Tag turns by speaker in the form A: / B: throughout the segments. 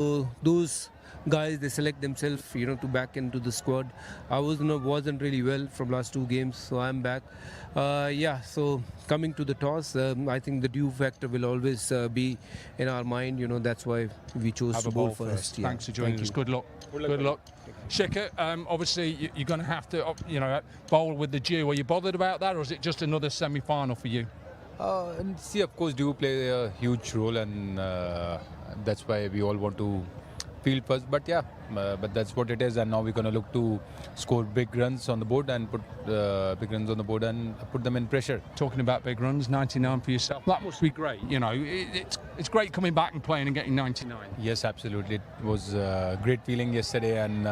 A: So those guys, they select themselves, to back into the squad. I wasn't really well from last two games, so I'm back. Yeah, so coming to the toss, I think the due factor will always be in our mind. That's why we chose
B: Have
A: to
B: a
A: bowl
B: ball
A: first.
B: Yeah. Thanks for joining us. Good luck. Good luck. Shikhar, obviously you're going to have to, bowl with the due. Are you bothered about that, or is it just another semi-final for you?
C: And see, of course, do play a huge role, and that's why we all want to field first. But yeah, but that's what it is. And now we're going to look to score big runs on the board and put big runs on the board and put them in pressure.
B: Talking about big runs, 99 for yourself. That must be great. It's great coming back and playing and getting 99.
C: Yes, absolutely. It was a great feeling yesterday, and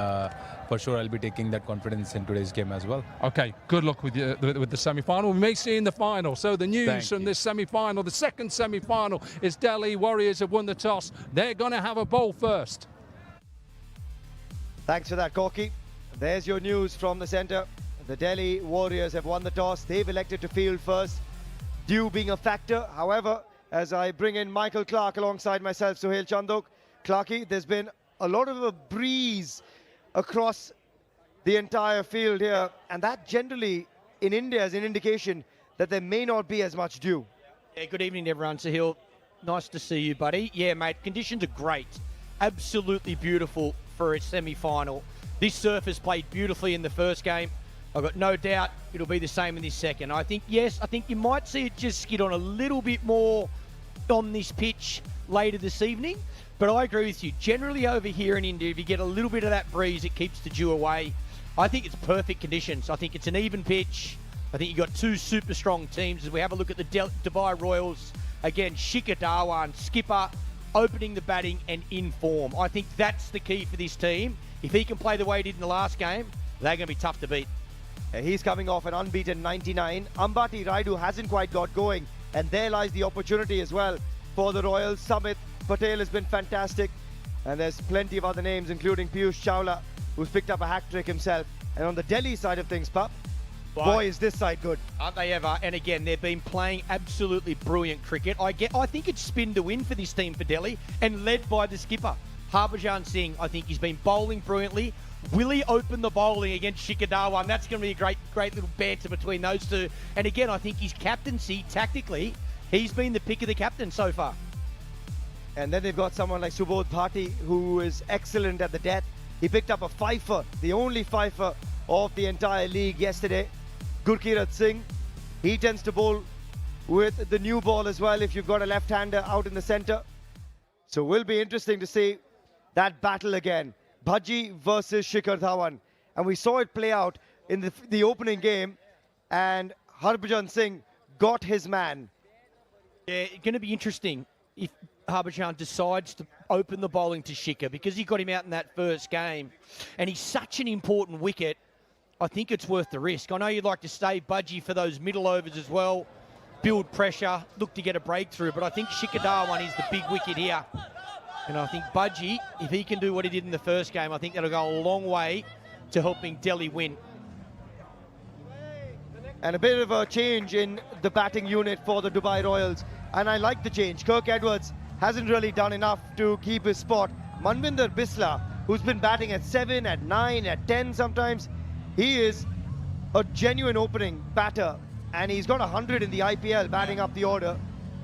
C: for sure I'll be taking that confidence in today's game as well.
B: Okay, good luck with the semi-final. We may see you in the final. So the news from this semi-final, the second semi-final, is Delhi Warriors have won the toss. They're going to have a bowl first.
D: Thanks for that, Corky. There's your news from the centre. The Delhi Warriors have won the toss. They've elected to field first, due being a factor. However, as I bring in Michael Clark alongside myself, Suhail Chandok, Clarky, there's been a lot of a breeze across the entire field here, and that generally in India is an indication that there may not be as much dew.
E: Yeah, good evening everyone. Suhail, nice to see you, buddy. Yeah, mate, conditions are great. Absolutely beautiful for a semi-final. This surface played beautifully in the first game. I've got no doubt it'll be the same in this second. I think you might see it just skid on a little bit more on this pitch later this evening. But I agree with you. Generally over here in India, if you get a little bit of that breeze, it keeps the dew away. I think it's perfect conditions. I think it's an even pitch. I think you've got two super strong teams. As we have a look at the Dubai Royals, again, Shikhar Dhawan, skipper, opening the batting and in form. I think that's the key for this team. If he can play the way he did in the last game, they're going to be tough to beat.
D: He's coming off an unbeaten 99. Ambati Raidu hasn't quite got going, and there lies the opportunity as well for the Royals. Samit Patel has been fantastic, and there's plenty of other names, including Piyush Chawla, who's picked up a hat-trick himself. And on the Delhi side of things, Pup, boy, is this side good.
E: Aren't they ever? And again, they've been playing absolutely brilliant cricket. I think it's spin to win for this team for Delhi, and led by the skipper, Harbhajan Singh. I think he's been bowling brilliantly. Will he open the bowling against Shikhar Dhawan? That's going to be a great little banter between those two. And again, I think his captaincy, tactically, he's been the pick of the captain so far.
D: And then they've got someone like Subodh Bhati, who is excellent at the death. He picked up a fifer, the only fifer of the entire league yesterday. Gurkirat Singh, he tends to bowl with the new ball as well if you've got a left-hander out in the centre. So will be interesting to see that battle again. Bhaji versus Shikhar Dhawan. And we saw it play out in the opening game, and Harbhajan Singh got his man.
E: Yeah, it's going to be interesting if Harbhajan decides to open the bowling to Shikhar, because he got him out in that first game. And he's such an important wicket. I think it's worth the risk. I know you'd like to stay Bhaji for those middle overs as well, build pressure, look to get a breakthrough, but I think Shikhar Dhawan is the big wicket here. And I think Bhaji, if he can do what he did in the first game, I think that'll go a long way to helping Delhi win.
D: And a bit of a change in the batting unit for the Dubai Royals. And I like the change. Kirk Edwards hasn't really done enough to keep his spot. Manvinder Bisla, who's been batting at 7, at 9, at 10 sometimes, he is a genuine opening batter, and he's got 100 in the IPL batting up the order.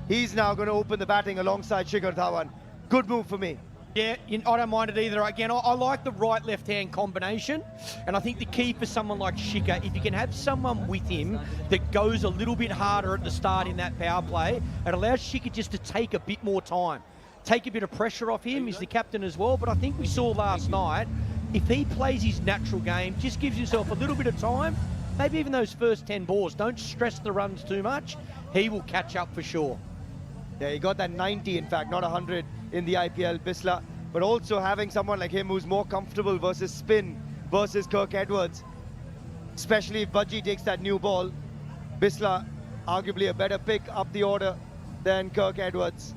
D: He's now going to open the batting alongside Shikhar Dhawan. Good move for me.
E: Yeah, I don't mind it either. Again, I like the right-left-hand combination, and I think the key for someone like Shikhar, if you can have someone with him that goes a little bit harder at the start in that power play, it allows Shikhar just to take a bit more time, take a bit of pressure off him. He's the captain as well, but I think we saw last night, if he plays his natural game, just gives himself a little bit of time, maybe even those first 10 balls, don't stress the runs too much, he will catch up for sure.
D: Yeah, he got that 90, in fact, not 100 in the IPL, Bisla. But also having someone like him who's more comfortable versus spin versus Kirk Edwards. Especially if Bhaji takes that new ball. Bisla, arguably a better pick up the order than Kirk Edwards.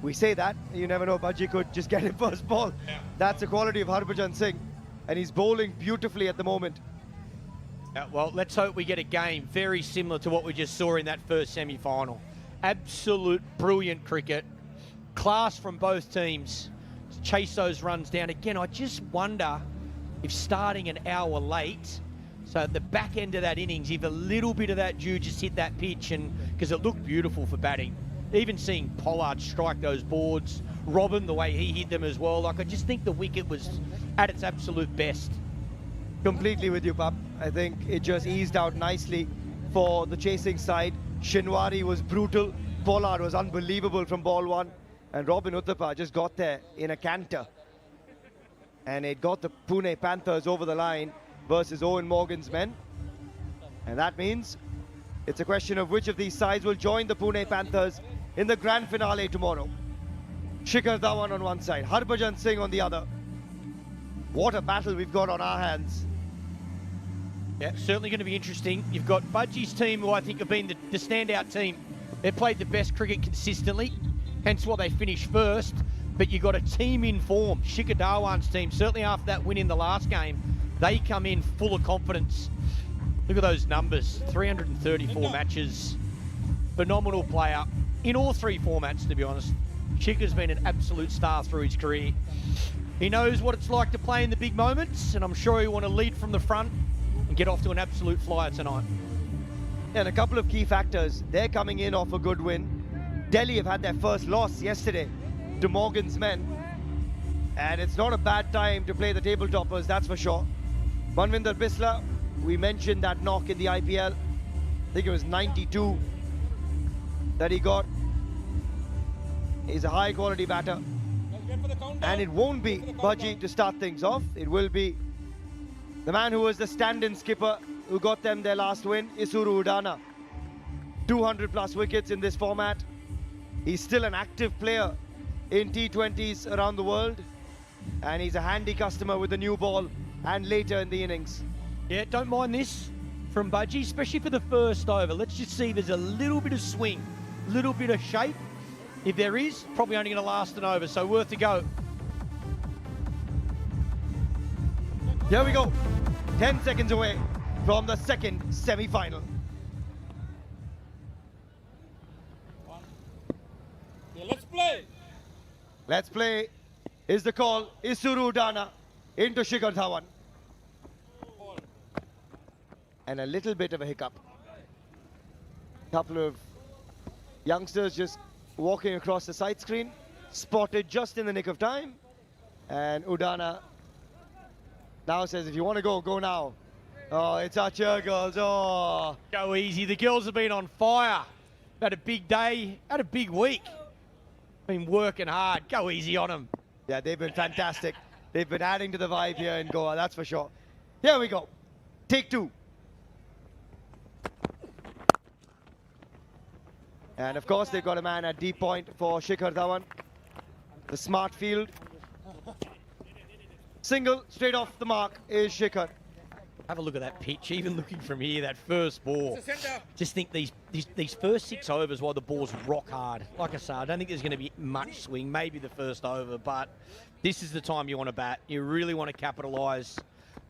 D: We say that, you never know, Bhaji could just get him first ball. Yeah. That's the quality of Harbhajan Singh. And he's bowling beautifully at the moment.
E: Well, let's hope we get a game very similar to what we just saw in that first semi-final. Absolute brilliant cricket. class from both teams to chase those runs down. Again, I just wonder if starting an hour late, so at the back end of that innings, if a little bit of that dew just hit that pitch, and because it looked beautiful for batting. Even seeing Pollard strike those boards, Robin, the way he hit them as well. Like, I just think the wicket was at its absolute best.
D: Completely with you, Pup. I think it just eased out nicely for the chasing side. Shinwari was brutal. Pollard was unbelievable from ball one. And Robin Uthappa just got there in a canter. And it got the Pune Panthers over the line versus Owen Morgan's men. And that means it's a question of which of these sides will join the Pune Panthers in the grand finale tomorrow. Shikhar Dhawan on one side, Harbhajan Singh on the other. What a battle we've got on our hands.
E: Yeah, certainly going to be interesting. You've got Budgie's team, who I think have been the standout team. They've played the best cricket consistently, hence why they finished first. But you've got a team in form. Shikhar Dhawan's team, certainly after that win in the last game, they come in full of confidence. Look at those numbers, 334 matches. Phenomenal player in all three formats, to be honest. Shikhar's been an absolute star through his career. He knows what it's like to play in the big moments, and I'm sure he'll want to lead from the front and get off to an absolute flyer tonight.
D: And a couple of key factors. They're coming in off a good win. Delhi have had their first loss yesterday to Morgan's men. And it's not a bad time to play the table toppers, that's for sure. Manvinder Bisla, we mentioned that knock in the IPL. I think it was 92 that he got. He's a high quality batter. And it won't be Budgie to start things off. It will be the man who was the stand-in skipper who got them their last win, Isuru Udana. 200 plus wickets in this format. He's still an active player in T20s around the world. And he's a handy customer with the new ball and later in the innings.
E: Yeah, don't mind this from Budgie, especially for the first over. Let's just see if there's a little bit of swing, little bit of shape. If there is, probably only going to last an over, so worth a go.
D: Here we go. 10 seconds away from the second semi-final.
F: Let's play.
D: Let's play is the call. Isuru Udana into Shikhar Dhawan. And a little bit of a hiccup. Couple of youngsters just walking across the side screen, spotted just in the nick of time. And Udana now says, if you want to go, go now. Oh, it's our cheer girls. Oh.
E: Go easy. The girls have been on fire. Had a big day, had a big week. Been working hard. Go easy on them.
D: Yeah, they've been fantastic. They've been adding to the vibe here in Goa, that's for sure. Here we go. Take two. And of course, they've got a man at deep point for Shikhar Dhawan. The smart field. Single, straight off the mark is Shikhar.
E: Have a look at that pitch. Even looking from here, that first ball. Just think these first 6 overs while the ball's rock hard. Like I said, I don't think there's going to be much swing. Maybe the first over, but this is the time you want to bat. You really want to capitalise.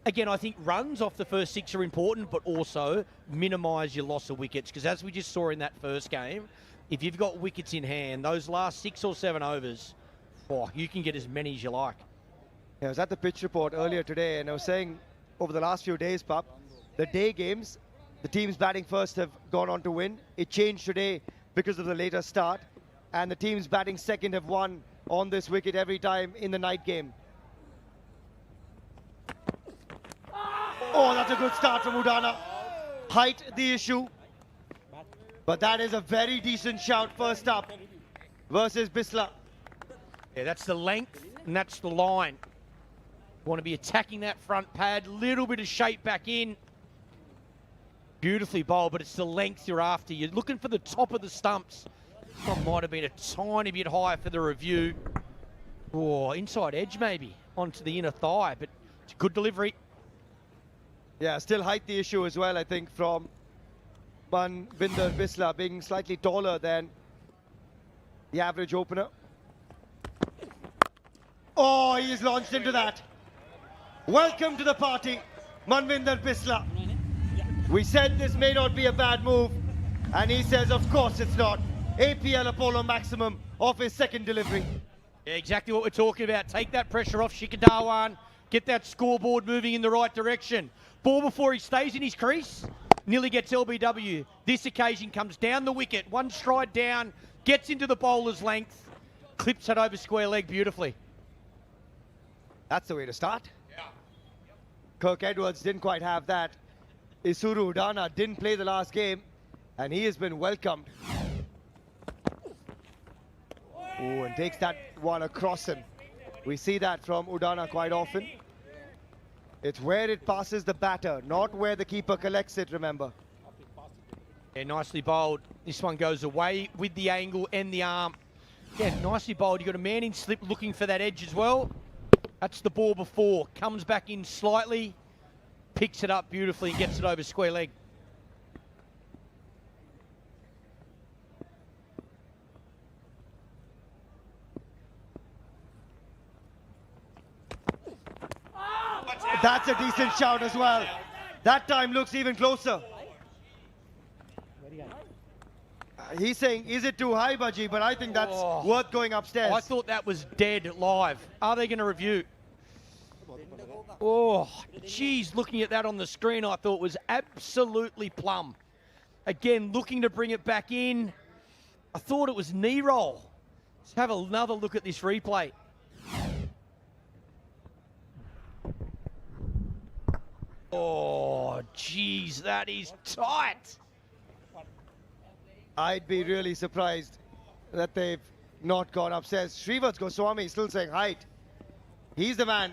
E: Again, I think runs off the first 6 are important, but also minimise your loss of wickets. Because as we just saw in that first game, if you've got wickets in hand, those last 6 or 7 overs, oh, you can get as many as you like.
D: Yeah, I was at the pitch report earlier today, and I was saying over the last few days, Pup, the day games, the teams batting first have gone on to win. It changed today because of the later start, and the teams batting second have won on this wicket every time in the night game. Oh, that's a good start from Udana. Height the issue, but that is a very decent shout first up versus Bisla.
E: Yeah, that's the length and that's the line. Want to be attacking that front pad, little bit of shape back in. Beautifully bowled, but it's the length you're after. You're looking for the top of the stumps. That might have been a tiny bit high for the review. Oh, inside edge maybe, onto the inner thigh, but it's a good delivery.
D: Yeah, still height the issue as well, I think, from Manvinder Bisla being slightly taller than the average opener. Oh, he is launched into that. Welcome to the party, Manvinder Bisla. We said this may not be a bad move, and he says, of course it's not. APL Apollo maximum of his second delivery.
E: Yeah, exactly what we're talking about. Take that pressure off Dhawan. Get that scoreboard moving in the right direction. Ball before he stays in his crease. Nearly gets LBW. This occasion comes down the wicket. One stride down. Gets into the bowler's length. Clips it over square leg beautifully.
D: That's the way to start. Yeah. Kirk Edwards didn't quite have that. Isuru Udana didn't play the last game, and he has been welcomed. Oh, and takes that one across him. We see that from Udana quite often. It's where it passes the batter, not where the keeper collects it, remember.
E: Yeah, nicely bowled. This one goes away with the angle and the arm. Yeah, nicely bowled. You got a man in slip looking for that edge as well. That's the ball before. Comes back in slightly. Picks it up beautifully and gets it over square leg.
D: That's a decent shout as well. That time looks even closer. He's saying, is it too high, Baji? But I think that's worth going upstairs.
E: I thought that was dead live. Are they going to review? Oh, geez, looking at that on the screen, I thought was absolutely plumb. Again, looking to bring it back in. I thought it was knee roll. Let's have another look at this replay. Oh, geez, that is tight.
D: I'd be really surprised that they've not gone upstairs. Srivat Goswami is still saying height. He's the man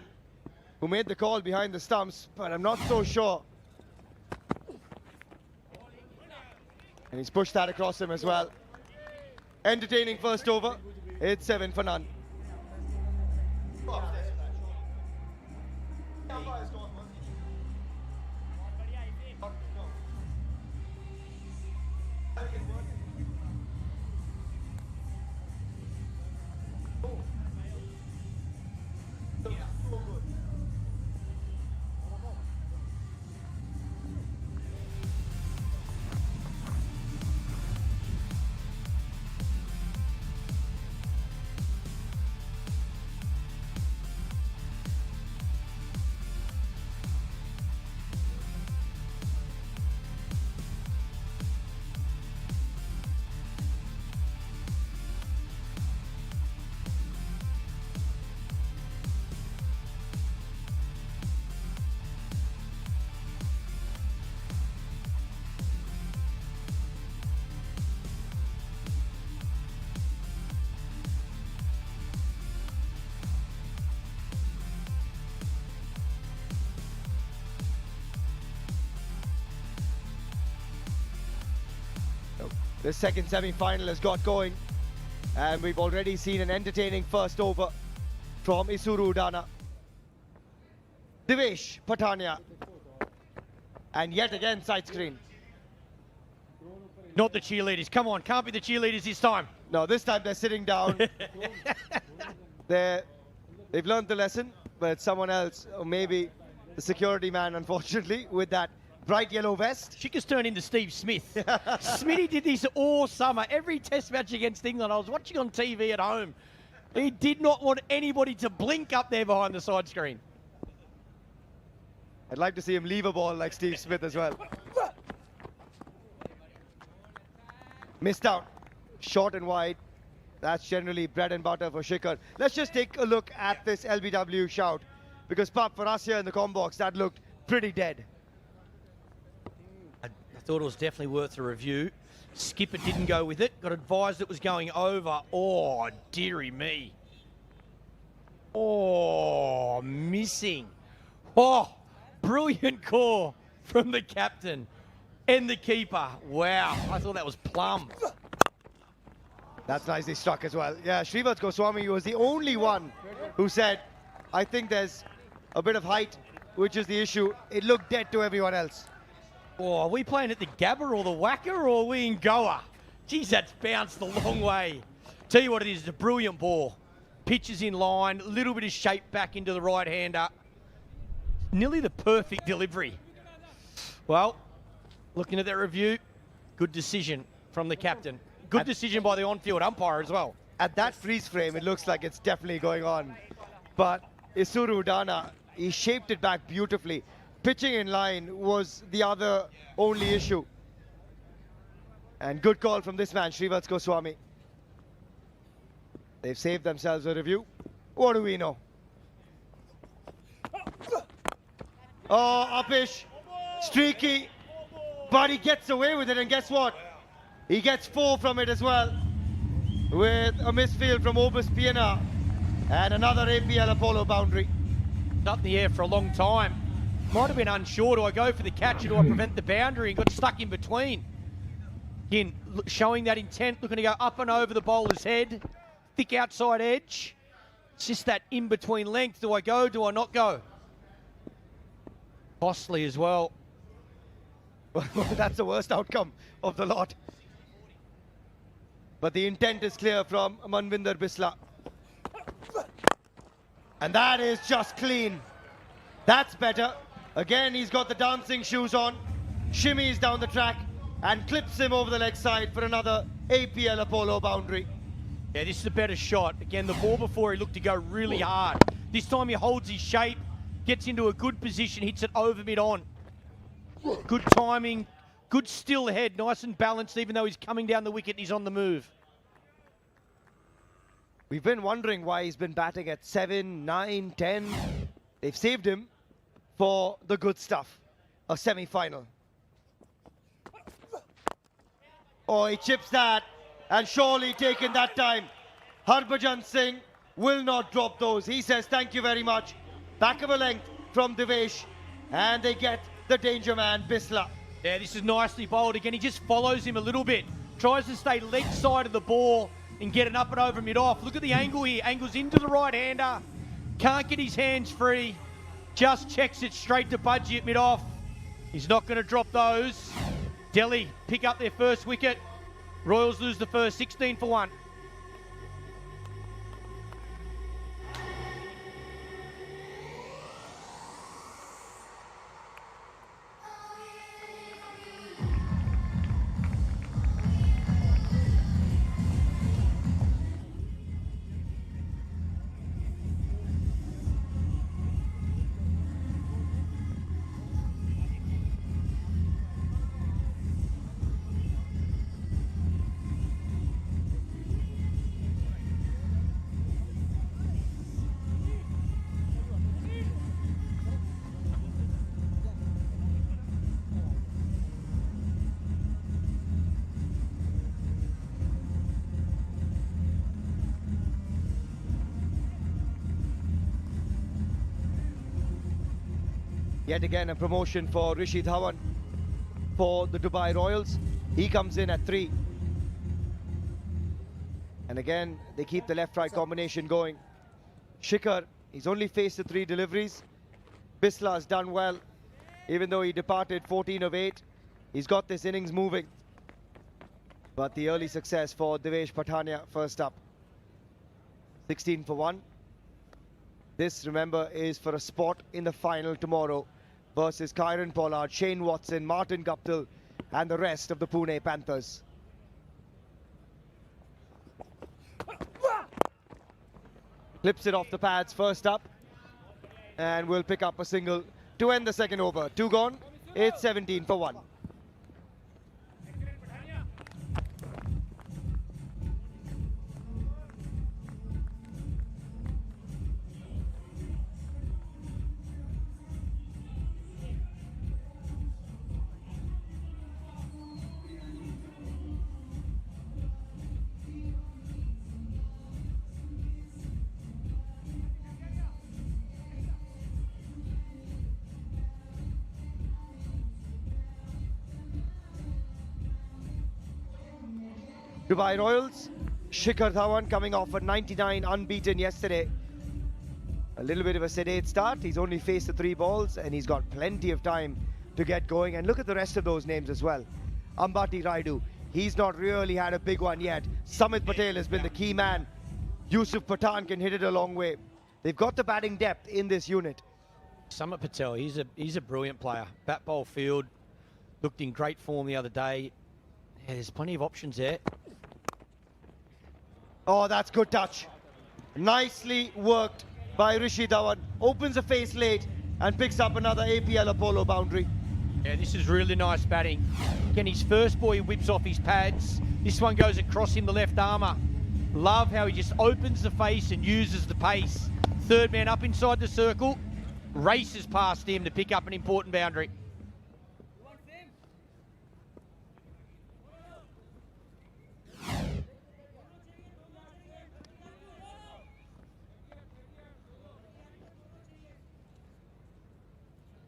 D: who made the call behind the stumps, but I'm not so sure. And he's pushed that across him as well. Entertaining first over. It's 7 for none. The second semi-final has got going, and we've already seen an entertaining first over from Isuru Udana. Divesh Patania, and yet again side screen.
E: Not the cheerleaders. Come on, can't be the cheerleaders this time.
D: No, this time they're sitting down. They've learned the lesson, but someone else, or maybe the security man, unfortunately, with that bright yellow vest.
E: Chicka's turned into Steve Smith. Smitty did this all summer. Every test match against England, I was watching on TV at home. He did not want anybody to blink up there behind the side screen.
D: I'd like to see him leave a ball like Steve Smith as well. Missed out. Short and wide. That's generally bread and butter for Shikhar. Let's just take a look at this LBW shout, because Pap, for us here in the comm box, that looked pretty dead.
E: I thought it was definitely worth a review. Skipper didn't go with it. Got advised it was going over. Oh, dearie me. Oh, missing. Oh, brilliant call from the captain and the keeper. Wow, I thought that was plumb.
D: That's nicely struck as well. Yeah, Srivat Goswami was the only one who said, I think there's a bit of height, which is the issue. It looked dead to everyone else.
E: Oh, are we playing at the Gabba or the Wacker, or are we in Goa? Geez, that's bounced a long way. Tell you what it is, it's a brilliant ball. Pitches in line, a little bit of shape back into the right-hander. Nearly the perfect delivery. Well, looking at that review, good decision from the captain. Good decision by the on-field umpire as well.
D: At that freeze frame, it looks like it's definitely going on. But Isuru Dana, he shaped it back beautifully. Pitching in line was the other only issue. And good call from this man, Shrivats Goswami. They've saved themselves a review. What do we know? Oh, Upish, streaky, but he gets away with it, and guess what? He gets 4 from it as well, with a misfield from Obus Piena and another APL Apollo boundary.
E: Up in the air for a long time. Might have been unsure. Do I go for the catch or do I prevent the boundary? And got stuck in between. Again, showing that intent, looking to go up and over the bowler's head. Thick outside edge. It's just that in-between length. Do I go? Do I not go? Costly as well.
D: That's the worst outcome of the lot. But the intent is clear from Manvinder Bisla. And that is just clean. That's better. Again, he's got the dancing shoes on. Shimmies down the track and clips him over the leg side for another APL Apollo boundary.
E: Yeah, this is a better shot. Again, the ball before he looked to go really hard. This time he holds his shape, gets into a good position, hits it over mid-on. Good timing, good still head, nice and balanced even though he's coming down the wicket and he's on the move.
D: We've been wondering why he's been batting at 7, 9, 10. They've saved him for the good stuff, a semi-final. Oh, he chips that, and surely taken that time. Harbhajan Singh will not drop those. He says thank you very much. Back of a length from Devesh, and they get the danger man, Bisla.
E: Yeah, this is nicely bowled. Again, he just follows him a little bit. Tries to stay leg side of the ball and get it up and over mid-off. Look at the angle here. Angles into the right-hander. Can't get his hands free. Just checks it straight to Budgie at mid-off. He's not going to drop those. Delhi pick up their first wicket. Royals lose the first, 16 for 1.
D: Yet again a promotion for Rishi Dhawan for the Dubai Royals. He comes in at 3. And again, they keep the left-right combination going. Shikhar, he's only faced the 3 deliveries. Bisla has done well, even though he departed 14 of 8. He's got this innings moving. But the early success for Devesh Patania first up. 16 for 1. This, remember, is for a spot in the final tomorrow versus Kyron Pollard, Shane Watson, Martin Guptill and the rest of the Pune Panthers. Clips it off the pads first up and will pick up a single to end the second over. 2 gone, it's 17 for 1. Dubai Royals, Shikhar Dhawan coming off a 99 unbeaten yesterday. A little bit of a sedate start. He's only faced the 3 balls and he's got plenty of time to get going. And look at the rest of those names as well. Ambati Raidu, he's not really had a big one yet. Samit Patel has been the key man. Yusuf Pathan can hit it a long way. They've got the batting depth in this unit.
E: Samit Patel, he's a brilliant player. Bat bowl field, looked in great form the other day. Yeah, there's plenty of options there.
D: Oh, that's good touch. Nicely worked by Rishi Dhawan. Opens the face late and picks up another APL Apollo boundary.
E: Yeah, this is really nice batting. Again, his first ball, he whips off his pads. This one goes across him, the left armour. Love how he just opens the face and uses the pace. Third man up inside the circle, races past him to pick up an important boundary.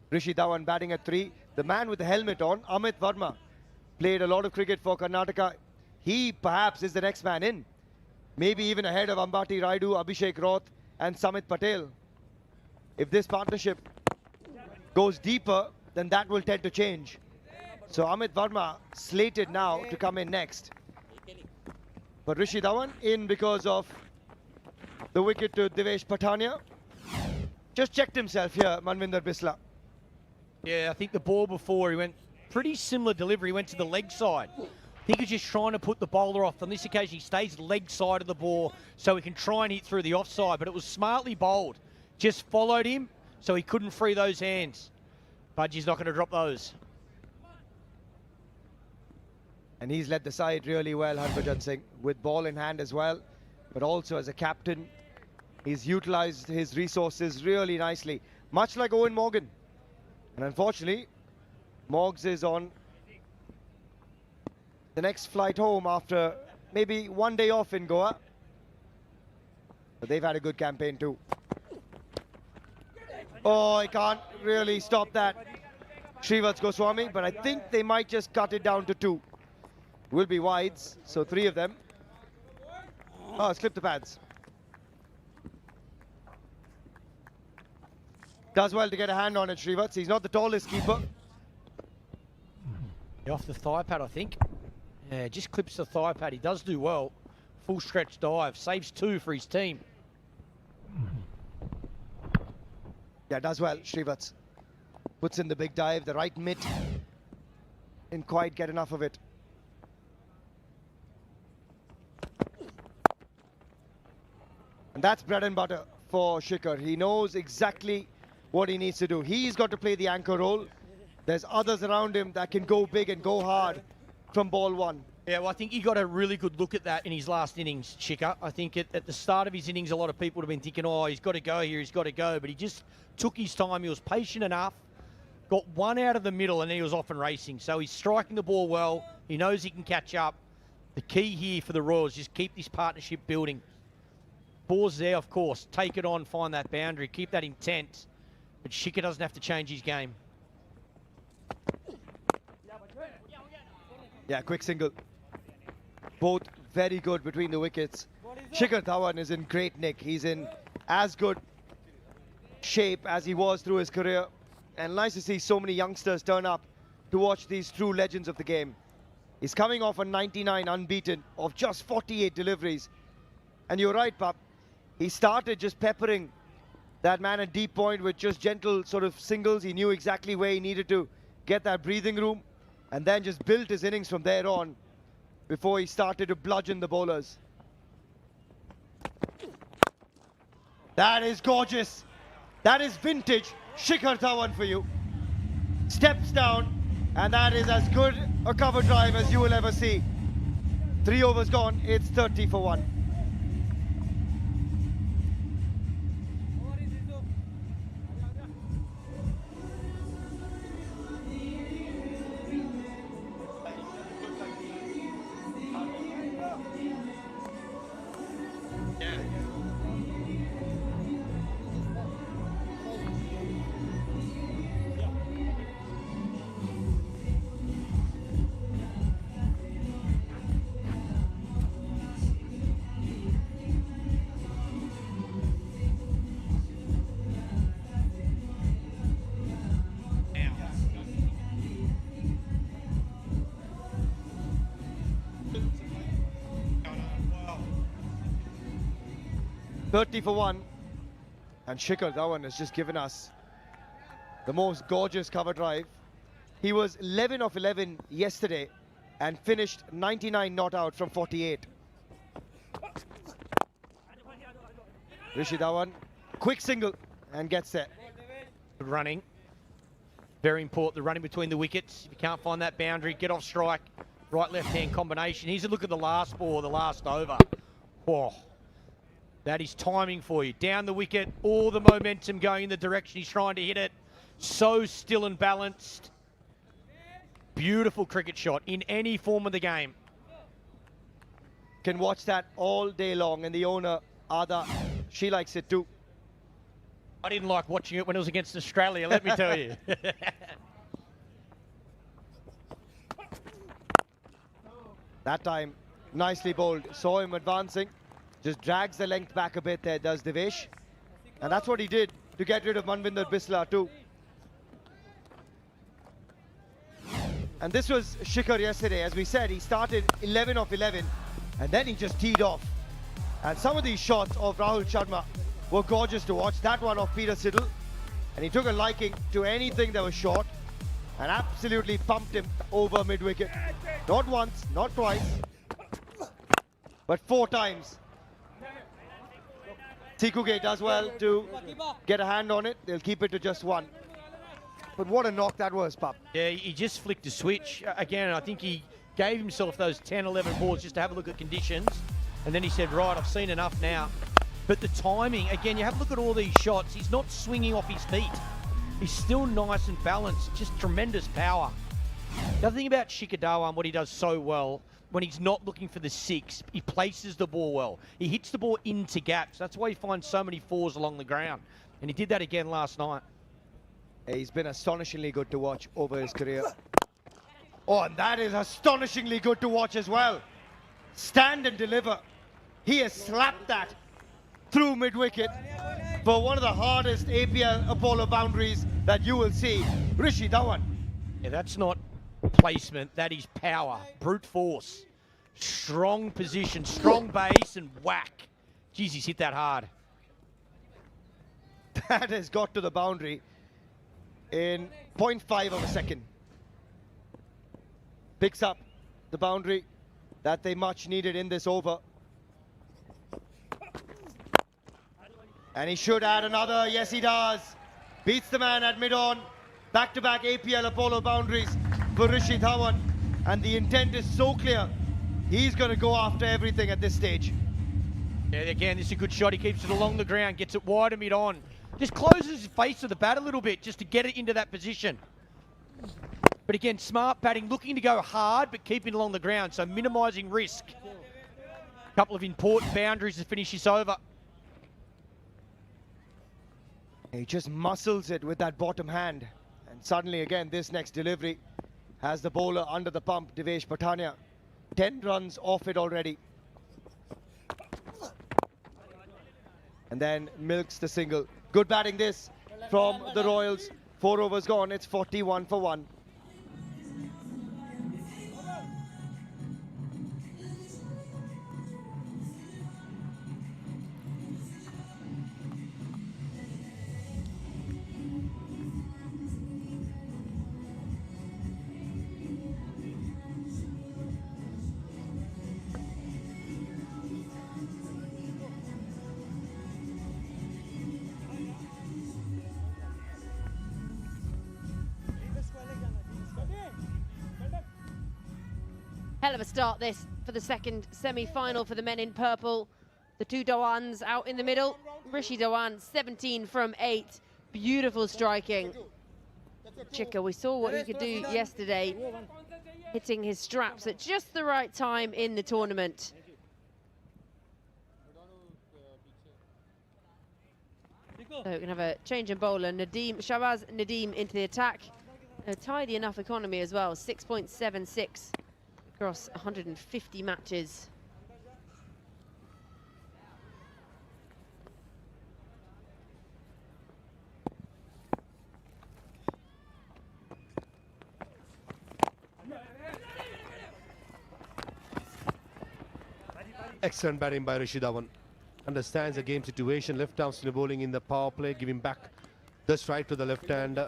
D: Rishi Dhawan batting at 3. The man with the helmet on, Amit Verma, played a lot of cricket for Karnataka. He perhaps is the next man in. Maybe even ahead of Ambati Raidu, Abhishek Roth and Samit Patel. If this partnership goes deeper, then that will tend to change. So Amit Verma slated now to come in next. But Rishi Dhawan in because of the wicket to Devesh Patania. Just checked himself here, Manvinder Bisla.
E: Yeah, I think the ball before, he went pretty similar delivery. He went to the leg side. I think he's just trying to put the bowler off. On this occasion, he stays leg side of the ball so he can try and hit through the offside. But it was smartly bowled. Just followed him so he couldn't free those hands. Budgie's not going to drop those.
D: And he's led the side really well, Harbhajan Singh, with ball in hand as well. But also as a captain, he's utilised his resources really nicely. Much like Owen Morgan. And unfortunately, Moggs is on the next flight home after maybe one day off in Goa. But they've had a good campaign too. Oh, I can't really stop that, Shrivats Goswami, but I think they might just cut it down to 2. Will be wides, so 3 of them. Oh, it's clipped the pads. Does well to get a hand on it, Shrivats. He's not the tallest keeper.
E: Off the thigh pad, I think. Yeah, just clips the thigh pad. He does do well. Full stretch dive. Saves 2 for his team.
D: Yeah, does well, Shrivats. Puts in the big dive, the right mitt. Didn't quite get enough of it. And that's bread and butter for Shikhar. He knows exactly what he needs to do. He's got to play the anchor role. There's others around him that can go big and go hard from ball 1.
E: Yeah, well, I think he got a really good look at that in his last innings, Shikhar. I think at the start of his innings, a lot of people have been thinking, oh, he's got to go here, he's got to go. But he just took his time. He was patient enough, got one out of the middle, and then he was off and racing. So he's striking the ball well. He knows he can catch up. The key here for the Royals is just keep this partnership building. Ball's there, of course. Take it on, find that boundary, keep that intent. But Shikhar doesn't have to change his game.
D: Yeah, quick single. Both very good between the wickets. Shikhar Dhawan is in great nick. He's in as good shape as he was through his career. And nice to see so many youngsters turn up to watch these true legends of the game. He's coming off a 99 unbeaten of just 48 deliveries. And you're right, Pap. He started just peppering that man at deep point with just gentle sort of singles. He knew exactly where he needed to get that breathing room. And then just built his innings from there on before he started to bludgeon the bowlers. That is gorgeous. That is vintage Shikhar Dhawan for you. Steps down, and that is as good a cover drive as you will ever see. 3 overs gone, it's 30 for 1. .30 for 1, and Shikhar Dhawan has just given us the most gorgeous cover drive. He was 11 of 11 yesterday and finished 99 not out from 48. Rishi Dhawan, quick single and gets there.
E: Good running. Very important, the running between the wickets. If you can't find that boundary, get off strike. Right, left-hand combination. Here's a look at the last ball, the last over. Oh, that is timing for you. Down the wicket, all the momentum going in the direction he's trying to hit it. So still and balanced. Beautiful cricket shot in any form of the game.
D: Can watch that all day long, and the owner, Ada, she likes it too.
E: I didn't like watching it when it was against Australia, let me tell you.
D: That time, nicely bowled. Saw him advancing. Just drags the length back a bit there, does Devesh. And that's what he did to get rid of Manvinder Bisla too. And this was Shikhar yesterday. As we said, he started 11 of 11 and then he just teed off. And some of these shots of Rahul Sharma were gorgeous to watch. That one of Peter Siddle. And he took a liking to anything that was short and absolutely pumped him over mid-wicket. Not once, not twice, but 4 times. Tikuge does well to get a hand on it. They'll keep it to just 1. But what a knock that was, Pup.
E: Yeah, he just flicked a switch. Again, I think he gave himself those 10, 11 balls just to have a look at conditions. And then he said, right, I've seen enough now. But the timing, again, you have a look at all these shots. He's not swinging off his feet. He's still nice and balanced, just tremendous power. The other thing about Shikhar Dhawan, what he does so well, when he's not looking for the 6, he places the ball well. He hits the ball into gaps. That's why he finds so many 4s along the ground. And he did that again last night.
D: He's been astonishingly good to watch over his career. Oh, and that is astonishingly good to watch as well. Stand and deliver. He has slapped that through mid-wicket for one of the hardest APL Apollo boundaries that you will see. Rishi Dhawan.
E: Yeah, that's not placement, that is power, brute force. Strong position, strong base, and whack. Jeez, he's hit that hard.
D: That has got to the boundary in 0.5 of a second. Picks up the boundary that they much needed in this over. And he should add another. Yes, he does. Beats the man at mid-on. Back-to-back APL Apollo boundaries for Rishi Dhawan. And the intent is so clear. He's going to go after everything at this stage.
E: Yeah, again, this is a good shot. He keeps it along the ground, gets it wide and mid-on. Just closes his face to the bat a little bit just to get it into that position. But again, smart batting, looking to go hard, but keeping it along the ground, so minimising risk. A couple of important boundaries to finish this over.
D: He just muscles it with that bottom hand. And suddenly, again, this next delivery has the bowler under the pump, Devesh Patania. 10 runs off it already. And then milks the single. Good batting this from the Royals. 4 overs gone, it's 41 for 1.
G: Hell of a start this for the second semi-final for the men in purple. The 2 Dhawans out in the middle. Rishi Dhawan, 17 from 8. Beautiful striking. Chica, we saw what he could do yesterday, hitting his straps at just the right time in the tournament. So we're going to have a change in bowler. Shahbaz Nadeem into the attack. A tidy enough economy as well, 6.76. Across 150 matches.
H: Excellent batting by Rishi Dhawan. Understands the game situation, left arm spin bowling in the power play, giving back the strike to the left hand.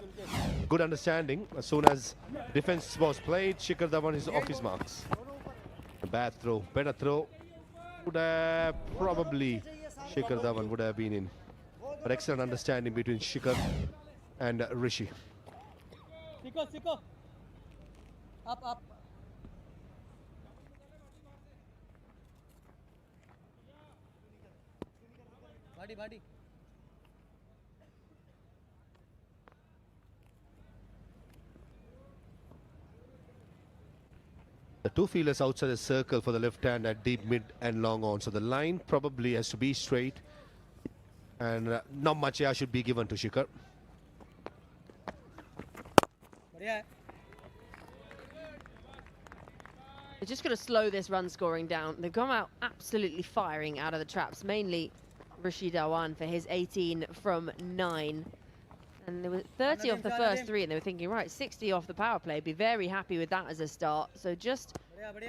H: Good understanding. As soon as defense was played, Shikhar Dhawan is off his marks. A bad throw, better throw. Would have probably Shikhar Dhawan would have been in. But excellent understanding between Shikhar and Rishi.
F: Siko. Up. Body.
H: The two fielders outside the circle for the left hand at deep, mid and long on. So the line probably has to be straight. And not much air should be given to Shikhar.
F: बढ़िया है.
G: They're just going to slow this run scoring down. They've come out absolutely firing out of the traps, mainly Rishi Dhawan for his 18 from 9. And they were 30 off the first 3, and they were thinking, right, 60 off the power play. Be very happy with that as a start. So just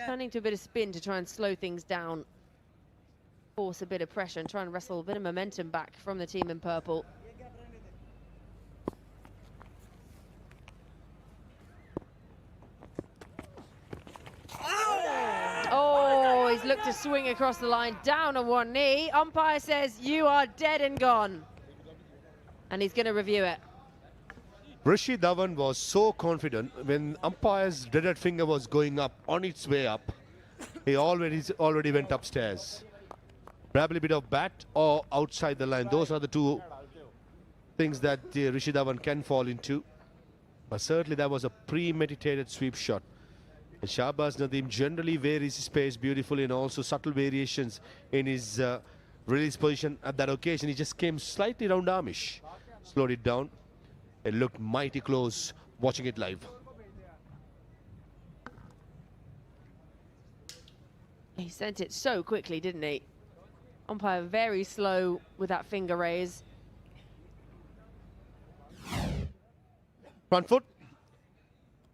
G: turning to a bit of spin to try and slow things down, force a bit of pressure and try and wrestle a bit of momentum back from the team in purple. Oh, he's looked to swing across the line, down on one knee. Umpire says, you are dead and gone. And he's going to review it.
H: Rishi Dhawan was so confident when umpire's dreaded finger was going up, on its way up. He already went upstairs. Probably a bit of bat or outside the line. Those are the two things that Rishi Dhawan can fall into. But certainly that was a premeditated sweep shot. And Shahbaz Nadeem generally varies his pace beautifully, and also subtle variations in his release position. At that occasion, he just came slightly round-armish. Slowed it down. It looked mighty close watching it live.
G: He sent it so quickly, didn't he? Umpire very slow with that finger raise.
H: Front foot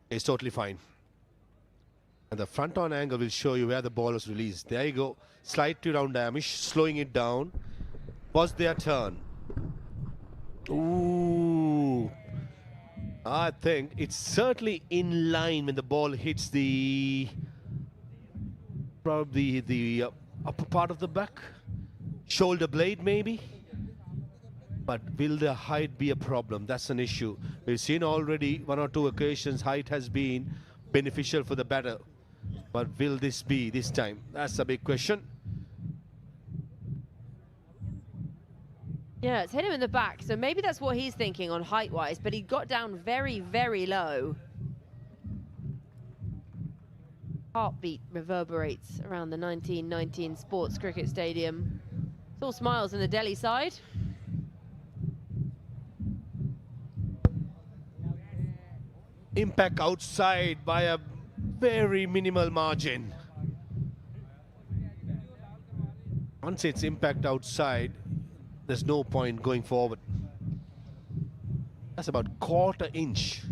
H: is totally fine. And the front on angle will show you where the ball was released. There you go. Slightly round-armish, slowing it down. Was their turn. Ooh. I think it's certainly in line when the ball hits the probably the upper part of the back, shoulder blade maybe. But will the height be a problem? That's an issue. We've seen already 1 or 2 occasions height has been beneficial for the batter. But will this be this time? That's a big question.
G: Yeah, it's hit him in the back, so maybe that's what he's thinking on height-wise, but he got down very, very low. Heartbeat reverberates around the 1919 Sports Cricket Stadium. It's all smiles on the Delhi side.
H: Impact outside by a very minimal margin. Once it's impact outside, there's no point going forward. That's about quarter inch.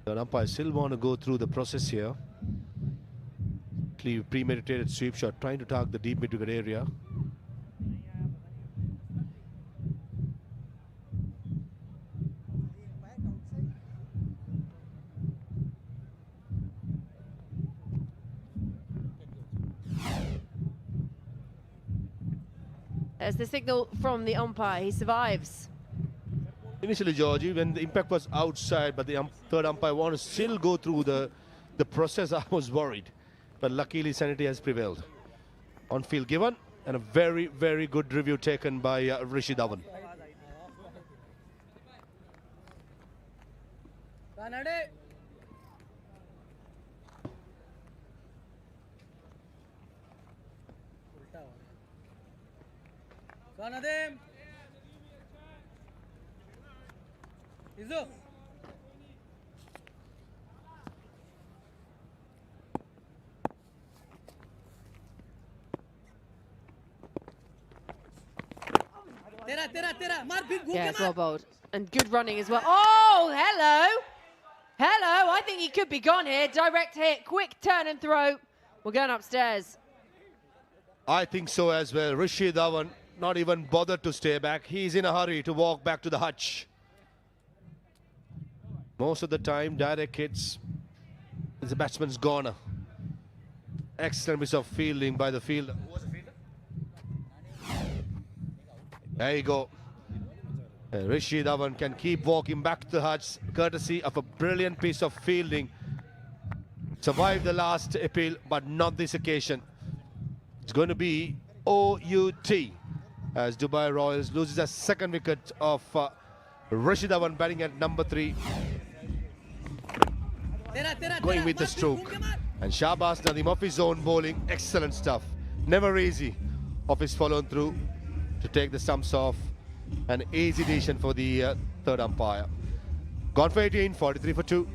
H: The umpires still want to go through the process here. Premeditated sweep shot, trying to target the deep mid-wicket area.
G: There's the signal from the umpire. He survives.
H: Initially, Georgie, when the impact was outside, but the third umpire wanted to still go through the process, I was worried. But luckily, sanity has prevailed. On field given, and a very, very good review taken by Rishi Dhawan.
F: Nadeem. Izu. Tera. Mar big go.
G: Yeah, it's well bowled. And good running as well. Oh, hello. Hello. I think he could be gone here. Direct hit, quick turn and throw. We're going upstairs.
H: I think so as well. Rishi Dhawan not even bothered to stay back. He's in a hurry to walk back to the hutch. Most of the time, direct hits. The batsman's goner. Excellent piece of fielding by the fielder. There you go. Rishi Dhawan can keep walking back to the Hutch, courtesy of a brilliant piece of fielding. Survived the last appeal, but not this occasion. It's going to be OUT as Dubai Royals loses a second wicket of Rishi Dhawan batting at number 3. Going with the stroke. And Shahbaz Nadeem off his own bowling. Excellent stuff. Never easy of his follow through to take the stumps off. An easy decision for the third umpire. Gone for 18, 43 for 2.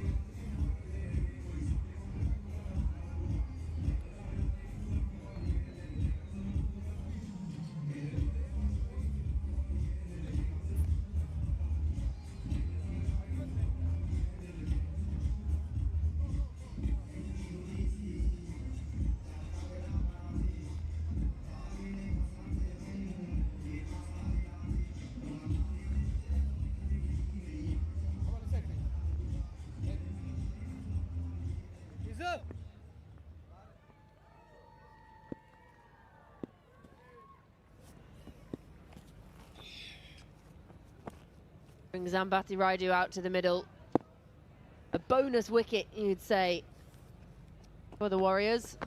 G: Brings Ambati Raidu out to the middle. A bonus wicket, you'd say, for the Warriors.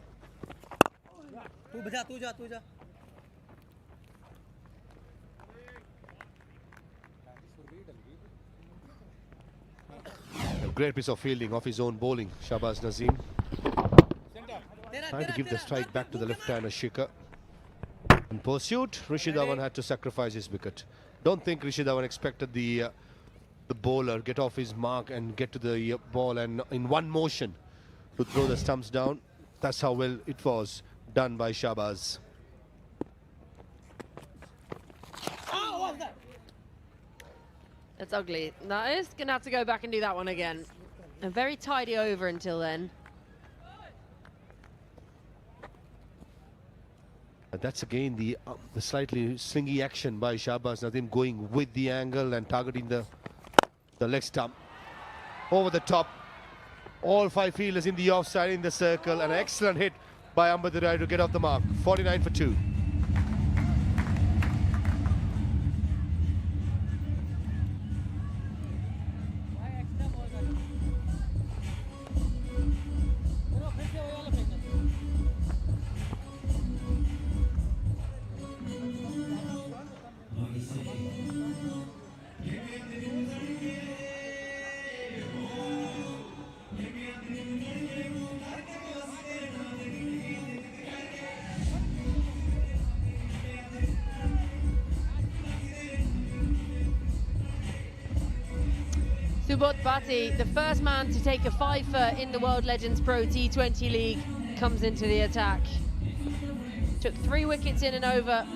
G: A great piece of fielding off his own bowling, Shahbaz Nadeem. Trying to give the strike back to the left-hander Shikhar. In pursuit, Rishi Dhawan had to sacrifice his wicket. Don't think Rishi Dhawan expected the bowler get off his mark and get to the ball and in one motion to throw the stumps down. That's how well it was done by Shahbaz. That's ugly. That is going to have to go back and do that one again. A very tidy over until then.
H: That's again the slightly slingy action by Shahbaz Nadeem, going with the angle and targeting the leg stump. Over the top. All 5 fielders in the offside in the circle. An excellent hit by Ambati Raidu to get off the mark. 49 for 2.
G: Subodh Bhatti, the first man to take a fifer in the World Legends Pro T20 League, comes into the attack. Took 3 wickets in an over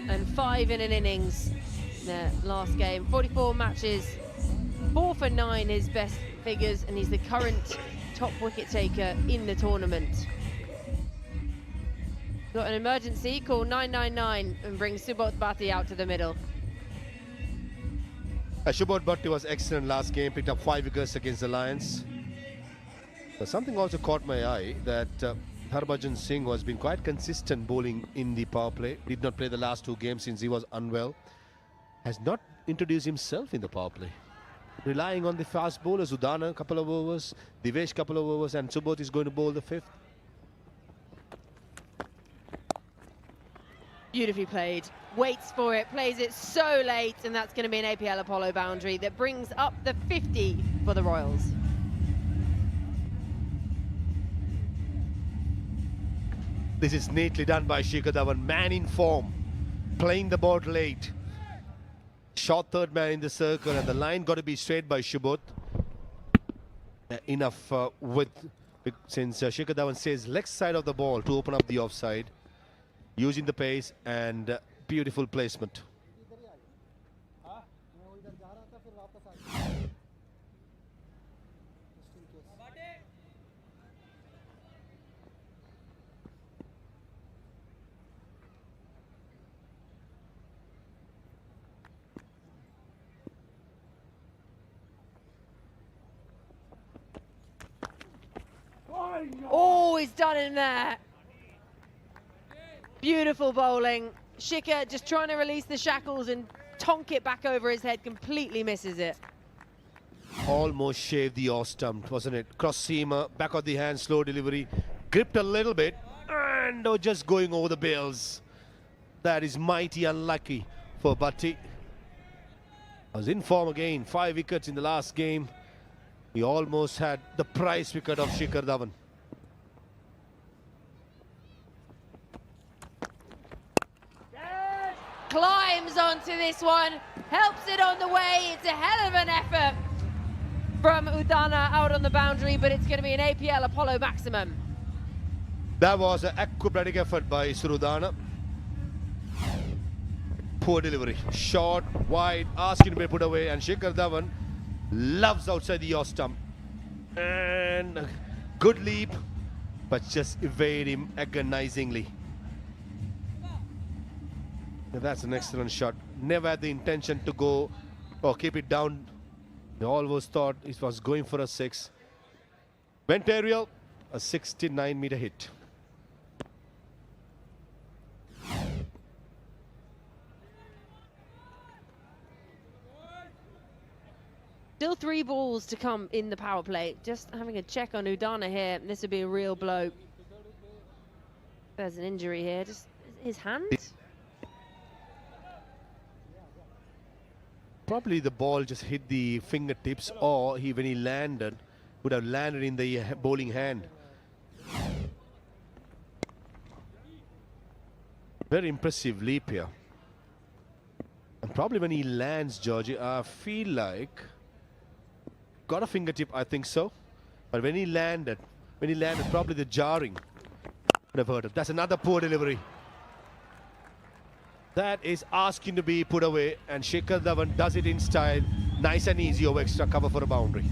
G: and 5 in an innings in their last game. 44 matches, 4 for 9 his best figures, and he's the current top wicket taker in the tournament. Got an emergency, call 999 and brings Subodh Bhatti out to the middle.
H: Subodh Bhatti was excellent last game, picked up 5 wickets against the Lions. Something also caught my eye, that Harbhajan Singh has been quite consistent bowling in the power play. Did not play the last 2 games since he was unwell. Has not introduced himself in the power play. Relying on the fast bowlers, Udana a couple of overs, Divesh couple of overs, and Subodh is going to bowl the 5th.
G: Beautifully played, waits for it, plays it so late, and that's going to be an APL Apollo boundary that brings up the 50 for the Royals.
H: This is neatly done by Shikhar Dhawan, man in form, playing the ball late. Short third man in the circle, and the line got to be straight by Subodh. Enough since Shikhar Dhawan says left side of the ball to open up the offside. Using the pace and beautiful placement.
G: Oh, he's done him there. Beautiful bowling. Shikhar just trying to release the shackles and tonk it back over his head, completely misses it.
H: Almost shaved the off stump, wasn't it? Cross seamer, back of the hand, slow delivery. Gripped a little bit and just going over the bails. That is mighty unlucky for Bhatti. Was in form again, 5 wickets in the last game. He almost had the prize wicket of Shikhar Dhawan.
G: Climbs onto this one, helps it on the way. It's a hell of an effort from Udana out on the boundary, but it's going to be an APL Apollo maximum.
H: That was an acrobatic effort by Surudana. Poor delivery. Short, wide, asking to be put away, and Shikhar Dhawan loves outside the off stump. And a good leap, but just evade him agonizingly. That's an excellent shot. Never had the intention to go or keep it down. They always thought it was going for a 6. Went aerial, a 69-meter hit.
G: Still 3 balls to come in the power play. Just having a check on Udana here. This would be a real blow. There's an injury here. Just his hand?
H: Probably the ball just hit the fingertips, or when he landed, would have landed in the bowling hand. Very impressive leap here. And probably when he lands, Georgie, I feel like got a fingertip, I think so. But when he landed, probably the jarring would have hurt it. That's another poor delivery. That is asking to be put away, and Shikhar Dhawan does it in style. Nice and easy over extra cover for a boundary.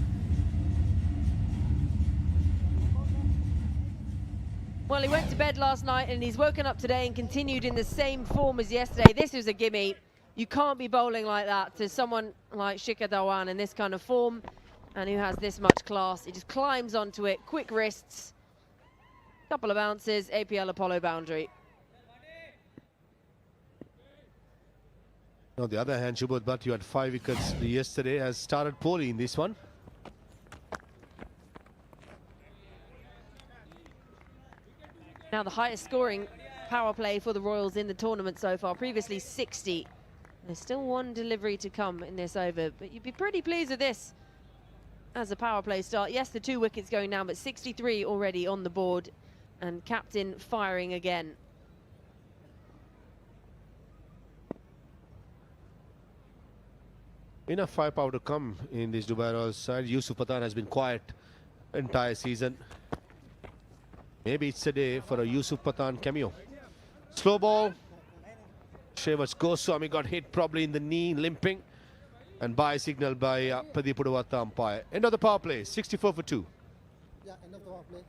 G: Well, he went to bed last night and he's woken up today and continued in the same form as yesterday. This was a gimme. You can't be bowling like that to someone like Shikhar Dhawan in this kind of form and who has this much class. He just climbs onto it, quick wrists, couple of bounces, APL Apollo boundary.
H: On the other hand, Subodh Bhatt, you had 5 wickets yesterday, has started poorly in this one.
G: Now the highest scoring power play for the Royals in the tournament so far, previously 60. There's still 1 delivery to come in this over, but you'd be pretty pleased with this as a power play start. Yes, the 2 wickets going down, but 63 already on the board, and captain firing again.
H: Enough firepower to come in this Dubai Royals side. Yusuf Pathan has been quiet entire season. Maybe it's a day for a Yusuf Pathan cameo. Slow ball. Shevas Goswami got hit probably in the knee, limping. And bye signal by Pradeep Udavata umpire. End of the power play, 64 for 2.
F: Yeah, end of the power play.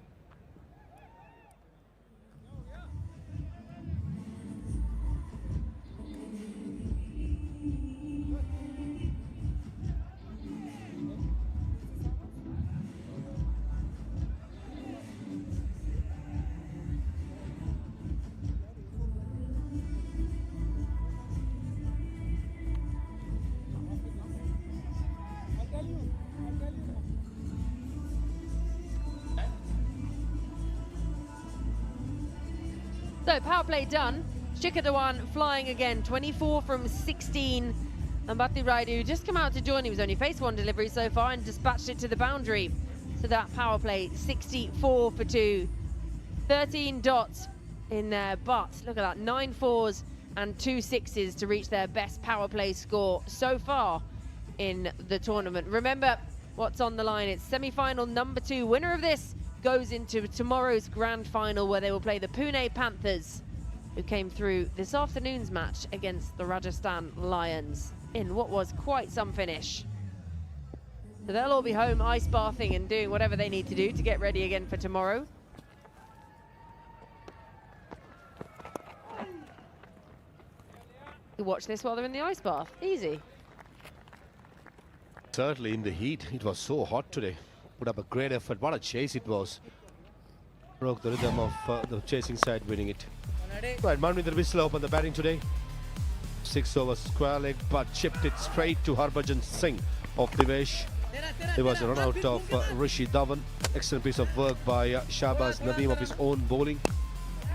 G: So power play done. Shikhar Dhawan flying again, 24 from 16. And Bhatti Raidu just come out to join. He was only faced 1 delivery so far and dispatched it to the boundary. So that power play, 64 for 2. 13 dots in there, but look at that, 9 4s and 2 6s to reach their best power play score so far in the tournament. Remember what's on the line. It's semi-final number 2. Winner of this goes into tomorrow's grand final, where they will play the Pune Panthers, who came through this afternoon's match against the Rajasthan Lions in what was quite some finish. So they'll all be home ice bathing and doing whatever they need to do to get ready again for tomorrow. You watch this while they're in the ice bath. Easy.
H: Certainly in the heat, it was so hot today. Put up a great effort. What a chase it was. Broke the rhythm of the chasing side, winning it. Right, Manvinder Bisla opened the batting today. 6 over square leg, but chipped it straight to Harbhajan Singh of Divesh. There was a run out of Rishi Dhawan. Excellent piece of work by Shahbaz Nadeem of his own bowling.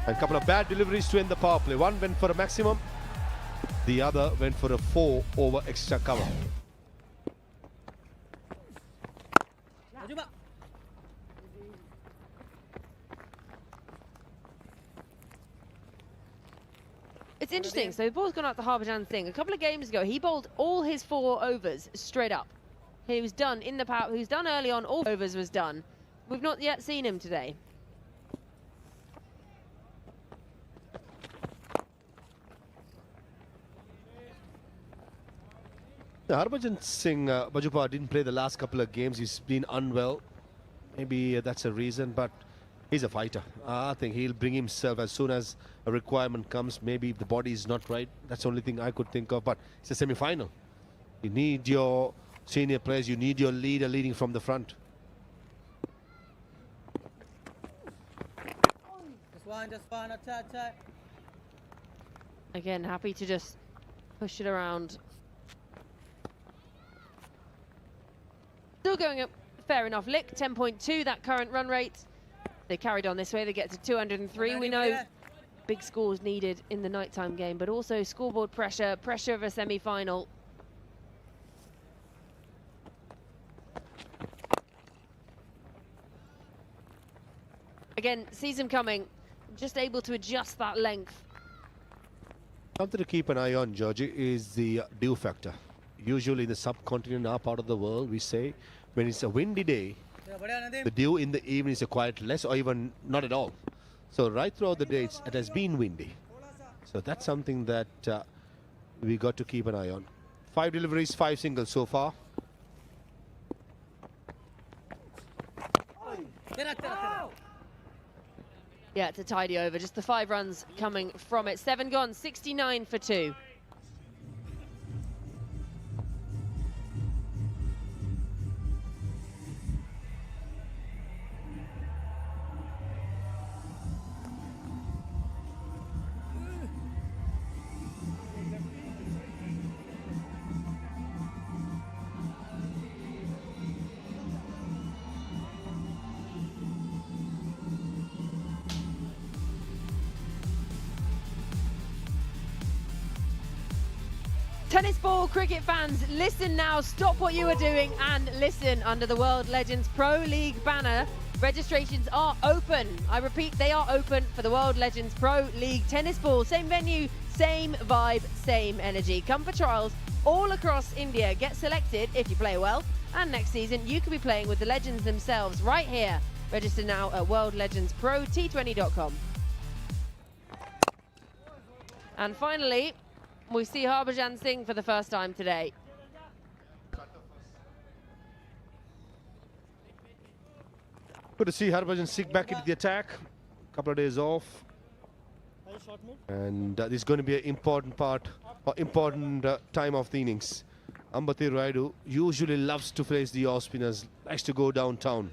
H: And a couple of bad deliveries to end the power play. One went for a maximum, the other went for a 4 over extra cover.
G: It's interesting. So the ball's gone out to Harbhajan Singh. A couple of games ago, he bowled all his 4 overs straight up. He was done in the power. He was done early on. All overs was done. We've not yet seen him today.
H: Harbhajan Singh, Bajupa didn't play the last couple of games. He's been unwell. Maybe that's a reason, but he's a fighter. I think he'll bring himself as soon as a requirement comes. Maybe if the body is not right, that's the only thing I could think of. But it's a semi-final. You need your senior players. You need your leader leading from the front.
F: Just one, attack.
G: Again, happy to just push it around. Still going up fair enough lick, 10.2 that current run rate. They carried on this way, they get to 203. We know big scores needed in the nighttime game, but also scoreboard pressure of a semi-final. Again, sees him coming, just able to adjust that length.
H: Something to keep an eye on, Georgie, is the dew factor. Usually in the subcontinent, our part of the world, we say when it's a windy day, the dew in the evening is quite less or even not at all. So right throughout the day, it has been windy. So that's something that we got to keep an eye on. 5 deliveries, 5 singles so far.
G: Yeah, it's a tidy over, just the 5 runs coming from it. 7 gone, 69 for 2. Tennis ball cricket fans, listen now, stop what you are doing and listen. Under the World Legends Pro League banner, registrations are open. I repeat, they are open for the World Legends Pro League Tennis Ball. Same venue, same vibe, same energy. Come for trials all across India. Get selected if you play well. And next season, you could be playing with the legends themselves right here. Register now at worldlegendsprot20.com. And finally, we see Harbhajan Singh for the first time today.
H: Good to see Harbhajan Singh back into the attack. Couple of days off. And this is going to be an important part, or important time of the innings. Ambati Raidu usually loves to face the off spinners, likes to go downtown.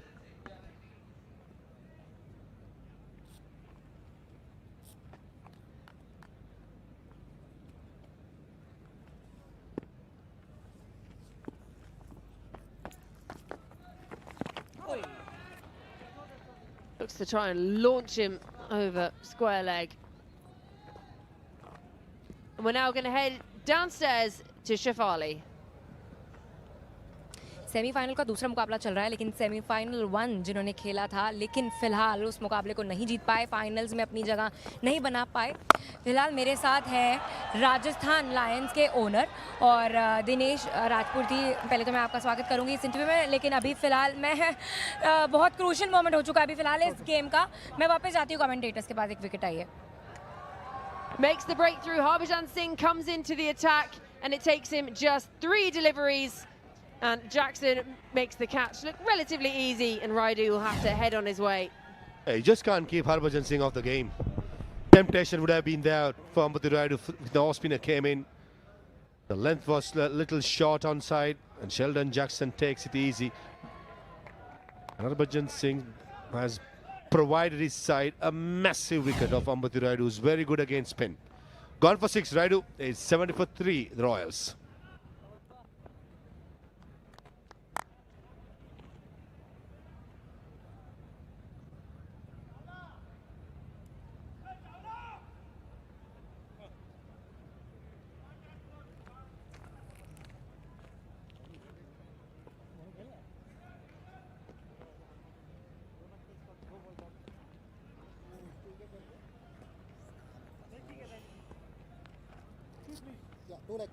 G: Looks to try and launch him over square leg. And we're now going to head downstairs to Shafali.
I: Semifinal का दूसरा मुकाबला चल रहा है, लेकिन semifinal 1 जिन्होंने खेला था, लेकिन फिलहाल उस मुकाबले को नहीं जीत पाए, फाइनल्स में अपनी जगह नहीं बना पाए। फिलहाल मेरे साथ हैं राजस्थान लायंस के ओनर और दिनेश राजपूती। पहले तो मैं आपका स्वागत करूंगी इस इंटरव्यू में, लेकिन अभी फिलहाल मैं बहुत क्रूशियल मोमेंट हो चुका है अभी फिलहाल इस गेम का। मैं वापस जाती हूँ कमेंटेटर्स के पास, एक विकेट आई है।
G: Makes the breakthrough. Harbhajan Singh comes into the attack and it takes him just 3 deliveries. And Jackson makes the catch look relatively easy, and Raidu will have to head on his way.
H: Yeah, you just can't keep Harbhajan Singh off the game. Temptation would have been there for Ambati Raidu. The off spinner came in. The length was a little short on side, and Sheldon Jackson takes it easy. And Harbhajan Singh has provided his side a massive wicket of Ambati Rayudu, who's very good against spin. Gone for 6. Rayudu is 70 for 3, the Royals.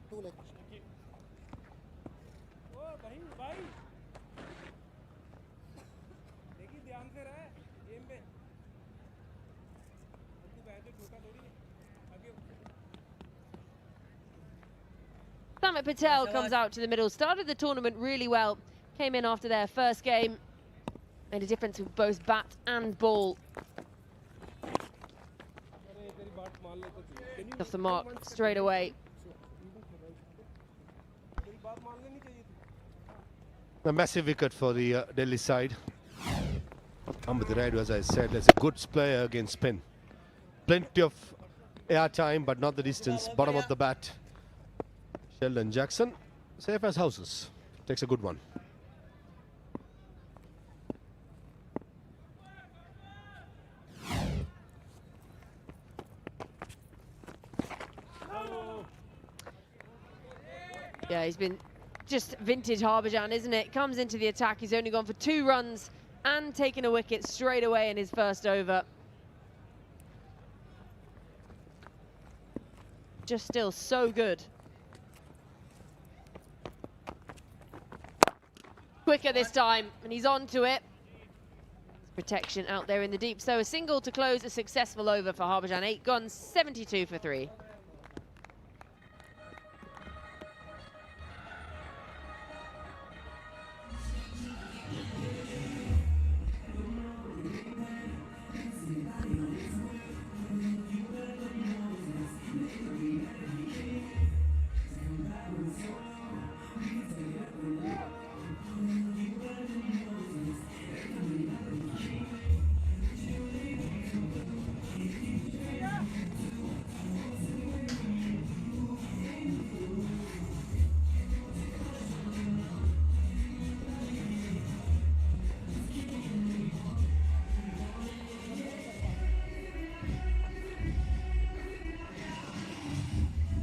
F: Two leg.
G: Samit Patel comes out to the middle, started the tournament really well, came in after their first game, made a difference with both bat and ball. Off the mark straight away.
H: A massive wicket for the Delhi side. Ambati Rayudu, as I said, is a good player against spin. Plenty of air time, but not the distance. Bottom of the bat. Sheldon Jackson, safe as houses. Takes a good one.
G: Yeah, he's been just vintage Harbhajan, isn't it? Comes into the attack, he's only gone for 2 runs and taken a wicket straight away in his first over. Just still so good. Quicker this time, and he's on to it. Protection out there in the deep. So a single to close a successful over for Harbhajan. 8 guns, 72 for 3.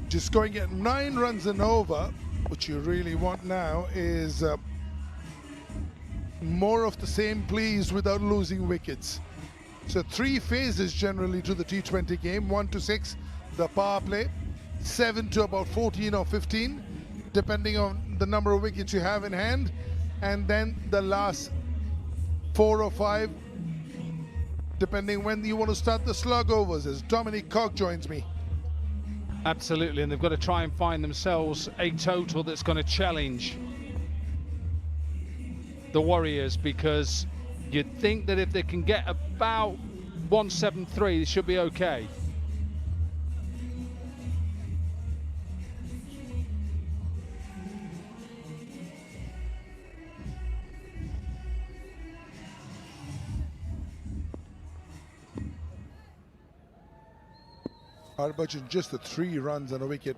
J: Just going at 9 runs and over. What you really want now is more of the same, please, without losing wickets. So 3 phases generally to the T20 game. 1 to 6, the power play. 7 to about 14 or 15, depending on the number of wickets you have in hand. And then the last 4 or 5, depending when you want to start the slug overs, as Dominic Cock joins me.
B: Absolutely, and they've got to try and find themselves a total that's going to challenge the Warriors, because you'd think that if they can get about 173, they should be okay.
J: Harbhajan just the 3 runs and a wicket.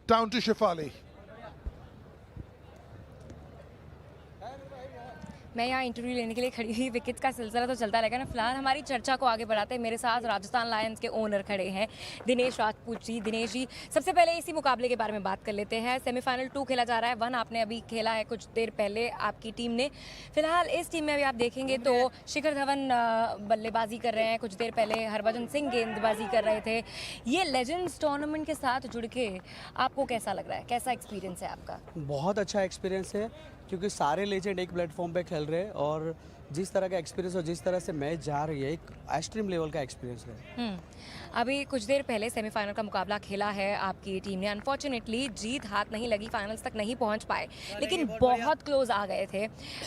J: Down to Shefali.
I: मैं यहाँ interview लेने के लिए खड़ी हुई। Wickets का सिलसिला तो चलता रहेगा ना। फिलहाल हमारी चर्चा को आगे बढ़ाते हैं। मेरे साथ राजस्थान लायंस के ओनर खड़े हैं, दिनेश राजपूत जी। दिनेश जी, सबसे पहले इसी मुकाबले के बारे में बात कर लेते हैं। सेमीफाइनल 2 खेला जा रहा है, 1 आपने अभी खेला है कुछ देर पहले आपकी टीम ने। फिलहाल इस टीम में अभी आप देखेंगे तो शिखर धवन बल्लेबाजी कर रहे हैं, कुछ देर पहले हरभजन सिंह गेंदबाजी कर रहे थे। ये लेजेंड्स टूर्नामेंट के साथ जुड़ के आपको कैसा लग रहा है, कैसा एक्सपीरियंस है आपका?
F: बहुत अच्छा एक्सपीरियंस है, क्योंकि सारे लेजेंड एक प्लेटफॉर्म पे खेल रहे हैं और
K: जिस तरह का एक्सपीरियंस और जिस तरह से मैच जा रही है, एक एक्सट्रीम लेवल का एक्सपीरियंस है।
I: अभी कुछ देर पहले सेमीफाइनल का मुकाबला खेला है आपकी टीम ने। अनफॉर्चुनेटली जीत हाथ नहीं लगी, फाइनल्स तक नहीं पहुंच पाए, लेकिन बहुत क्लोज आ गए थे।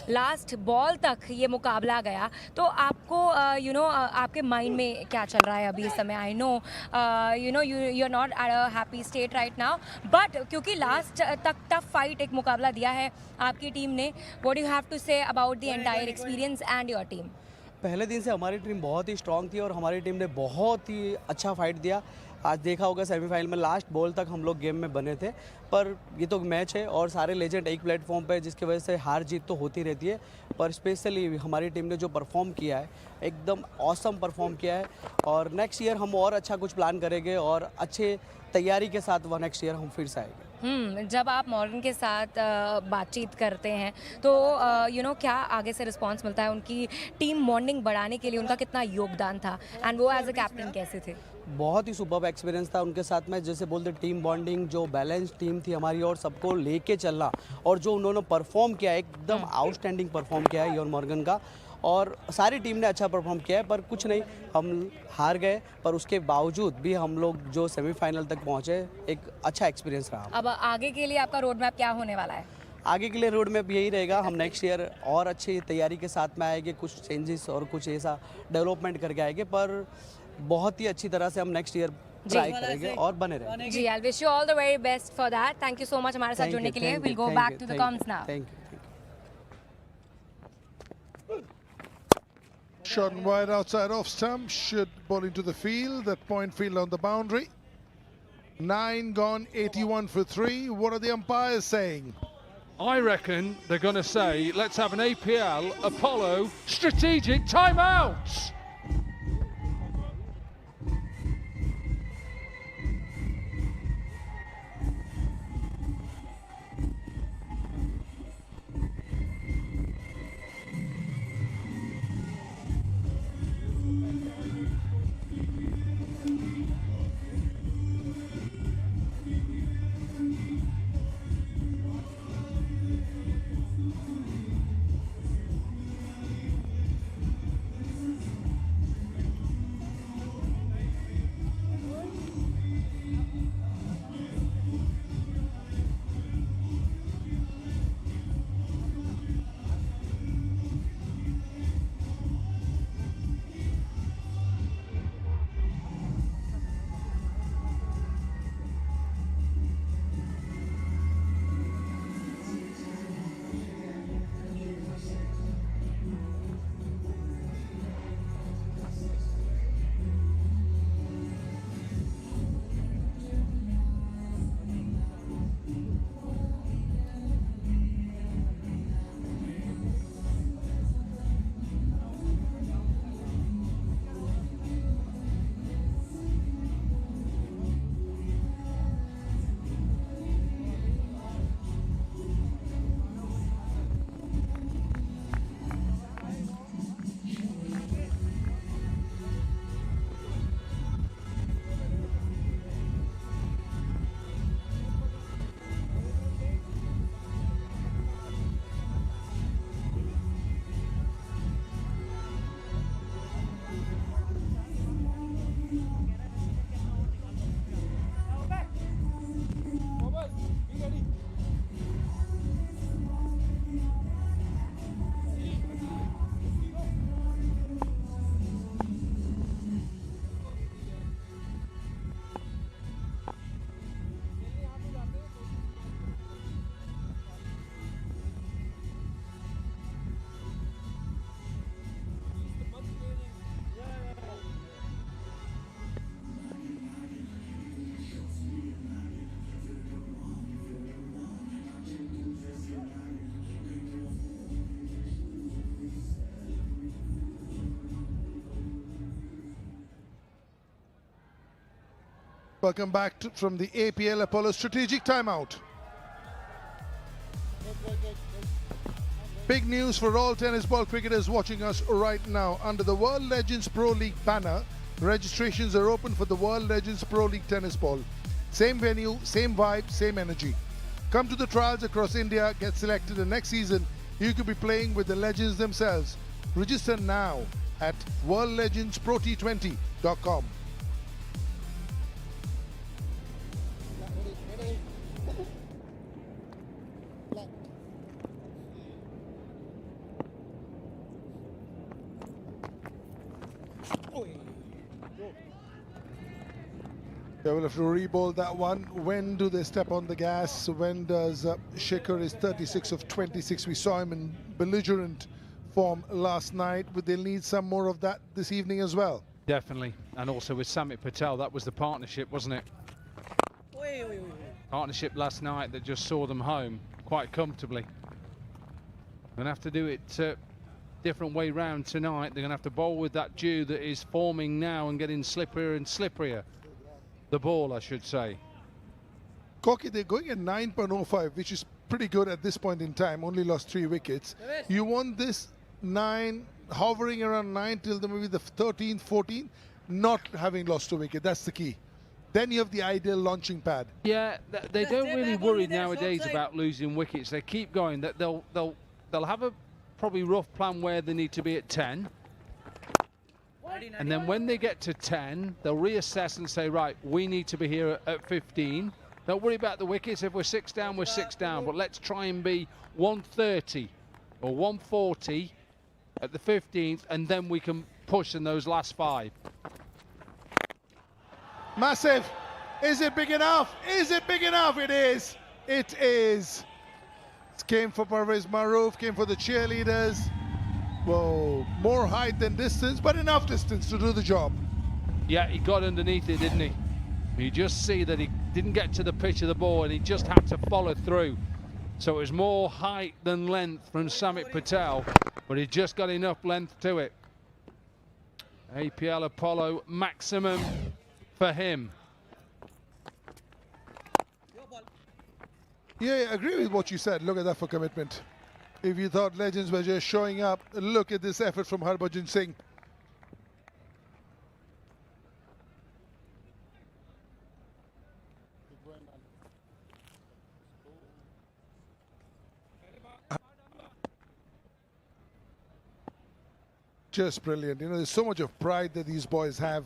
I: लास्ट बॉल तक ये मुकाबला गया। तो आपको आपके माइंड में क्या चल रहा है अभी इस समय? I know you are not at a happy state right now, but क्योंकि लास्ट तक टफ फाइट एक मुकाबला दिया है आपकी टीम ने, what do you have to say about the entire experience and your team?
K: पहले दिन से हमारी टीम बहुत ही स्ट्रांग थी और हमारी टीम ने बहुत ही अच्छा फाइट दिया। आज देखा होगा सेमीफाइनल में लास्ट बॉल तक हम लोग गेम में बने थे, पर ये तो मैच है और सारे लेजेंड एक प्लेटफॉर्म पे, जिसकी वजह से हार जीत तो होती रहती है। पर स्पेशली हमारी टीम ने जो परफॉर्म किया है, एकदम ऑसम परफॉर्म किया है। और नेक्स्ट ईयर हम और अच्छा कुछ प्लान करेंगे और अच्छे तैयारी के साथ वह नेक्स्ट ईयर हम फिर से आएंगे।
I: जब आप मॉर्गन के साथ बातचीत करते हैं तो क्या आगे से रिस्पांस मिलता है? उनकी टीम बॉन्डिंग बढ़ाने के लिए उनका कितना योगदान था, एंड वो एज अ कैप्टन कैसे थे?
K: बहुत ही सुपर्ब एक्सपीरियंस था उनके साथ में। जैसे बोलते टीम बॉन्डिंग, जो बैलेंस टीम थी हमारी और सबको लेके चलना, और जो उन्होंने परफॉर्म किया, एकदम आउटस्टैंडिंग परफॉर्म किया है योन मॉर्गन का। और सारी टीम ने अच्छा परफॉर्म किया है, पर कुछ नहीं, हम हार गए, पर उसके बावजूद भी हम लोग जो सेमीफाइनल तक पहुंचे, एक अच्छा एक्सपीरियंस रहा।
I: अब आगे के लिए आपका रोड मैप क्या होने वाला है?
K: आगे के लिए रोड मैप यही रहेगा, हम नेक्स्ट ईयर और अच्छी तैयारी के साथ में आएंगे, कुछ चेंजेस और कुछ ऐसा डेवलपमेंट करके आएंगे, पर बहुत ही अच्छी तरह से हम नेक्स्ट ईयर ट्राई करेंगे और बने रहेंगे।
I: जी, I wish you all the very best for that. Thank you so much हमारे साथ जुड़ने के लिए। Will go back to the comms now.
K: Thank you.
J: Shot wide outside off stump, should ball into the field, that point field on the boundary. 9 gone, 81 for 3. What are the umpires saying?
B: I reckon they're going to say, let's have an APL Apollo strategic timeout.
J: Welcome back from the APL Apollo strategic timeout. Big news for all tennis ball cricketers watching us right now. Under the World Legends Pro League banner, registrations are open for the World Legends Pro League tennis ball. Same venue, same vibe, same energy. Come to the trials across India, get selected, and next season you could be playing with the legends themselves. Register now at worldlegendsprot20.com. They will have to re-bowl that one. When do they step on the gas? When does Shikhar is 36 of 26. We saw him in belligerent form last night, but they'll need some more of that this evening as well.
B: Definitely. And also with Samit Patel, that was the partnership, wasn't it? Partnership last night that just saw them home quite comfortably. Going to have to do it different way round tonight. They're going to have to bowl with that dew that is forming now and getting slipperier and slipperier. The ball, I should say.
J: Koki, they're going at 9.05, which is pretty good at this point in time. Only lost 3 wickets. You want this 9, hovering around 9 till maybe the 13th, 14th, not having lost a wicket. That's the key. Then you have the ideal launching pad.
B: Yeah, they don't really worry nowadays about losing wickets. They keep going. That they'll have a probably rough plan where they need to be at 10. And then when they get to 10, they'll reassess and say, right, we need to be here at 15. Don't worry about the wickets. If we're 6 down, we're 6 down. But let's try and be 130 or 140 at the 15th, and then we can push in those last 5.
J: Massive. Is it big enough? Is it big enough? It is. It is. It came for Parvez Maroof, came for the cheerleaders. Whoa, more height than distance, but enough distance to do the job.
B: Yeah, he got underneath it, didn't he? You just see that he didn't get to the pitch of the ball and he just had to follow through. So it was more height than length from Samit Patel, but he just got enough length to it. APL Apollo maximum for him.
J: Yeah, I agree with what you said. Look at that for commitment. If you thought legends were just showing up, look at this effort from Harbhajan Singh. Just brilliant. You know, there's so much of pride that these boys have.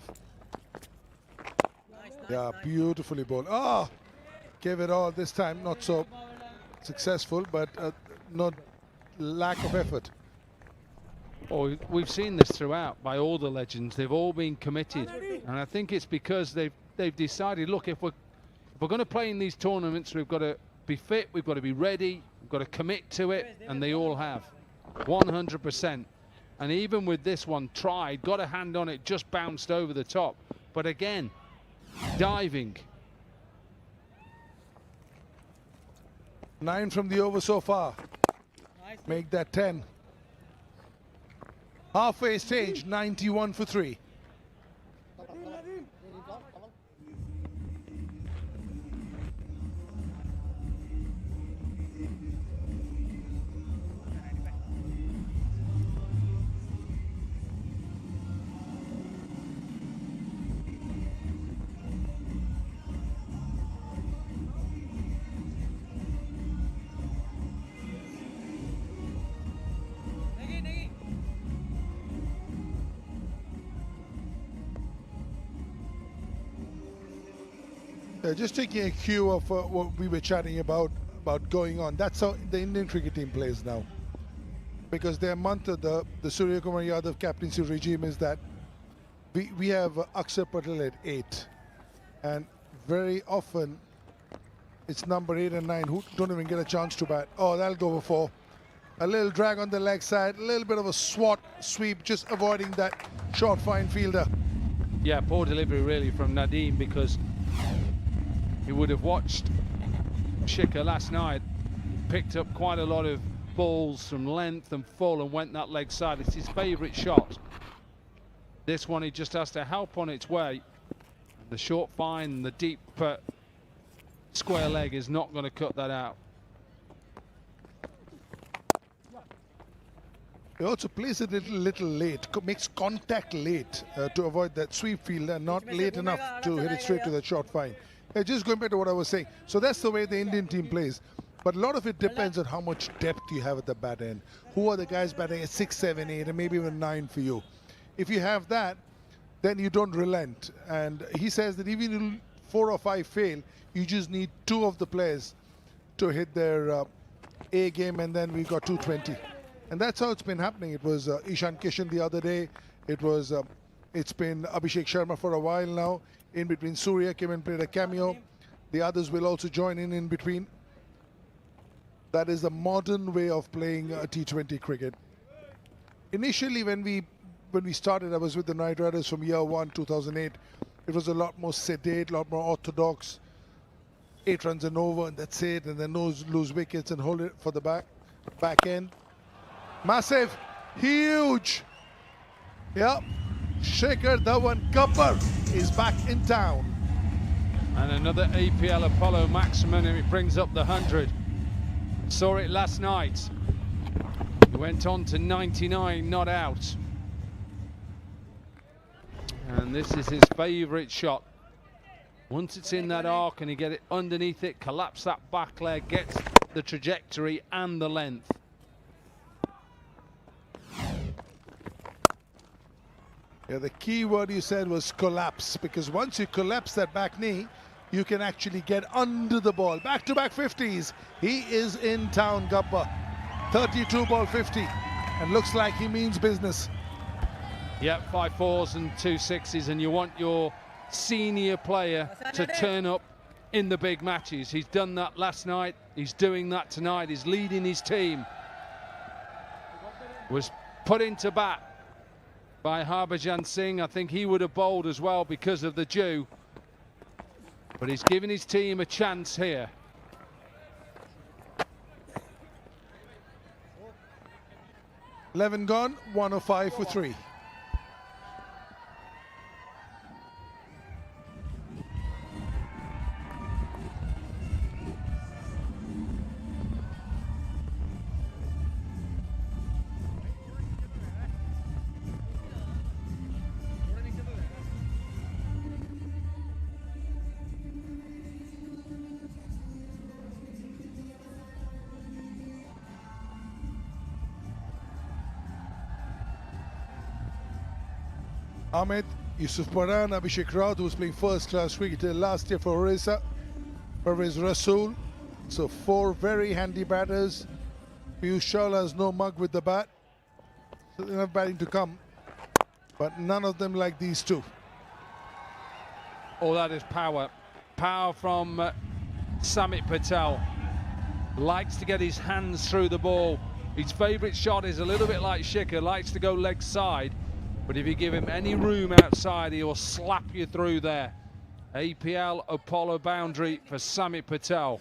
J: Yeah, beautifully bowled. Ah, gave it all this time. Not so successful, but not lack of effort.
B: Oh, we've seen this throughout by all the legends. They've all been committed, and I think it's because they've decided, look, if we're going to play in these tournaments, we've got to be fit, we've got to be ready, we've got to commit to it, and they all have 100%. And even with this one, tried, got a hand on it, just bounced over the top, but again, diving.
J: 9 from the over so far. Make that 10. Halfway stage, 91 for 3. Just taking a cue of what we were chatting about going on. That's how the Indian cricket team plays now. Because their mantra, the Surya Kumar Yadav captaincy regime, is that we have Akshar Patel at 8. And very often it's number 8 and 9 who don't even get a chance to bat. Oh, that'll go for 4. A little drag on the leg side, a little bit of a swat sweep, just avoiding that short fine fielder.
B: Yeah, poor delivery really from Nadeem, because he would have watched Shikhar last night, picked up quite a lot of balls from length and full and went that leg side. It's his favourite shot. This one he just has to help on its way. The short fine, the deep square leg is not going to cut that out.
J: He also plays it a little late, makes contact late to avoid that sweep field and not late enough to hit it straight to the short fine. Just going back to what I was saying. So that's the way the Indian team plays. But a lot of it depends on how much depth you have at the bat end. Who are the guys batting at 6, 7, 8, and maybe even 9 for you? If you have that, then you don't relent. And he says that even if 4 or 5 fail, you just need 2 of the players to hit their A game, and then we got 220. And that's how it's been happening. It was Ishan Kishan the other day. It's been Abhishek Sharma for a while now. In between, Surya came and played a cameo. The others will also join in between. That is the modern way of playing T20 cricket. Initially, when we started, I was with the Knight Riders from year 1, 2008. It was a lot more sedate, a lot more orthodox. 8 runs and over, and that's it. And then lose wickets and hold it for the back end. Massive, huge. Yep. Shikhar Dhawan Gabbar is back in town.
B: And another APL Apollo maximum, and it brings up the 100. Saw it last night. He went on to 99 not out. And this is his favourite shot. Once it's in that arc and you get it underneath it, collapse that back leg, gets the trajectory and the length.
J: Yeah, the key word you said was collapse, because once you collapse that back knee, you can actually get under the ball. Back-to-back 50s. He is in town, Gabbar. 32 ball 50, and looks like he means business.
B: Yep, 5 4s and 2 6s, and you want your senior player to turn up in the big matches. He's done that last night. He's doing that tonight. He's leading his team. Was put into bat by Harbhajan Singh. I think he would have bowled as well because of the dew. But he's giving his team a chance here.
J: Eleven gone, 105 for 3. Ahmed, Yusuf Paran, Abhishek Raut, who was playing first-class cricket last year for Orissa, Pervez Rasool. So 4 very handy batters. Piyush Chawla has no mug with the bat. So enough batting to come, but none of them like these 2.
B: All that is power. Power from Samit Patel. Likes to get his hands through the ball. His favourite shot is a little bit like Shikhar, likes to go leg side. But if you give him any room outside, he will slap you through there. APL Apollo boundary for Samit Patel.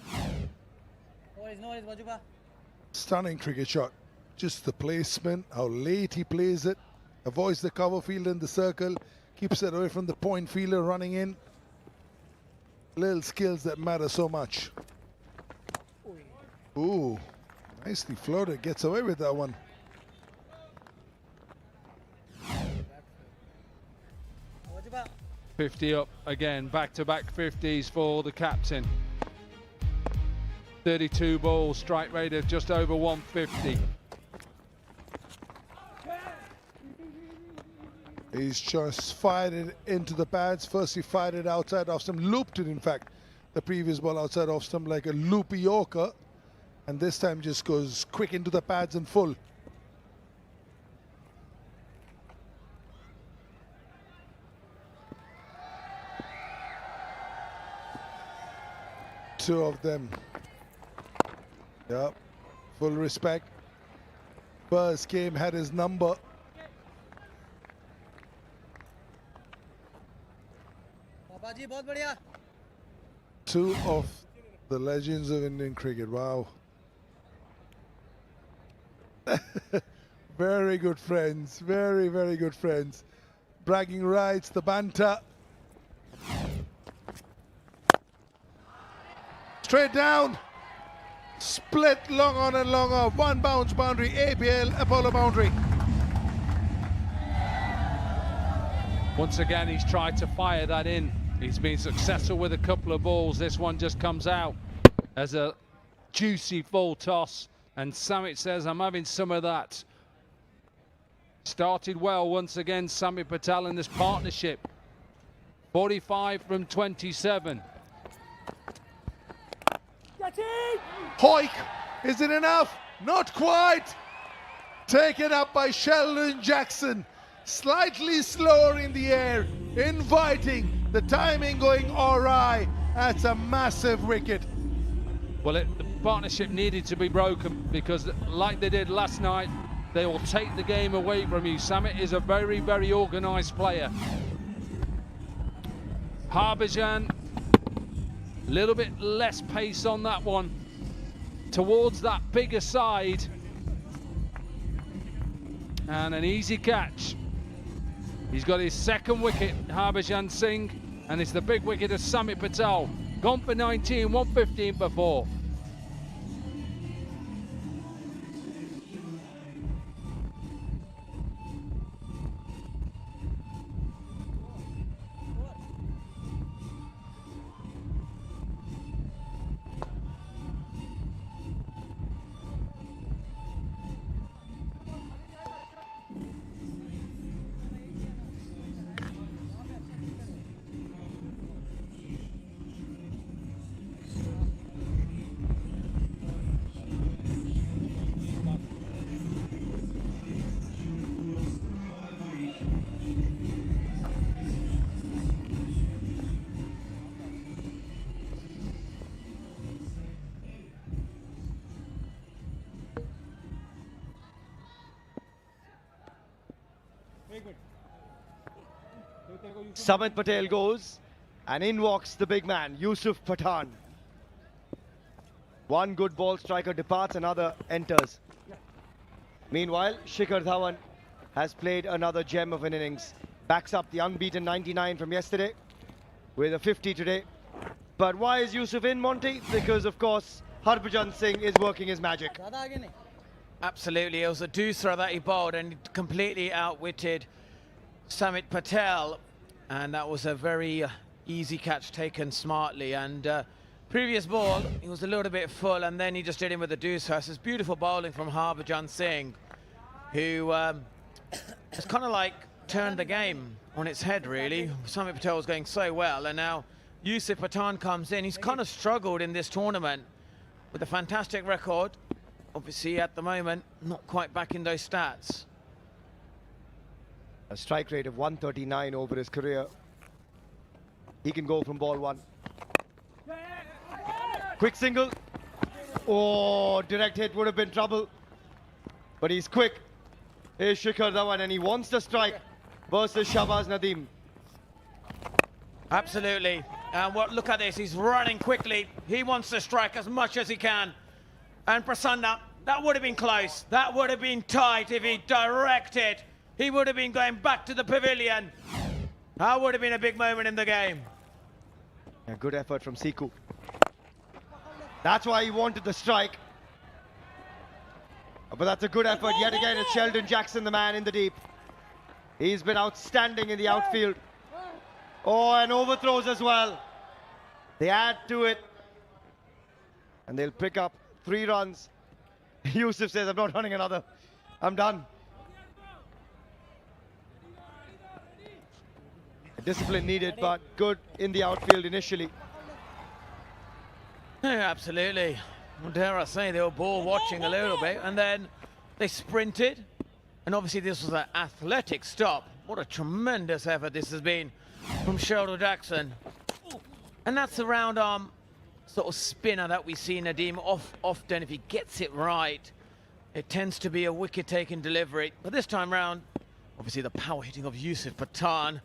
J: Stunning cricket shot. Just the placement, how late he plays it. Avoids the cover fielder in the circle. Keeps it away from the point fielder running in. Little skills that matter so much. Ooh, nicely floated. Gets away with that one.
B: .50 up again, back-to-back 50s for the captain. 32 balls, strike rate of just over 150.
J: He's just fired it into the pads. First he fired it outside off stump, looped it in fact, the previous ball outside off stump like a loopy Yorker, and this time just goes quick into the pads and full. Two of them. Yep, full respect. First game had his number. Two of the legends of Indian cricket. Wow. Very good friends. Very, very good friends. Bragging rights, the banter. Straight down. Split long on and long off. One bounce boundary. APL Apollo boundary.
B: Once again, he's tried to fire that in. He's been successful with a couple of balls. This one just comes out as a juicy full toss. And Samit says, I'm having some of that. Started well once again, Samit Patel in this partnership. 45 from 27.
J: Hoik, is it enough? Not quite. Taken up by Sheldon Jackson. Slightly slower in the air, inviting the timing going awry. That's a massive wicket.
B: Well, the partnership needed to be broken because, like they did last night, they will take the game away from you. Samit is a very, very organised player. Harbhajan, a little bit less pace on that one, towards that bigger side. And an easy catch. He's got his second wicket, Harbhajan Singh, and it's the big wicket of Samit Patel. Gone for 19, 115 for 4.
D: Samit Patel goes, and in walks the big man, Yusuf Pathan. One good ball striker departs, another enters. Meanwhile, Shikhar Dhawan has played another gem of an innings. Backs up the unbeaten 99 from yesterday with a 50 today. But why is Yusuf in, Monty? Because, of course, Harbhajan Singh is working his magic.
E: Absolutely, it was a dooser that he bowled and completely outwitted Samit Patel. And that was a very easy catch taken smartly. And previous ball, he was a little bit full, and then he just did him with a dooser. It's beautiful bowling from Harbhajan Singh, who has kind of like turned the game on its head, really. Samit Patel was going so well, and now Yusuf Pathan comes in. He's kind of struggled in this tournament with a fantastic record. Obviously, at the moment, not quite back in those stats.
D: A strike rate of 139 over his career. He can go from ball one. Quick single. Oh, direct hit would have been trouble. But he's quick. Here's Shikhar Dhawan, and he wants to strike versus Shahbaz Nadeem.
E: Absolutely. And look at this, he's running quickly. He wants to strike as much as he can. And Prasanna, that would have been close. That would have been tight if he directed. He would have been going back to the pavilion. That would have been a big moment in the game.
D: A good effort from Siku. That's why he wanted the strike. But that's a good effort. Yet again, it's Sheldon Jackson, the man in the deep. He's been outstanding in the outfield. Oh, and overthrows as well. They add to it. And they'll pick up 3 runs. Yusuf says, I'm not running another. I'm done. Discipline needed, but good in the outfield initially.
E: Yeah, absolutely. Well, dare I say, they were ball watching a little bit, and then they sprinted. And obviously this was an athletic stop. What a tremendous effort this has been from Sheldon Jackson. And that's the round arm sort of spinner that we see Nadeem often. If he gets it right, it tends to be a wicket-taking delivery. But this time round, obviously the power hitting of Yusuf Pathan.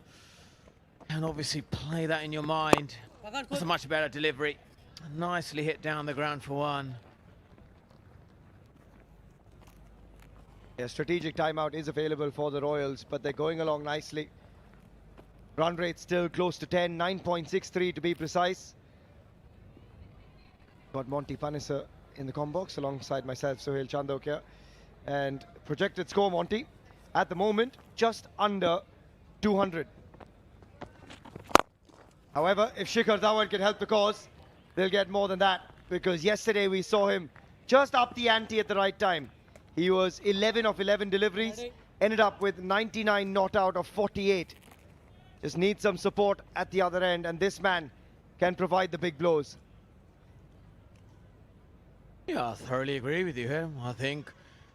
E: And obviously play that in your mind. That's a much better delivery. Nicely hit down the ground for 1.
D: A strategic timeout is available for the Royals, but they're going along nicely. Run rate still close to 10, 9.63 to be precise. Got Monty Panesar in the comm box alongside myself, Sohail Chandok here. And projected score, Monty, at the moment, just under 200. However, if Shikhar Dhawan can help the cause, they'll get more than that. because yesterday we saw him just up the ante at the right time. He was 11 of 11 deliveries, ended up with 99 not out of 48. Just needs some support at the other end, and this man can provide the big blows.
L: Yeah, I thoroughly agree with you here. I think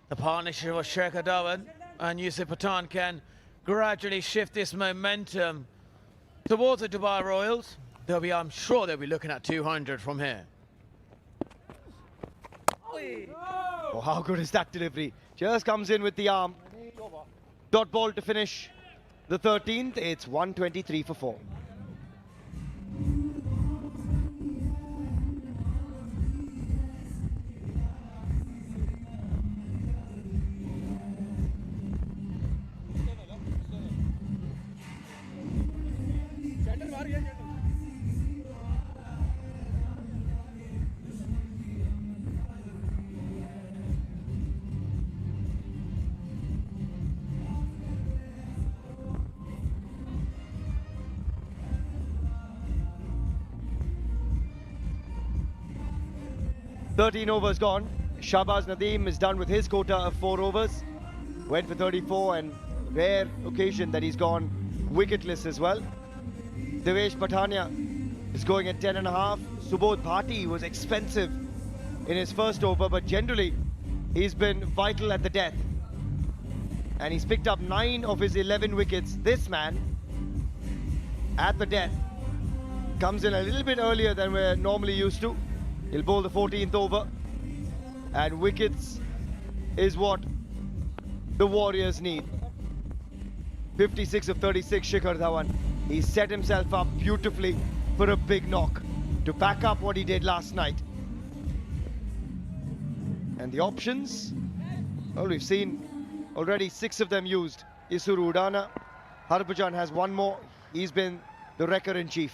L: the partnership of Shekhar Dhawan and Yusuf Pathan can gradually shift this momentum towards the Dubai Royals. I'm sure they'll be looking at 200 from here.
D: Oh, how good is that delivery? Just comes in with the arm. Dot ball to finish the 13th. It's 123 for 4. Thirteen overs gone. Shahbaz Nadeem is done with his quota of 4 overs. Went for 34, and rare occasion that he's gone wicketless as well. Devesh Patania is going at 10.5. Subodh Bhati was expensive in his first over, but generally he's been vital at the death. And he's picked up 9 of his 11 wickets. This man, at the death, comes in a little bit earlier than we're normally used to. He'll bowl the 14th over, and wickets is what the Warriors need. 56 of 36, Shikhar Dhawan. He set himself up beautifully for a big knock to back up what he did last night. And the options, well, we've seen already 6 of them used. Isuru Udana, Harbhajan has 1 more. He's been the wrecker-in-chief.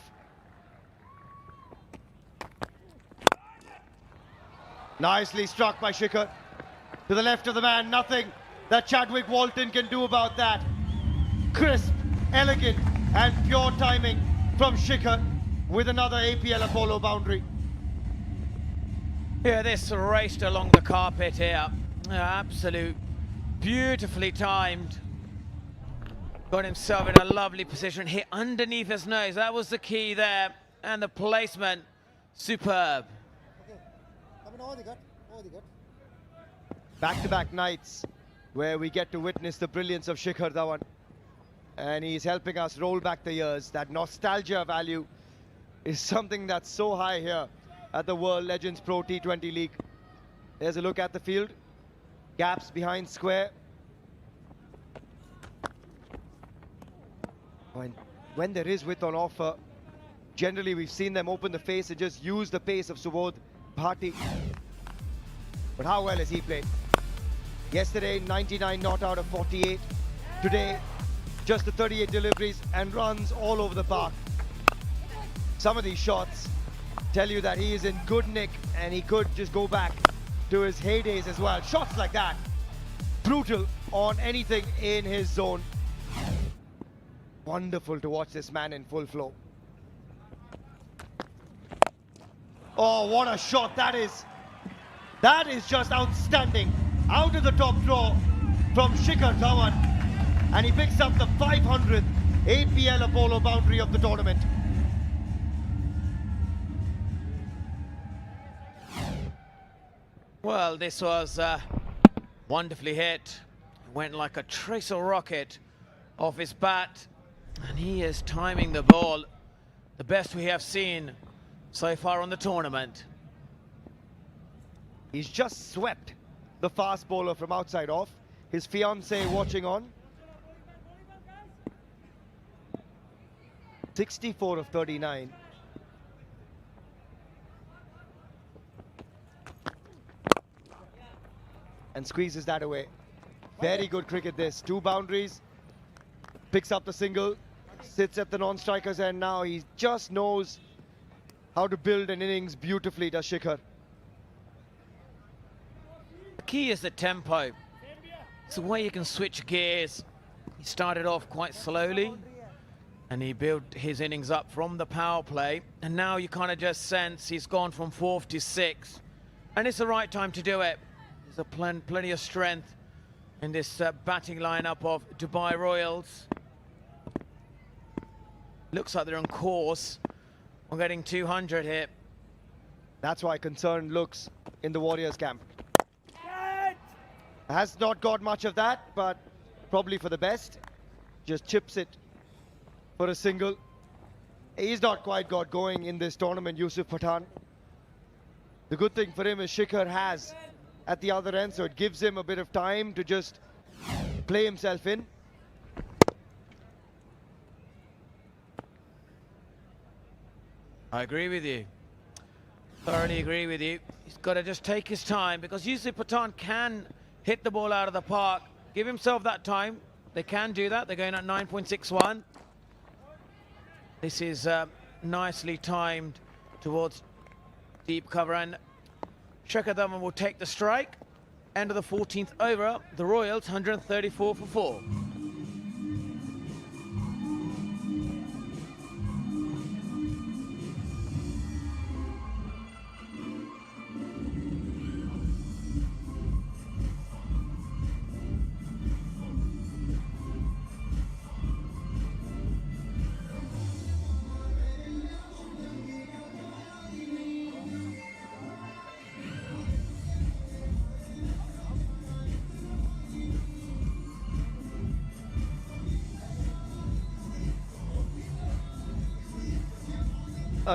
D: Nicely struck by Shikhar. To the left of the man, nothing that Chadwick Walton can do about that. Crisp, elegant, and pure timing from Shikhar with another APL Apollo boundary.
L: Yeah, this raced along the carpet here. Absolute, beautifully timed. Got himself in a lovely position, hit underneath his nose. That was the key there. And the placement, superb.
D: Back-to-back nights where we get to witness the brilliance of Shikhar Dhawan. And he's helping us roll back the years. That nostalgia value is something that's so high here at the World Legends Pro T20 League. There's a look at the field. Gaps behind square. When there is width on offer, generally we've seen them open the face and just use the pace of Subodh Bhati. But how well has he played? Yesterday, 99 not out of 48. Today, just the 38 deliveries and runs all over the park. Some of these shots tell you that he is in good nick, and he could just go back to his heydays as well. Shots like that, brutal on anything in his zone. Wonderful to watch this man in full flow. Oh, what a shot that is. That is just outstanding. Out of the top draw from Shikhar Dhawan. And he picks up the 500th APL Apollo boundary of the tournament.
L: Well, this was wonderfully hit. Went like a tracer rocket off his bat. And he is timing the ball the best we have seen so far on the tournament.
D: He's just swept the fast bowler from outside off. His fiancée watching on. 64 of 39. And squeezes that away. Very good cricket this. 2 boundaries. Picks up the single. Sits at the non-striker's end now. He just knows how to build an innings beautifully, does Shikhar.
L: The key is the tempo. It's the way you can switch gears. He started off quite slowly, And he built his innings up from the power play. And now you kind of just sense he's gone from 4th to 6th. And it's the right time to do it. There's plenty of strength in this batting lineup of Dubai Royals. Looks like they're on course. We're getting 200 here.
D: That's why concern looks in the Warriors camp. Has not got much of that, but probably for the best. Just chips it for a single. He's not quite got going in this tournament, Yusuf Pathan. The good thing for him is Shikhar has at the other end, so it gives him a bit of time to just play himself in.
L: I agree with you. Thoroughly agree with you. He's got to just take his time, because Yusuf Pathan can hit the ball out of the park. Give himself that time. They can do that. They're going at 9.61. This is nicely timed towards deep cover, and Shikhar Dhawan will take the strike. End of the 14th over. The Royals 134 for 4.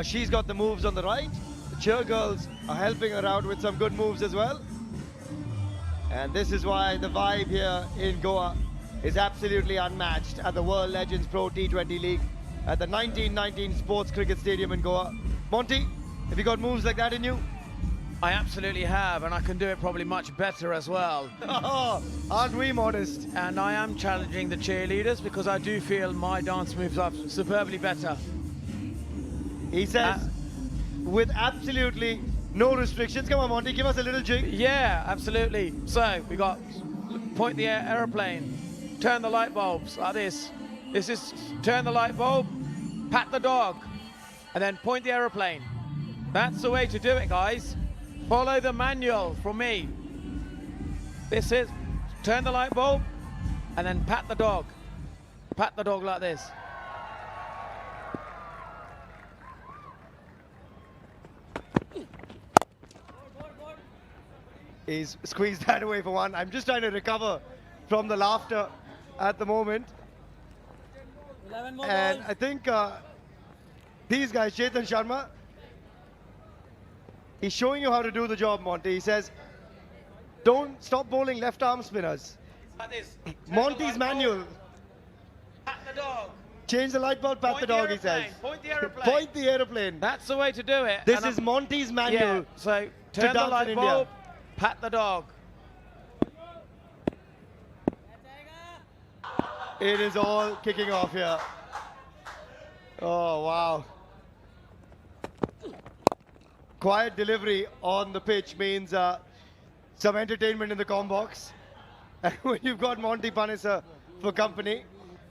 D: She's got the moves on the right. The cheer girls are helping her out with some good moves as well. And this is why the vibe here in Goa is absolutely unmatched at the World Legends Pro T20 League at the 1919 Sports Cricket Stadium in Goa. Monty, have you got moves like that in you?
L: I absolutely have, and I can do it probably much better as well.
D: Aren't we modest?
L: And I am challenging the cheerleaders, because I do feel my dance moves are superbly better.
D: He says, with absolutely no restrictions. Come on, Monty, give us a little jig.
L: Yeah, absolutely. So we got point the aeroplane, turn the light bulbs like this. This is turn the light bulb, pat the dog, and then point the aeroplane. That's the way to do it, guys. Follow the manual from me. This is turn the light bulb, and then pat the dog. Pat the dog like this.
D: He's squeezed that away for one. I'm just trying to recover from the laughter at the moment. And I think these guys, Chetan Sharma, he's showing you how to do the job, Monty. He says, don't stop bowling left arm spinners.
L: Like this.
D: Monty's manual.
L: Pat the dog.
D: Change the light bulb, pat the dog, he says.
L: Point the aeroplane.
D: Point the aeroplane.
L: That's the way to do it.
D: This is Monty's manual.
L: Yeah, so turn the light bulb, pat the dog.
D: It is all kicking off here. Oh, wow. Quiet delivery on the pitch means some entertainment in the comm box. And when you've got Monty Panesar for company,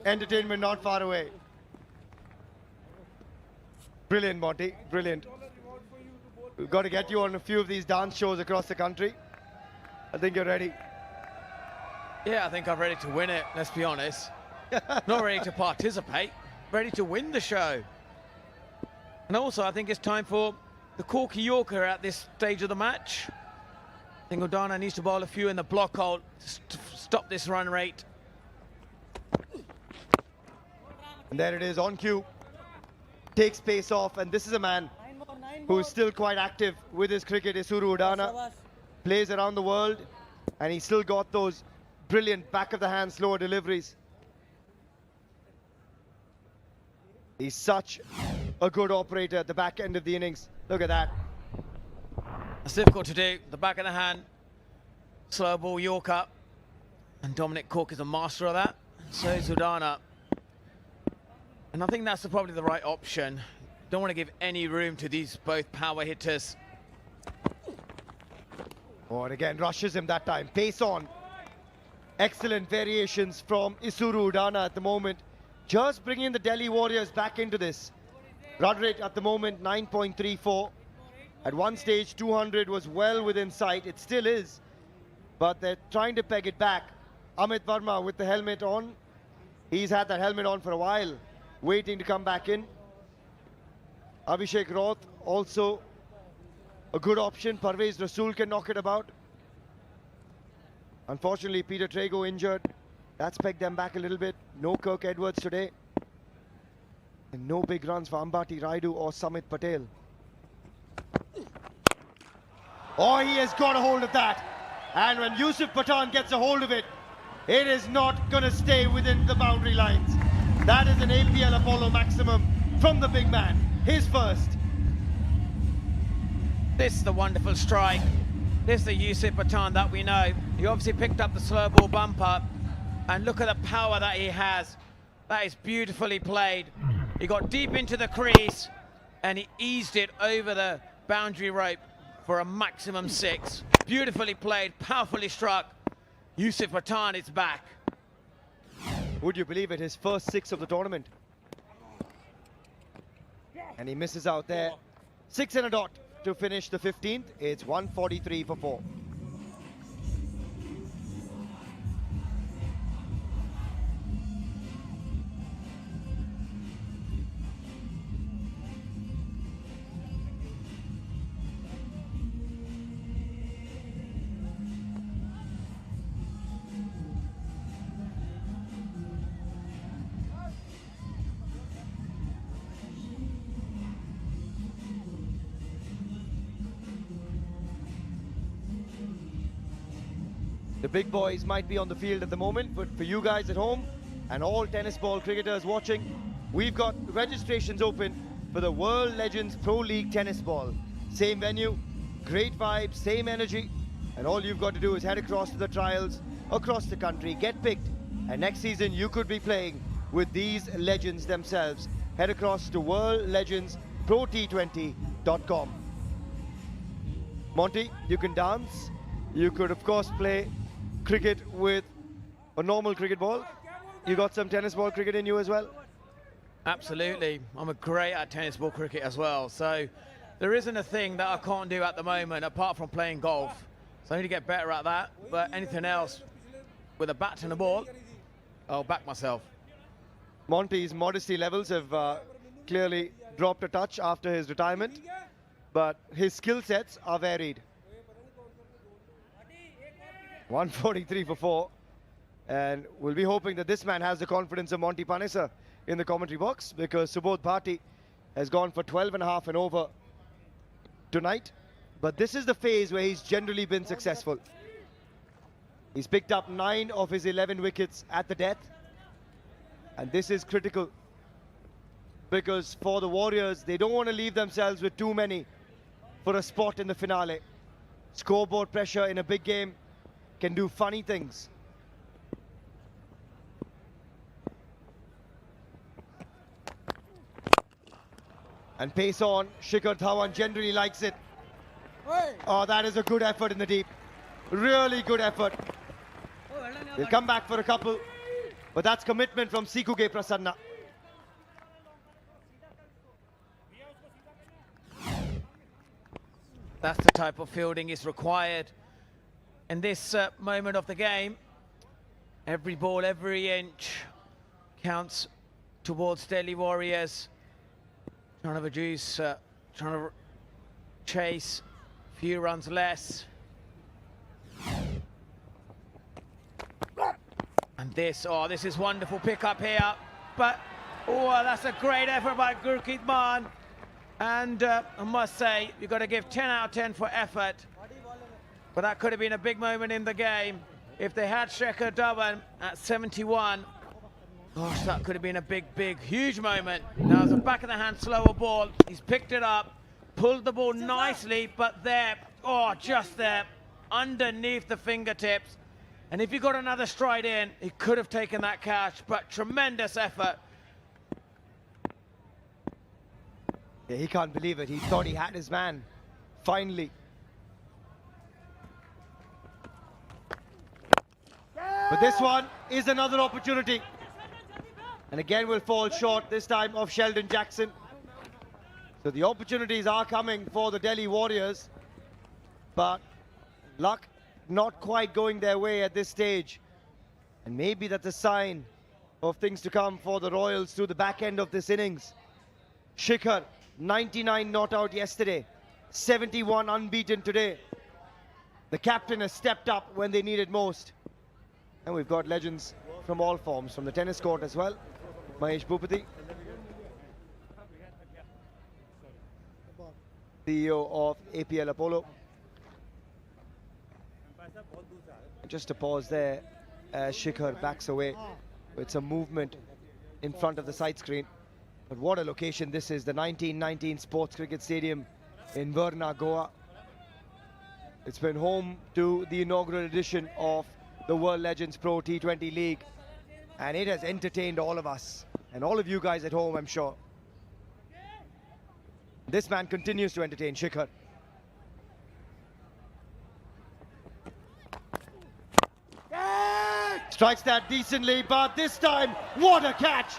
D: entertainment not far away. Brilliant, Monty, brilliant. We've got to get you on a few of these dance shows across the country. I think you're ready.
L: Yeah, I think I'm ready to win it, let's be honest. Not ready to participate, ready to win the show. And also, I think it's time for the Corky Yorker at this stage of the match. I think Udana needs to bowl a few in the block hole to stop this run rate.
D: And there it is, on cue. Takes pace off, and this is a man who is still quite active with his cricket. Isuru Udana plays around the world, and he's still got those brilliant back-of-the-hand slower deliveries. He's such a good operator at the back end of the innings. Look at that.
L: It's difficult to do, the back of the hand, slow ball Yorker. And Dominic Cork is a master of that, and so is Udana. And I think that's probably the right option. Don't want to give any room to these both power hitters.
D: Oh, and again, rushes him that time. Pace on. Excellent variations from Isuru Udana at the moment. Just bringing the Delhi Warriors back into this. Run rate at the moment 9.34. At one stage 200 was well within sight. It still is. But they're trying to peg it back. Amit Verma with the helmet on. He's had that helmet on for a while, waiting to come back in. Abhishek Roth also a good option. Parvez Rasool can knock it about. Unfortunately, Peter Trago injured. That's pegged them back a little bit. No Kirk Edwards today. And no big runs for Ambati Raidu or Samit Patel. Oh, he has got a hold of that. And when Yusuf Pathan gets a hold of it, it is not going to stay within the boundary lines. That is an APL Apollo maximum from the big man. His first.
L: This is the wonderful strike. This is the Yusuf Pathan that we know. He obviously picked up the slow ball bumper. And look at the power that he has. That is beautifully played. He got deep into the crease and he eased it over the boundary rope for a maximum 6. Beautifully played, powerfully struck. Yusuf Pathan is back.
D: Would you believe it? His first 6 of the tournament. And he misses out there. 6 and a dot to finish the 15th. It's 143 for 4. The big boys might be on the field at the moment, but for you guys at home and all tennis ball cricketers watching, we've got registrations open for the World Legends Pro League Tennis Ball. Same venue, great vibes, same energy, and all you've got to do is head across to the trials across the country, get picked, and next season you could be playing with these legends themselves. Head across to worldlegendsprot20.com. Monty, you can dance. You could, of course, play cricket with a normal cricket ball. You got some tennis ball cricket in you as well?
L: Absolutely. I'm great at tennis ball cricket as well. So there isn't a thing that I can't do at the moment apart from playing golf. So I need to get better at that. But anything else with a bat and a ball, I'll back myself.
D: Monty's modesty levels have clearly dropped a touch after his retirement, but his skill sets are varied. 143 for 4, and we'll be hoping that this man has the confidence of Monty Panesar in the commentary box, because Subodh Bharti has gone for 12.5 and over tonight, but this is the phase where he's generally been successful. He's picked up 9 of his 11 wickets at the death, and this is critical, because for the Warriors, they don't want to leave themselves with too many for a spot in the finale. Scoreboard pressure in a big game can do funny things. And pace on. Shikhar Dhawan generally likes it. Oh, that is a good effort in the deep. Really good effort. They'll come back for a couple, but that's commitment from Sikuge Prasanna.
L: That's the type of fielding is required in this moment of the game. Every ball, every inch counts towards Delhi Warriors. Trying to reduce, trying to chase a few runs less. And this, oh, this is wonderful pickup here. But, oh, that's a great effort by Gurkeet Maan. And I must say, you've got to give 10 out of 10 for effort. But that could have been a big moment in the game. If they had Shikhar Dhawan at 71, gosh, that could have been a big, huge moment. Now it's a back of the hand, slower ball. He's picked it up, pulled the ball nicely, but there, oh, just there, underneath the fingertips. And if he got another stride in, he could have taken that catch, but tremendous effort.
D: Yeah, he can't believe it. He thought he had his man, finally. But this one is another opportunity. And again will fall short, this time of Sheldon Jackson. So the opportunities are coming for the Delhi Warriors, but luck not quite going their way at this stage. And maybe that's a sign of things to come for the Royals through the back end of this innings. Shikhar, 99 not out yesterday, 71 unbeaten today. The captain has stepped up when they needed most. And we've got legends from all forms, from the tennis court as well. Mahesh Bhupati, CEO of APL Apollo. Just a pause there as Shikhar backs away with some movement in front of the side screen. But what a location this is, the 1919 Sports Cricket Stadium in Varna, Goa. It's been home to the inaugural edition of the World Legends Pro T20 League, and it has entertained all of us and all of you guys at home, I'm sure. This man continues to entertain, Shikhar. Strikes that decently, but this time, what a catch!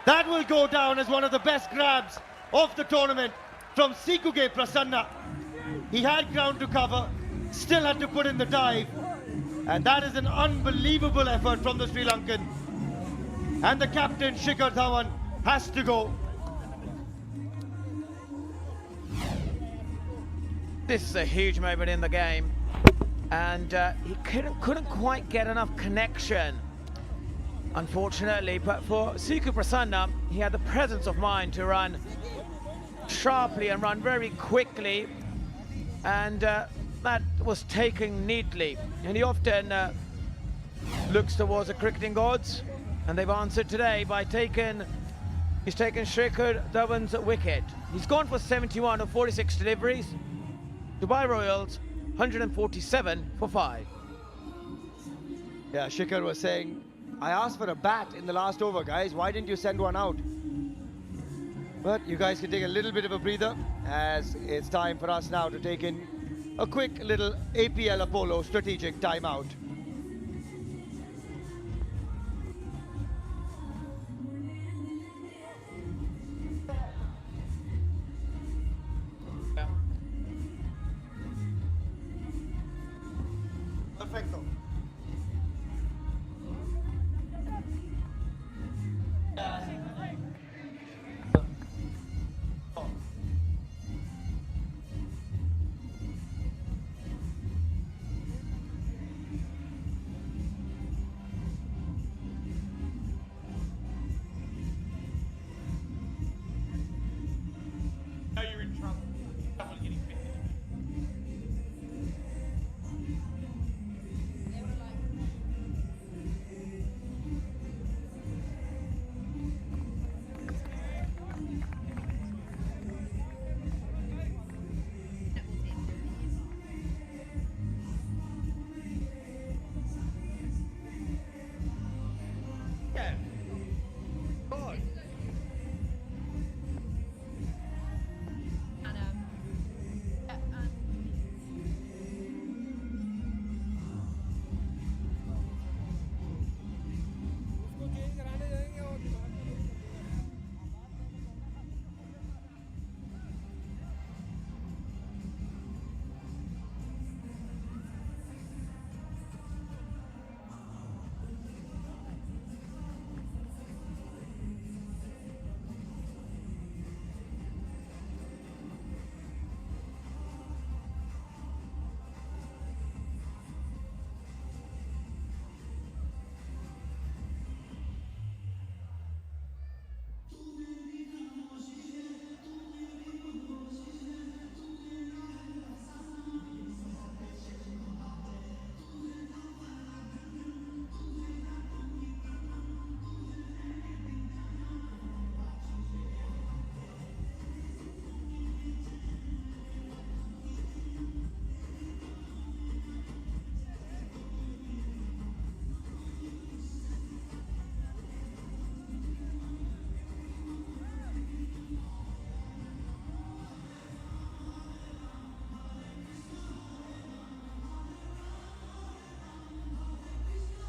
D: That will go down as one of the best grabs of the tournament from Sikuge Prasanna. He had ground to cover, still had to put in the dive, and that is an unbelievable effort from the Sri Lankan. And the captain, Shikhar Dhawan, has to go.
L: This is a huge moment in the game, and he couldn't quite get enough connection, unfortunately. But for Siku Prasanna, he had the presence of mind to run sharply and run very quickly, and that was taken neatly. And he often looks towards the cricketing gods, and they've answered today by he's taken Shikhar Dhawan's wicket. He's gone for 71 of 46 deliveries. Dubai Royals 147 for 5.
D: Yeah, Shikhar was saying, I asked for a bat in the last over, guys. Why didn't you send one out? But you guys can take a little bit of a breather, as it's time for us now to take in a quick little APL Apollo strategic timeout. Perfecto.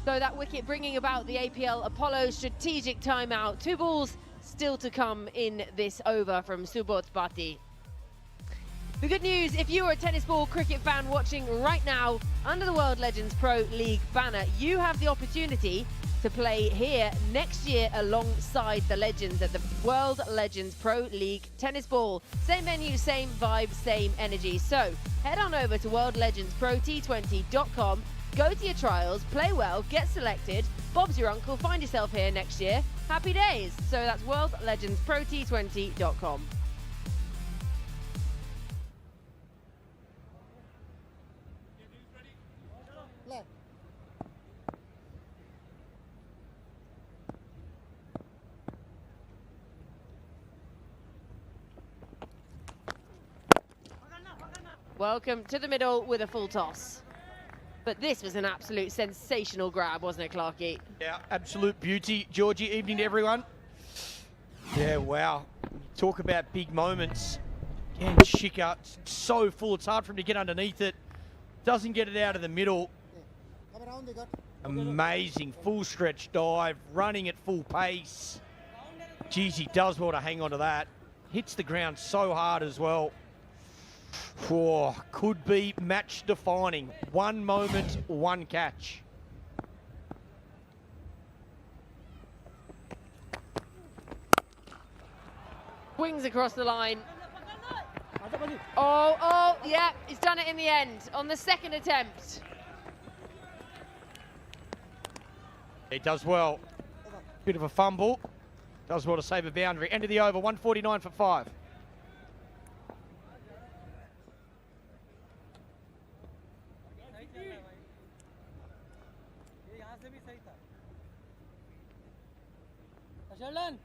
G: So that wicket bringing about the APL Apollo strategic timeout. 2 balls still to come in this over from Subodh Bhatti. The good news, if you are a tennis ball cricket fan watching right now under the World Legends Pro League banner, you have the opportunity to play here next year alongside the legends at the World Legends Pro League Tennis Ball. Same venue, same vibe, same energy. So head on over to worldlegendsprot20.com, go to your trials, play well, get selected. Bob's your uncle, find yourself here next year. Happy days. So that's worldlegendsprot20.com. Welcome to the middle with a full toss. But this was an absolute sensational grab, wasn't it, Clarkie?
E: Yeah, absolute beauty. Georgie, evening to everyone. Yeah, wow. Talk about big moments. Again, Shikhar, so full. It's hard for him to get underneath it. Doesn't get it out of the middle. Amazing full stretch dive, running at full pace. Geez, he does well to hang on to that. Hits the ground so hard as well. Oh, could be match defining. One moment, one catch.
G: Wings across the line. Oh, yeah, he's done it in the end on the second attempt.
E: He does well. Bit of a fumble. Does well to save a boundary. End of the over, 149 for 5.
F: Arslan.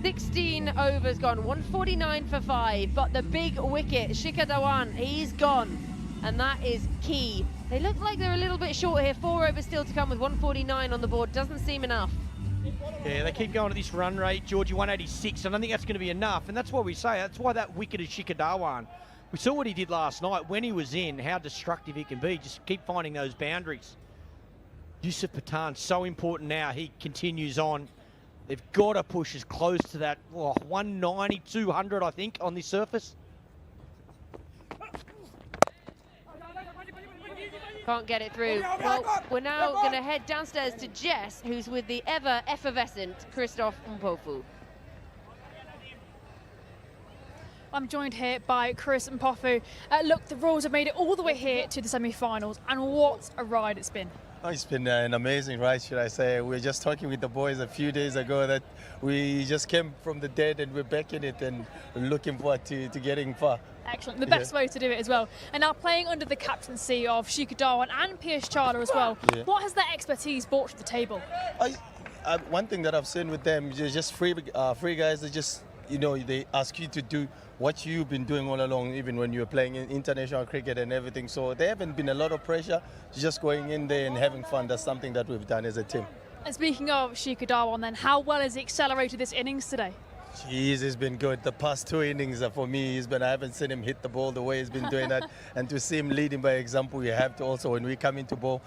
G: 16 overs gone, 149 for 5, but the big wicket, Shikhar Dhawan, he's gone, and that is key. They look like they're a little bit short here, 4 overs still to come with 149 on the board, doesn't seem enough.
E: Yeah, they keep going at this run rate, Georgie, 186. I don't think that's going to be enough, and that's why we say, that's why that wicket is Shikhar Dhawan. We saw what he did last night when he was in, how destructive he can be, just keep finding those boundaries. Yusuf Pathan, so important now, he continues on. They've got to push as close to that 190, 200, I think, on this surface.
G: Can't get it through. Well, we're now going to head downstairs to Jess, who's with the ever effervescent Christoph Mpofu.
M: I'm joined here by Chris Mpofu. Look, the Royals have made it all the way here to the semi-finals, and what a ride it's been.
N: Oh, it's been an amazing ride, should I say. We were just talking with the boys a few days ago that we just came from the dead and we're back in it and looking forward to getting far.
M: Excellent, the best way to do it as well. And now playing under the captaincy of Shikhar Dhawan and Piyush Chawla as well, what has that expertise brought to the table?
N: One thing that I've seen with them is just free guys that just, they ask you to do what you've been doing all along, even when you were playing in international cricket and everything. So there haven't been a lot of pressure, just going in there and having fun. That's something that we've done as a team.
M: And speaking of Shikhar Dhawan then, how well has he accelerated this innings today?
N: Jeez, he's been good. The past 2 innings for me, I haven't seen him hit the ball the way he's been doing that. And to see him leading by example, you have to also, when we come into ball,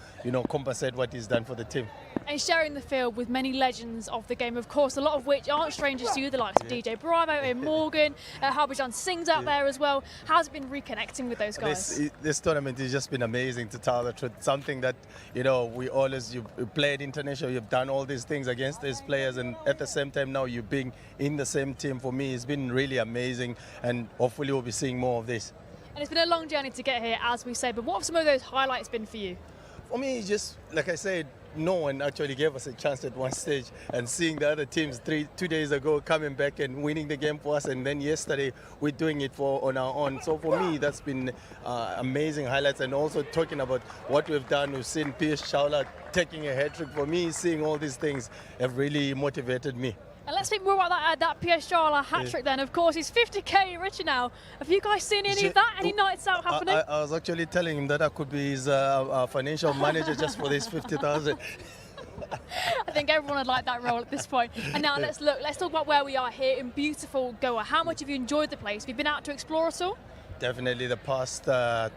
N: compensate what he's done for the team.
M: And sharing the field with many legends of the game, of course, a lot of which aren't strangers to you, the likes of DJ Bravo, Ian Morgan, Harbhajan Singh's out there as well. How's it been reconnecting with those guys?
N: This tournament has just been amazing, to tell the truth. Something that, we always, you played international, you've done all these things against these players, and at the same time now you being in the same team, for me, it's been really amazing, and hopefully we'll be seeing more of this.
M: And it's been a long journey to get here, as we say, but what have some of those highlights been for you?
N: For me, just, like I said, no one actually gave us a chance at one stage, and seeing the other teams 2 days ago coming back and winning the game for us, and then yesterday we're doing it on our own. So for me, that's been amazing highlights. And also talking about what we've done, we've seen Piyush Chawla taking a hat-trick. For me, seeing all these things have really motivated me.
M: And let's speak more about that Piastrala hat-trick then. Of course, he's 50k richer now. Have you guys seen any of that? Any nights out happening?
N: I was actually telling him that I could be his financial manager just for this 50,000.
M: I think everyone would like that role at this point. And now let's talk about where we are here in beautiful Goa. How much have you enjoyed the place? Have you been out to explore at all?
N: Definitely the past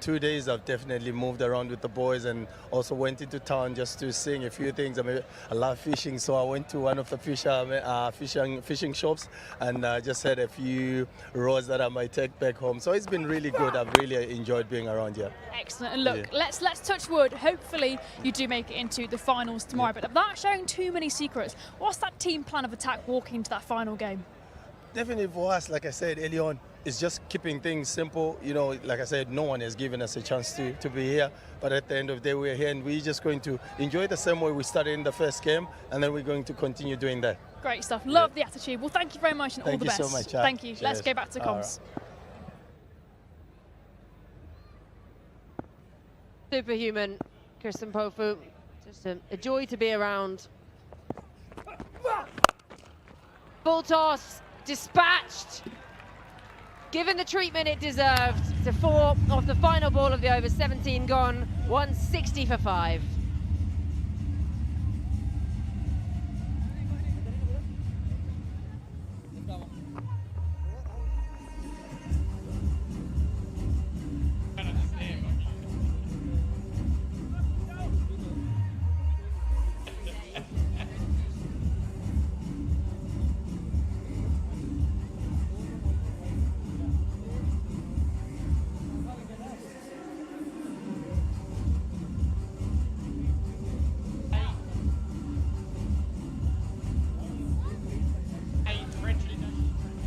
N: 2 days I've definitely moved around with the boys and also went into town just to sing a few things. I mean, I love fishing, so I went to one of the fishing shops and just had a few rods that I might take back home. So it's been really good. I've really enjoyed being around here.
M: Excellent. And look, let's touch wood. Hopefully you do make it into the finals tomorrow. But without showing too many secrets, what's that team plan of attack walking into that final game?
N: Definitely for us, like I said early on, it's just keeping things simple. You know, like I said, no one has given us a chance to be here. But at the end of the day, we're here and we're just going to enjoy it the same way we started in the first game. And then we're going to continue doing that.
M: Great stuff. Love the attitude. Well, thank you very much and all the best.
N: Thank you so much.
M: Thank you.
N: Cheers.
M: Let's go back to comms.
G: Superhuman, Kirsten Pofu. Just a joy to be around. Full toss, dispatched. Given the treatment it deserved, to 4 off the final ball of the over, 17 gone, 160 for 5.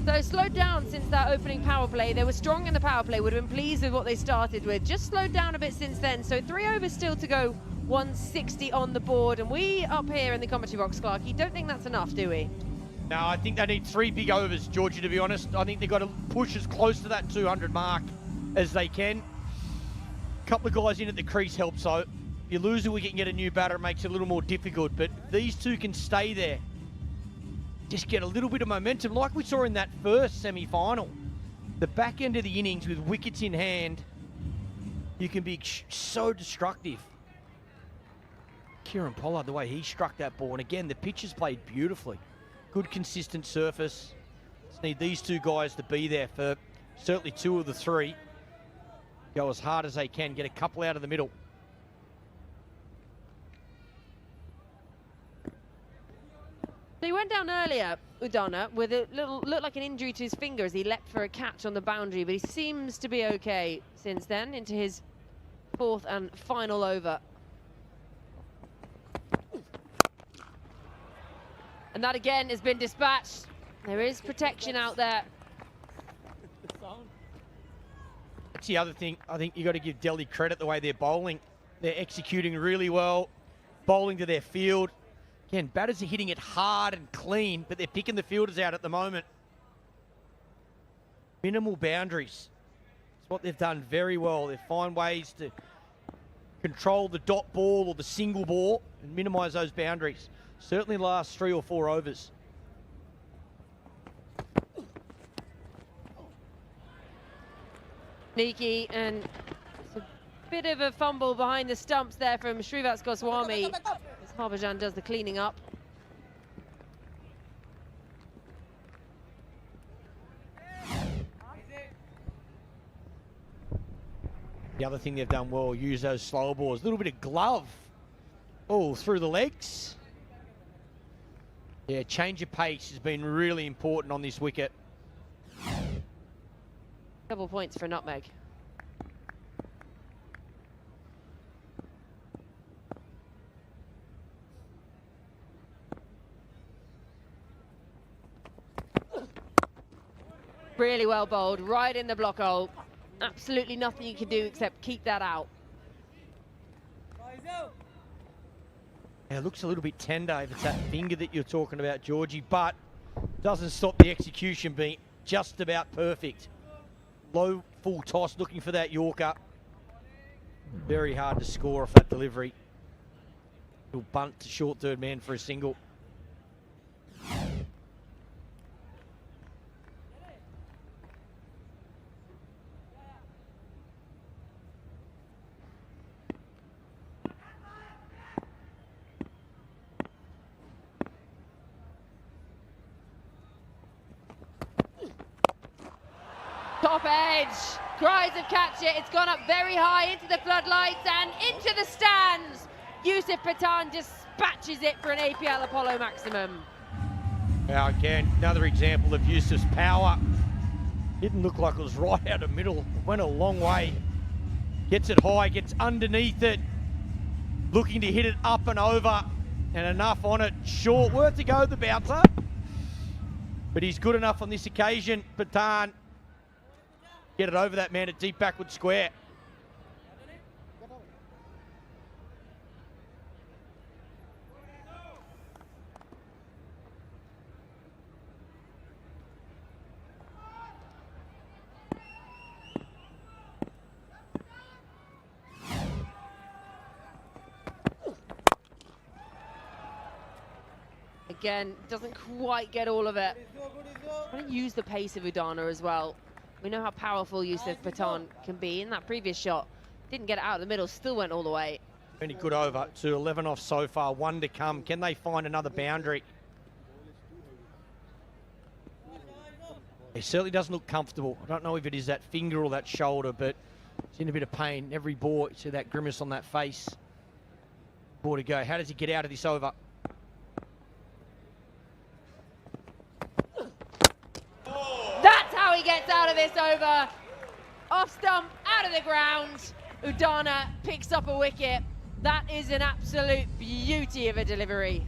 G: So slowed down since that opening power play. They were strong in the power play, would have been pleased with what they started with. Just slowed down a bit since then. So 3 overs still to go, 160 on the board. And we up here in the commentary box, Clarky, don't think that's enough, do we?
E: No, I think they need 3 big overs, Georgie, to be honest. I think they've got to push as close to that 200 mark as they can. A couple of guys in at the crease helps, so if you lose a wicket and get a new batter, it makes it a little more difficult. But if these two can stay there, just get a little bit of momentum, like we saw in that first semi-final. The back end of the innings with wickets in hand, you can be so destructive. Kieran Pollard, the way he struck that ball, and again, the pitch is played beautifully. Good consistent surface. Just need these two guys to be there for certainly 2 of the 3. Go as hard as they can, get a couple out of the middle.
G: So he went down earlier, Udana, with a little, looked like an injury to his finger as he leapt for a catch on the boundary, but he seems to be okay since then, into his 4th and final over. And that again has been dispatched. There is protection out there.
E: That's the other thing. I think you got to give Delhi credit the way they're bowling. They're executing really well, bowling to their field. Again, batters are hitting it hard and clean, but they're picking the fielders out at the moment. Minimal boundaries. It's what they've done very well. They find ways to control the dot ball or the single ball and minimise those boundaries. Certainly last 3 or 4 overs.
G: Sneaky, and it's a bit of a fumble behind the stumps there from Shrivats Goswami as Harbhajan does the cleaning up.
E: The other thing they've done well, use those slow balls. A little bit of glove. Oh, through the legs. Yeah, change of pace has been really important on this wicket.
G: Double points for nutmeg. Really well bowled, right in the block hole. Absolutely nothing you can do except keep that out.
E: Yeah, it looks a little bit tender if it's that finger that you're talking about, Georgie, but doesn't stop the execution being just about perfect. Low full toss, looking for that Yorker. Very hard to score off that delivery. He'll bunt to short third man for a single.
G: Top edge. Cries of catch it. It's gone up very high into the floodlights and into the stands. Yusuf Pathan dispatches it for an APL Apollo maximum.
E: Now again, another example of Yusuf's power. Didn't look like it was right out of the middle. Went a long way. Gets it high, gets underneath it. Looking to hit it up and over. And enough on it. Short, worth to go, the bouncer. But he's good enough on this occasion. Pathan, get it over that man at deep backward square.
G: Again, doesn't quite get all of it. I'm going to use the pace of Udana as well. We know how powerful Yusuf Pathan can be. In that previous shot, didn't get it out of the middle, still went all the way.
E: Really good over to 11 off so far, 1 to come. Can they find another boundary? He certainly doesn't look comfortable. I don't know if it is that finger or that shoulder, but he's in a bit of pain. Every ball, you see that grimace on that face. Ball to go. How does he get out of this over?
G: That's how he gets out of this over. Off stump, out of the ground. Udana picks up a wicket. That is an absolute beauty of a delivery.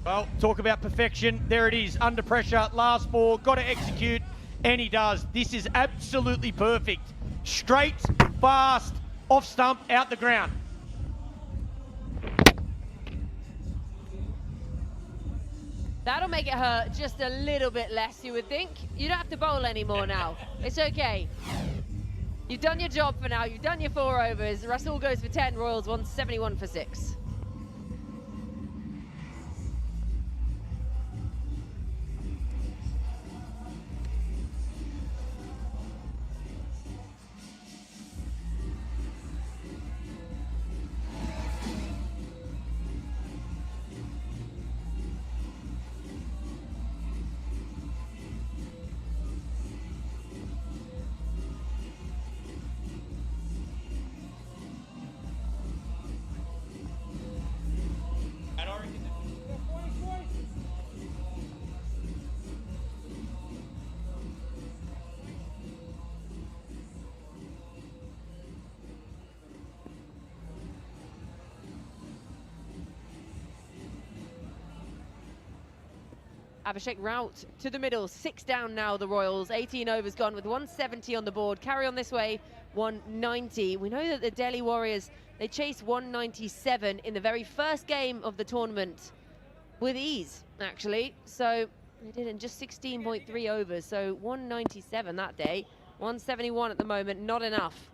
E: Well, talk about perfection. There it is, under pressure, last ball, got to execute, and he does. This is absolutely perfect. Straight, fast, off stump, out the ground.
G: That'll make it hurt just a little bit less, you would think. You don't have to bowl anymore now. It's okay. You've done your job for now. You've done your 4 overs. Russell goes for 10, Royals 171 for 6. Abhishek rout to the middle, 6 down now, the Royals. 18 overs gone with 170 on the board. Carry on this way, 190. We know that the Delhi Warriors, they chased 197 in the very first game of the tournament with ease, actually. So they did in just 16.3 overs. So 197 that day, 171 at the moment, not enough.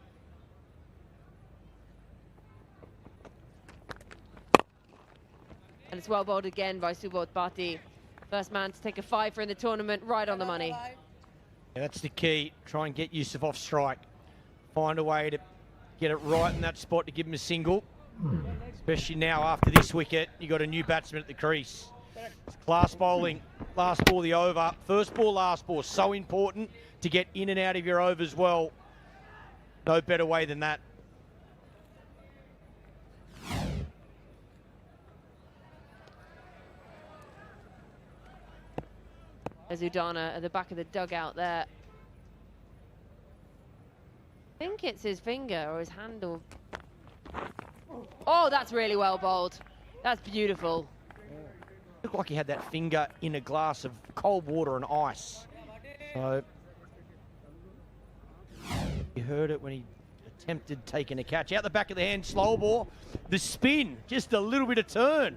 G: And it's well bowled again by Subodh Bhatti. First man to take a 5 in the tournament, right on the money.
E: Yeah, that's the key. Try and get Yusuf off strike. Find a way to get it right in that spot to give him a single. Especially now after this wicket, you got a new batsman at the crease. It's class bowling, last ball the over. First ball, last ball, so important to get in and out of your overs well. No better way than that.
G: There's Udana at the back of the dugout there. I think it's his finger or his hand or... Oh, that's really well bowled. That's beautiful.
E: Looked like he had that finger in a glass of cold water and ice. So you heard it when he attempted taking a catch. Out the back of the hand, slow ball. The spin, just a little bit of turn.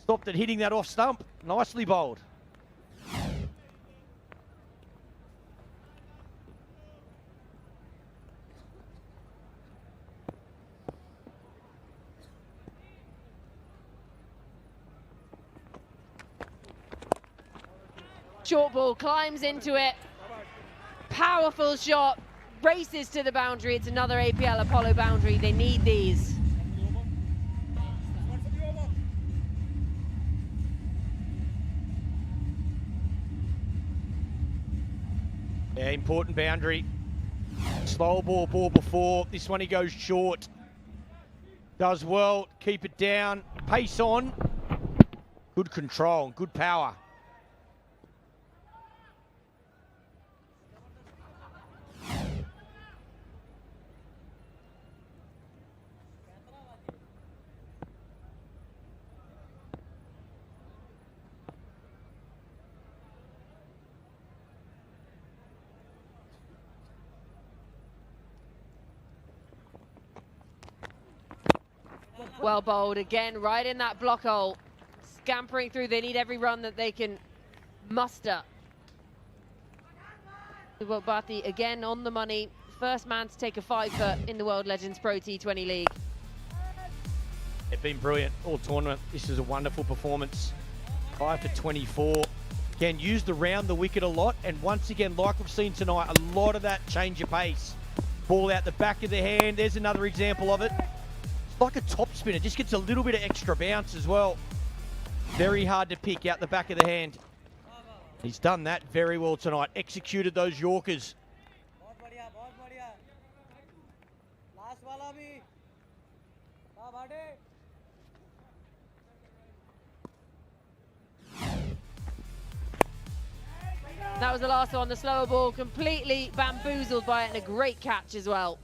E: Stopped it hitting that off stump. Nicely bowled.
G: Short ball, climbs into it. Powerful shot, races to the boundary. It's another APL Apollo boundary. They need these.
E: Yeah, important boundary. Slow ball before. This one he goes short. Does well, keep it down, pace on. Good control, good power.
G: Well bowled again, right in that block hole. Scampering through, they need every run that they can muster. Bhati again on the money. First man to take a 5-foot in the World Legends Pro T20 League.
E: They've been brilliant all tournament. This is a wonderful performance. 5 for 24. Again, used around the wicket a lot. And once again, like we've seen tonight, a lot of that change of pace. Ball out the back of the hand. There's another example of it. It's like a top spinner. Just gets a little bit of extra bounce as well. Very hard to pick out the back of the hand. He's done that very well tonight. Executed those Yorkers.
G: That was the last one, the slower ball, completely bamboozled by it, and a great catch as well.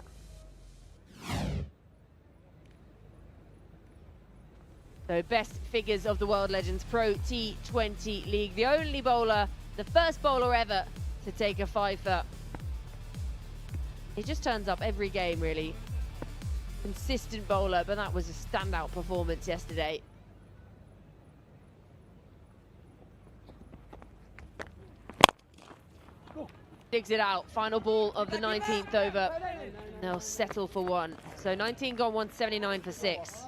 G: So best figures of the World Legends Pro T20 League. The only bowler, the first bowler ever to take a 5-foot. He just turns up every game, really. Consistent bowler, but that was a standout performance yesterday. Digs it out. Final ball of the 19th over. They'll settle for one. So 19 gone, 179 for 6.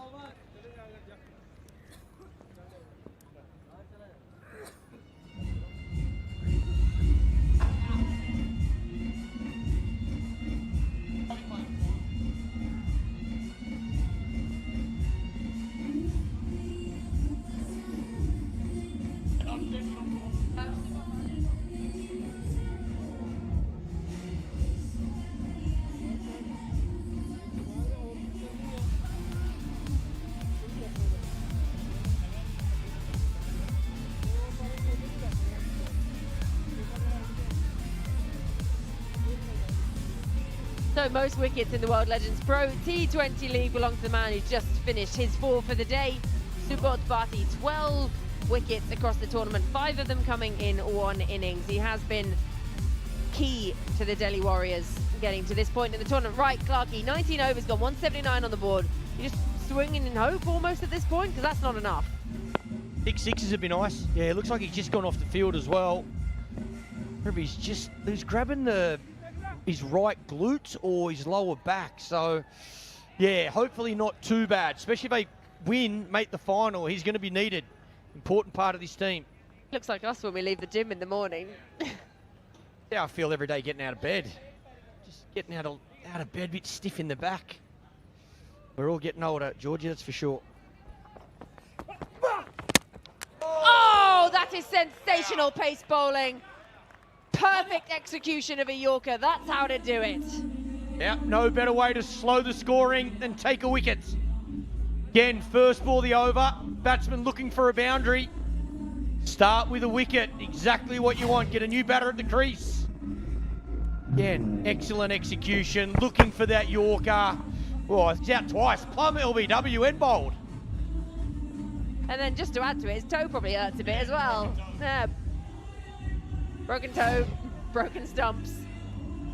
G: So most wickets in the World Legends Pro T20 League belong to the man who's just finished his 4 for the day. Subodh Bhati, 12 wickets across the tournament, 5 of them coming in one innings. He has been key to the Delhi Warriors getting to this point in the tournament. Right, Clarkey, 19 overs, got 179 on the board. You're just swinging in hope almost at this point, because that's not enough.
E: Big sixes would be nice. Yeah, it looks like he's just gone off the field as well. He's grabbing his right glute or his lower back. So, yeah, hopefully not too bad. Especially if they win, make the final, he's going to be needed. Important part of this team.
G: Looks like us when we leave the gym in the morning.
E: Yeah, I feel every day getting out of bed. Just getting out of bed, a bit stiff in the back. We're all getting older, Georgie, that's for sure.
G: Oh, that is sensational pace bowling. Perfect execution of a Yorker. That's how to do it.
E: Yeah, no better way to slow the scoring than take a wicket. Again, first ball the over. Batsman looking for a boundary. Start with a wicket. Exactly what you want. Get a new batter at the crease. Again, excellent execution. Looking for that Yorker. Oh, it's out twice. Plum LBW and bowled.
G: And then just to add to it, his toe probably hurts a bit as well. Yeah. Broken toe, broken stumps,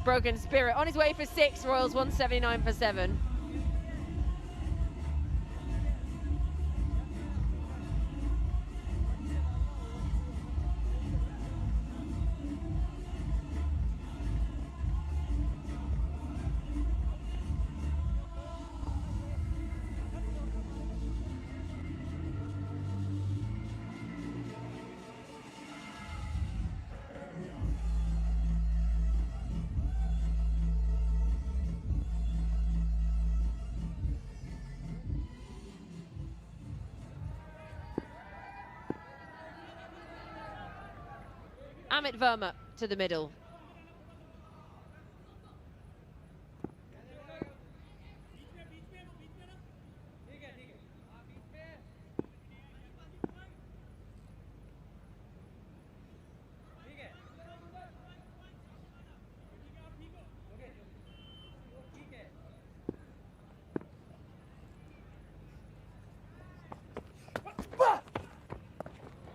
G: broken spirit. On his way for 6, Royals 179 for 7. Amit Verma to the middle.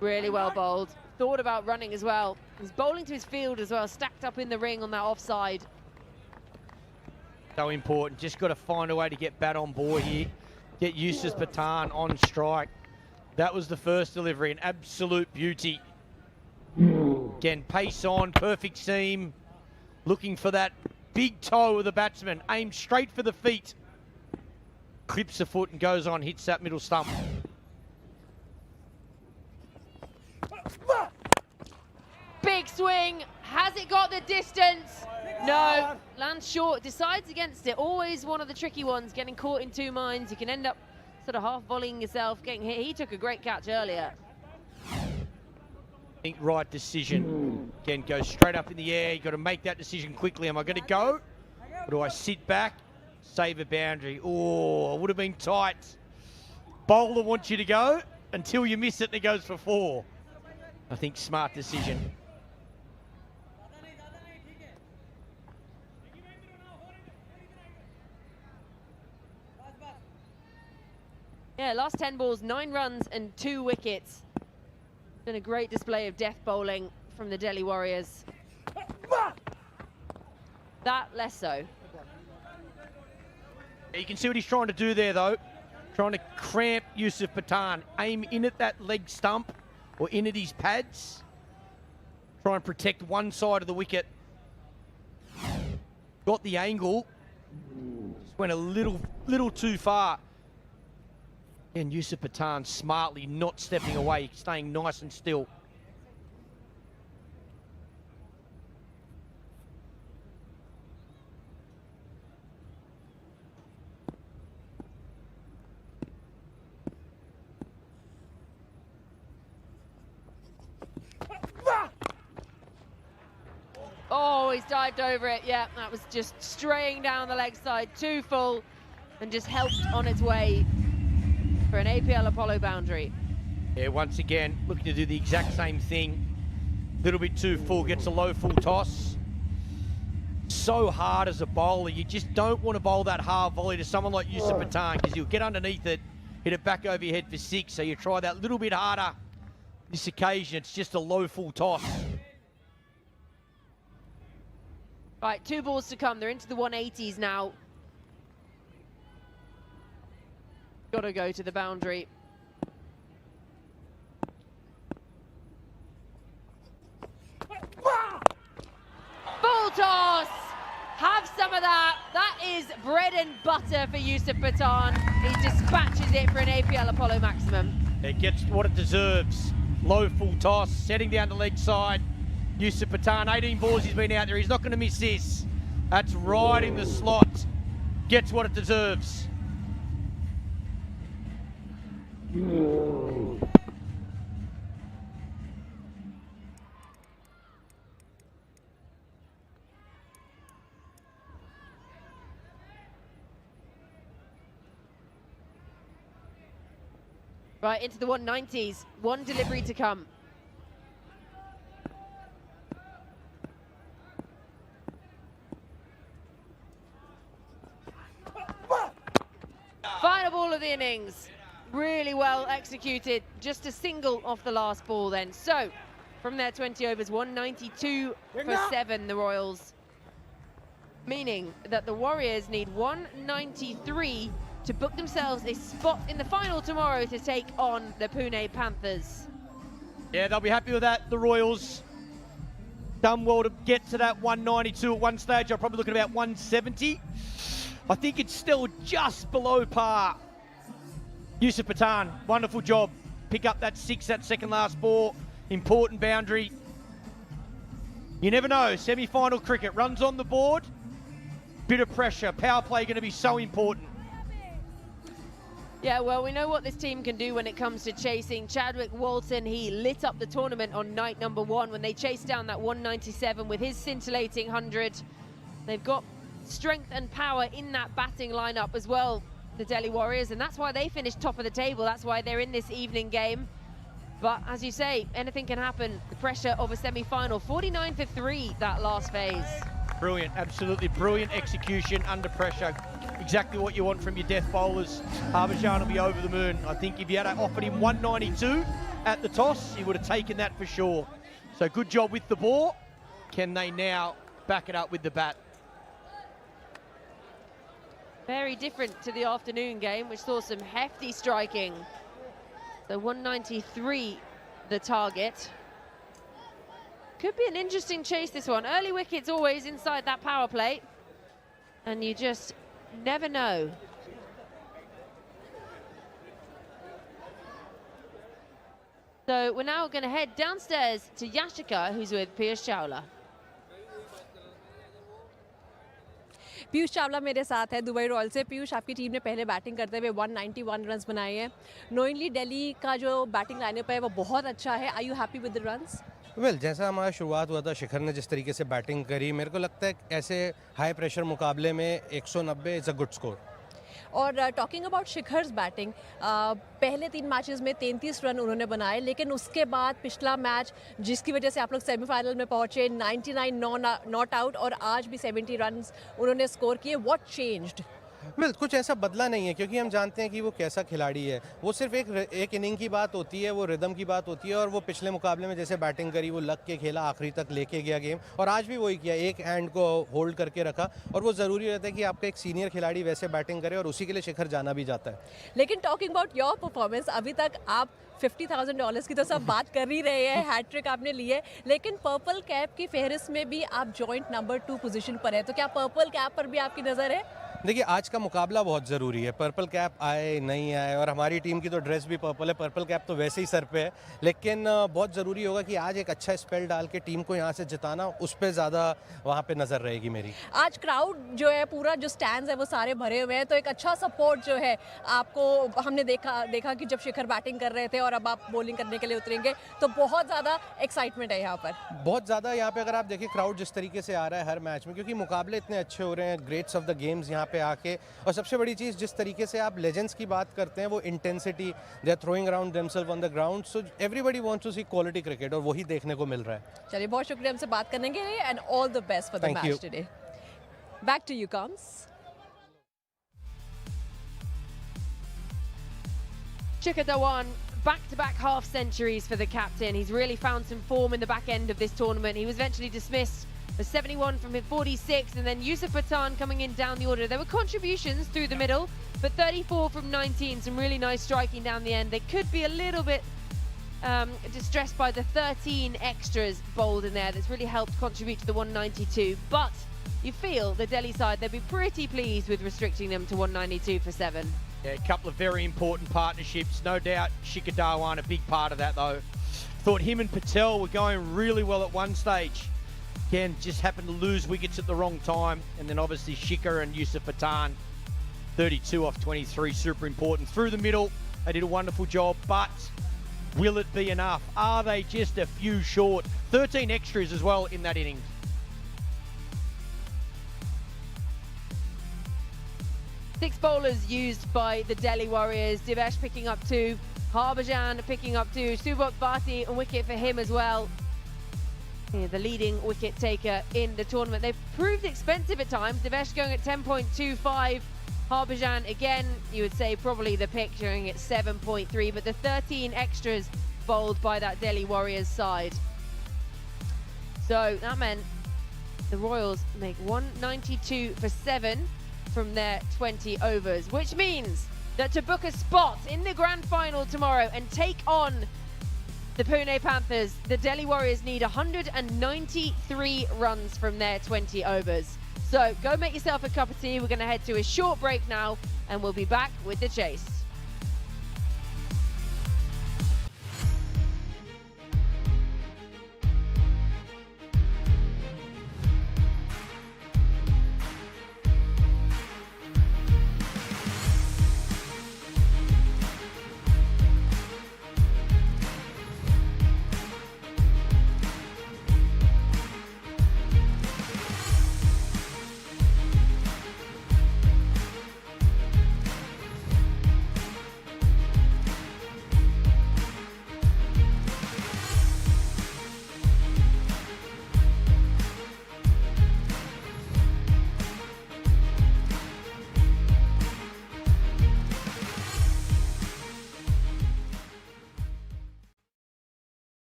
G: Really well bowled. Thought about running as well. He's bowling to his field as well, stacked up in the ring on that offside.
E: So important. Just got to find a way to get bat on board here. Get Yusuf Pathan on strike. That was the first delivery, an absolute beauty. Again, pace on, perfect seam. Looking for that big toe of the batsman. Aimed straight for the feet. Clips the foot and goes on, hits that middle stump.
G: Big swing. Has it got the distance? No. Lands short. Decides against it. Always one of the tricky ones, getting caught in two minds. You can end up sort of half volleying yourself, getting hit. He took a great catch earlier.
E: I think right decision. Again, goes straight up in the air. You've got to make that decision quickly. Am I going to go? Or do I sit back? Save a boundary. Oh, it would have been tight. Bowler wants you to go until you miss it and it goes for 4. I think smart decision.
G: Yeah, last 10 balls, 9 runs and 2 wickets. Been a great display of death bowling from the Delhi Warriors. That less so.
E: You can see what he's trying to do there, though. Trying to cramp Yusuf Pathan. Aim in at that leg stump or in at his pads. Try and protect one side of the wicket. Got the angle. Just went a little too far. And Yusuf Pathan smartly not stepping away, staying nice and still.
G: Oh, he's dived over it. Yeah, that was just straying down the leg side, too full, and just helped on its way for an APL Apollo boundary.
E: Yeah, once again, looking to do the exact same thing. Little bit too full, gets a low full toss. So hard as a bowler, you just don't want to bowl that hard volley to someone like Yusuf Pathan because you'll get underneath it, hit it back over your head for 6, so you try that little bit harder. This occasion, it's just a low full toss.
G: Right, 2 balls to come. They're into the 180s now. Got to go to the boundary. Full toss! Have some of that. That is bread and butter for Yusuf Pathan. He dispatches it for an APL Apollo maximum.
E: It gets what it deserves. Low full toss, setting down the leg side. Yusuf Pathan, 18 balls he's been out there. He's not going to miss this. That's right in the slot. Gets what it deserves.
G: Right, into the 190s. 1 delivery to come. Final ball of the innings. Really well executed. Just a single off the last ball then. So, from their 20 overs, 192 for 7, the Royals. Meaning that the Warriors need 193 to book themselves a spot in the final tomorrow to take on the Pune Panthers.
E: Yeah, they'll be happy with that, the Royals. Done well to get to that 192 at one stage. I'm probably looking at about 170. I think it's still just below par. Yusuf Pathan, wonderful job. Pick up that 6, that second last ball. Important boundary. You never know, semi-final cricket. Runs on the board. Bit of pressure. Power play going to be so important.
G: Yeah, well, we know what this team can do when it comes to chasing. Chadwick Walton, he lit up the tournament on night number 1 when they chased down that 197 with his scintillating 100. They've got strength and power in that batting lineup as well, the Delhi Warriors, and that's why they finished top of the table. That's why they're in this evening game. But as you say, anything can happen. The pressure of a semi-final. 49 for 3 that last phase.
E: Brilliant, absolutely brilliant execution under pressure. Exactly what you want from your death bowlers. Harbhajan will be over the moon. I think if you had offered him 192, at the toss, he would have taken that for sure. So good job with the ball. Can they now back it up with the bat?
G: Very different to the afternoon game, which saw some hefty striking. So 193 the target. Could be an interesting chase, this one. Early wickets always inside that power play, and you just never know. So we're now going to head downstairs to Yashika, who's with Piyush Chawla.
O: Piyush Chawla मेरे साथ है Dubai royal से। पीयूष, आपकी team ने पहले batting करते हुए 191 runs बनाए हैं। नोइंगली दिल्ली का जो बैटिंग लाइनअप है वो बहुत अच्छा है। Are you happy with the runs?
P: Well, जैसा हमारा शुरुआत हुआ था, शिखर ने जिस तरीके से बैटिंग करी, मेरे को लगता है ऐसे हाई प्रेशर मुकाबले में 190 इज़ अ गुड स्कोर।
O: और टॉकिंग अबाउट शिखर्स बैटिंग, पहले 3 मैचेस में 33 रन उन्होंने बनाए, लेकिन उसके बाद पिछला मैच जिसकी वजह से आप लोग सेमीफाइनल में पहुंचे, 99 नॉट आउट, और आज भी 70 रन उन्होंने स्कोर किए। What changed?
P: वेल, कुछ ऐसा बदला नहीं है, क्योंकि हम जानते हैं कि वो कैसा खिलाड़ी है। वो सिर्फ एक इनिंग की बात होती है, वो रिदम की बात होती है, और वो पिछले मुकाबले में जैसे बैटिंग करी, वो लग के खेला, आखिरी तक लेके गया गेम, और आज भी वही किया, एक हैंड को होल्ड करके रखा। और वो ज़रूरी रहता है कि आपका एक सीनियर खिलाड़ी वैसे बैटिंग करे, और उसी के लिए शिखर जाना भी जाता है।
O: लेकिन टॉकिंग अबाउट योर परफॉर्मेंस, अभी तक आप $50,000 की तो सब बात कर ही रहे हैं, हैट्रिक आपने ली है, लेकिन पर्पल कैप की फहरिस्त में भी आप जॉइंट नंबर 2 पोजीशन पर है। तो क्या पर्पल कैप पर भी आपकी नज़र है?
P: देखिए, आज का मुकाबला बहुत ज़रूरी है। पर्पल कैप आए नहीं आए, और हमारी टीम की तो ड्रेस भी पर्पल है, पर्पल कैप तो वैसे ही सर पे है, लेकिन बहुत ज़रूरी होगा कि आज एक अच्छा स्पेल डाल के टीम को यहाँ से जिताना, उस पर ज़्यादा वहाँ पे नज़र रहेगी मेरी।
O: आज क्राउड जो है, पूरा जो स्टैंड्स है वो सारे भरे हुए हैं, तो एक अच्छा सपोर्ट जो है आपको हमने देखा कि जब शिखर बैटिंग कर रहे थे और अब आप बॉलिंग करने के लिए उतरेंगे, तो बहुत ज़्यादा एक्साइटमेंट है यहाँ पर।
P: बहुत ज़्यादा यहाँ पे अगर आप देखिए क्राउड जिस तरीके से आ रहा है हर मैच में, क्योंकि मुकाबले इतने अच्छे हो रहे हैं, ग्रेट्स ऑफ द गेम्स यहाँ पे आके, और सबसे बड़ी चीज़ जिस तरीके से आप लेजेंड्स की बात करते हैं, वो intensity, they are throwing around themselves on the ground, so everybody wants to see quality cricket, और वही देखने को मिल रहा है।
O: चलिए, बहुत शुक्रिया हमसे बात करने के लिए, and all the best for the match today. Back to you comes.
G: Shikhar Dhawan, back-to-back half centuries for the captain. He's really found some form in the back end of this tournament. He was eventually dismissed for 71 from 46, and then Yusuf Pathan coming in down the order. There were contributions through the middle, but 34 from 19, some really nice striking down the end. They could be a little bit distressed by the 13 extras bowled in there. That's really helped contribute to the 192, but you feel the Delhi side, they'd be pretty pleased with restricting them to 192 for 7.
E: Yeah, a couple of very important partnerships. No doubt Shikhar Dhawan a big part of that, though. Thought him and Patel were going really well at one stage. Again, just happened to lose wickets at the wrong time. And then obviously Shikhar and Yusuf Pathan, 32 off 23, super important. Through the middle, they did a wonderful job, but will it be enough? Are they just a few short? 13 extras as well in that innings.
G: Six bowlers used by the Delhi Warriors. Divesh picking up 2, Harbhajan picking up 2, Subodh Bharti, a wicket for him as well. Yeah, the leading wicket taker in the tournament. They've proved expensive at times. Divesh going at 10.25. Harbhajan, again, you would say probably the pick, going at 7.3. But the 13 extras bowled by that Delhi Warriors side. So that meant the Royals make 192 for 7 from their 20 overs, which means that to book a spot in the grand final tomorrow and take on the Pune Panthers, the Delhi Warriors need 193 runs from their 20 overs. So go make yourself a cup of tea. We're going to head to a short break now, and we'll be back with the chase.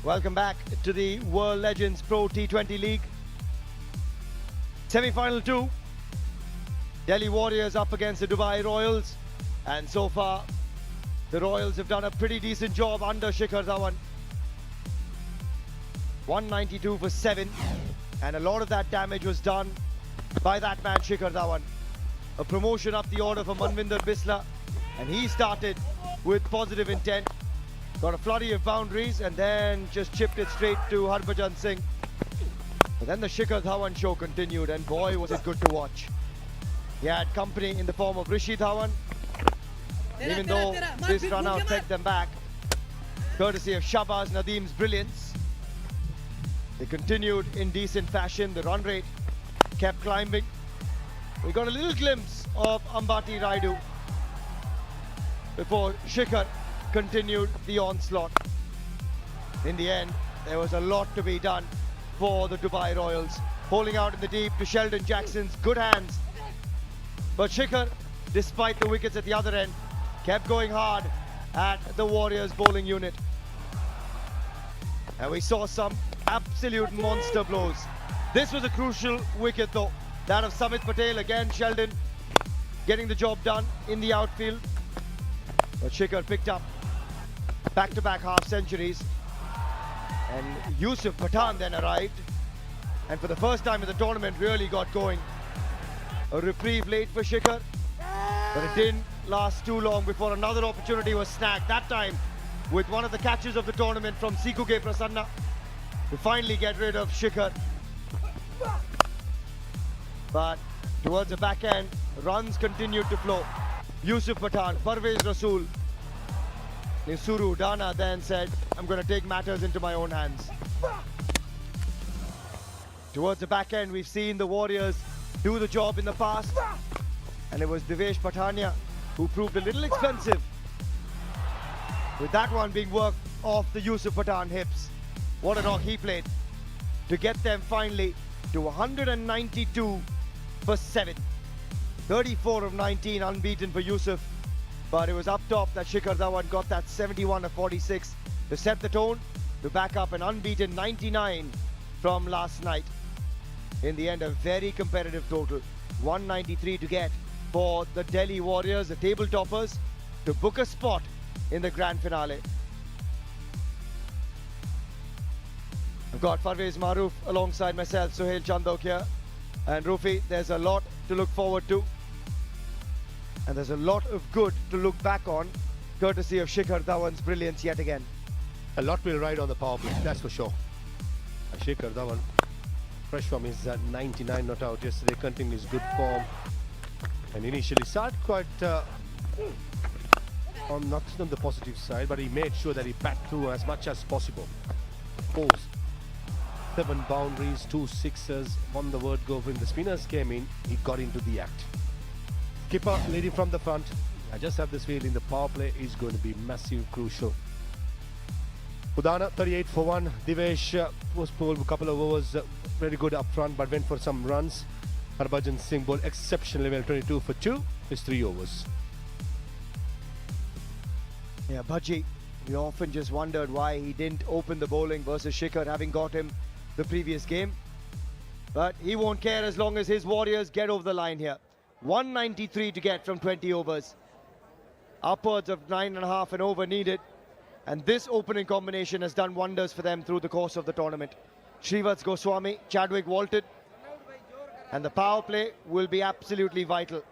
D: Welcome back to the World Legends Pro T20 League. Semi-final 2. Delhi Warriors up against the Dubai Royals. And so far, the Royals have done a pretty decent job under Shikhar Dhawan. 192 for 7. And a lot of that damage was done by that man Shikhar Dhawan. A promotion up the order for Manvinder Bisla. And he started with positive intent. Got a flurry of boundaries and then just chipped it straight to Harbhajan Singh. But then the Shikhar Dhawan show continued, and boy was it good to watch. He had company in the form of Rishi Dhawan. And even though this run out set them back, courtesy of Shahbaz Nadeem's brilliance, they continued in decent fashion. The run rate kept climbing. We got a little glimpse of Ambati Raidu before Shikhar continued the onslaught. In the end, there was a lot to be done for the Dubai Royals. Holding out in the deep to Sheldon Jackson's good hands. But Shikhar, despite the wickets at the other end, kept going hard at the Warriors bowling unit. And we saw some absolute monster blows. This was a crucial wicket though. That of Samit Patel. Again, Sheldon getting the job done in the outfield. But Shikhar picked up back-to-back half-centuries. And Yusuf Pathan then arrived. And for the first time in the tournament really got going. A reprieve late for Shikhar. But it didn't last too long before another opportunity was snagged. That time with one of the catches of the tournament from Sikuke Prasanna to finally get rid of Shikhar. But towards the back end, runs continued to flow. Yusuf Pathan, Parvez Rasool, Nisuru Dana then said, I'm going to take matters into my own hands. Towards the back end, we've seen the Warriors do the job in the past. And it was Devesh Pathania who proved a little expensive, with that one being worked off the Yusuf Pathan hips. What a knock he played to get them finally to 192 for 7. 34 of 19 unbeaten for Yusuf. But it was up top that Shikhar Dhawan got that 71 of 46 to set the tone, to back up an unbeaten 99 from last night. In the end, a very competitive total. 193 to get for the Delhi Warriors, the table toppers, to book a spot in the grand finale. I've got Parvez Maroof alongside myself, Suhail Chandok here. And Rufi, there's a lot to look forward to. And there's a lot of good to look back on, courtesy of Shikhar Dhawan's brilliance yet again.
H: A lot will ride on the power play, that's for sure. Shikhar Dhawan, fresh from his 99 not out yesterday, continues good form. And initially started quite not on the positive side, but he made sure that he backed through as much as possible. 7 boundaries, 2 sixes, won the word go. When the spinners came in, he got into the act. Skipper leading from the front. I just have this feeling the power play is going to be massive, crucial. Udana 38 for 1. Divesh was pulled a couple of overs, very good up front, but went for some runs. Harbhajan Singh bowled exceptional level, 22 for 2. His 3 overs.
D: Yeah, Bhaji, we often just wondered why he didn't open the bowling versus Shikhar, having got him the previous game. But he won't care as long as his Warriors get over the line here. 193 to get from 20 overs. Upwards of 9.5 and over needed. And this opening combination has done wonders for them through the course of the tournament. Shrivats Goswami, Chadwick Walton. And the power play will be absolutely vital.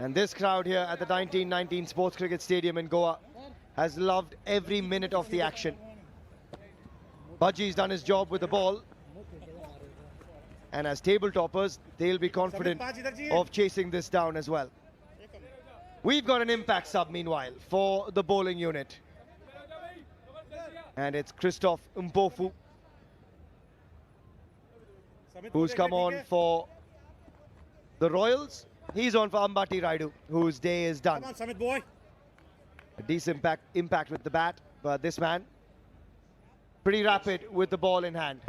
D: And this crowd here at the 1919 Sports Cricket Stadium in Goa has loved every minute of the action. Bhaji's done his job with the ball. And as table toppers, they'll be confident of chasing this down as well. We've got an impact sub meanwhile for the bowling unit. And it's Christoph Mpofu, who's come on for the Royals. He's on for Ambati Raidu, whose day is done.
Q: Come on, Samit boy.
D: A decent impact with the bat, but this man, pretty rapid with the ball in hand.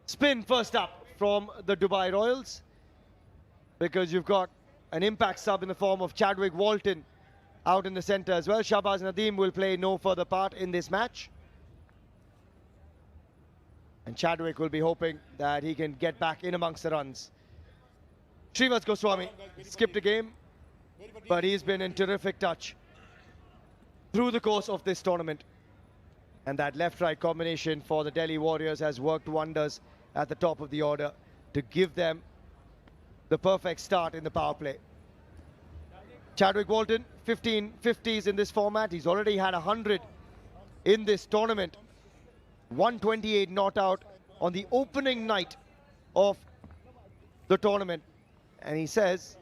D: Spin first up from the Dubai Royals, because you've got an impact sub in the form of Chadwick Walton out in the center as well. Shahbaz Nadeem will play no further part in this match. And Chadwick will be hoping that he can get back in amongst the runs. Srivats Goswami skipped a game, but he's been in terrific touch through the course of this tournament. And that left-right combination for the Delhi Warriors has worked wonders at the top of the order to give them the perfect start in the power play. Chadwick Walton, 15 50s in this format. He's already had 100 in this tournament. 128 not out on the opening night of the tournament. And he says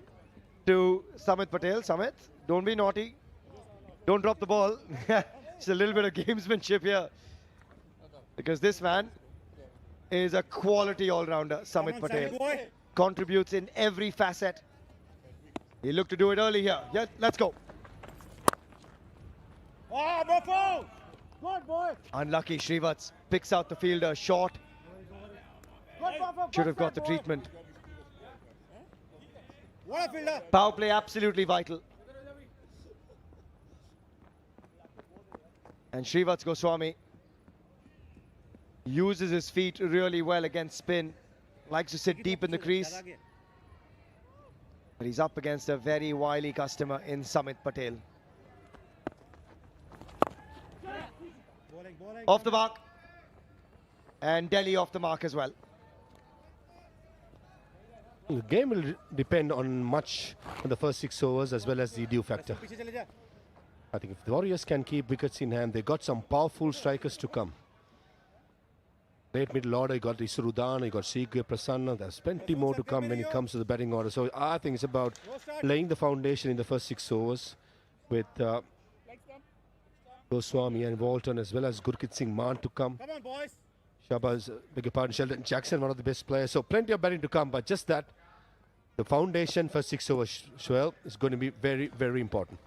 D: to Samit Patel, Samit, don't be naughty. Don't drop the ball. It's a little bit of gamesmanship here. Because this man is a quality all-rounder, Samit Patel. Contributes in every facet. He looked to do it early here. Yeah, let's go.
F: Good boy.
D: Unlucky, Srivats picks out the fielder short. Should have got the treatment. Power play absolutely vital. And Srivats Goswami uses his feet really well against spin. Likes to sit deep in the crease. But he's up against a very wily customer in Samit Patel. Off the mark. And Delhi off the mark as well.
H: The game will depend on much on the first 6 overs as well as the dew factor. I think if the Warriors can keep wickets in hand, they got some powerful strikers to come. Late middle order, you got Isurudan, you got Sikwe Prasanna. There's plenty more to come when it comes to the batting order. So I think it's about laying the foundation in the first 6 overs with Goswami and Walton as well as Gurkit Singh Mann to come.
F: Come on, boys.
H: Shabazz, beg your pardon, Sheldon Jackson, one of the best players. So plenty of batting to come, but just that, the foundation for 6 overs, Shoaib, is going to be very, very important.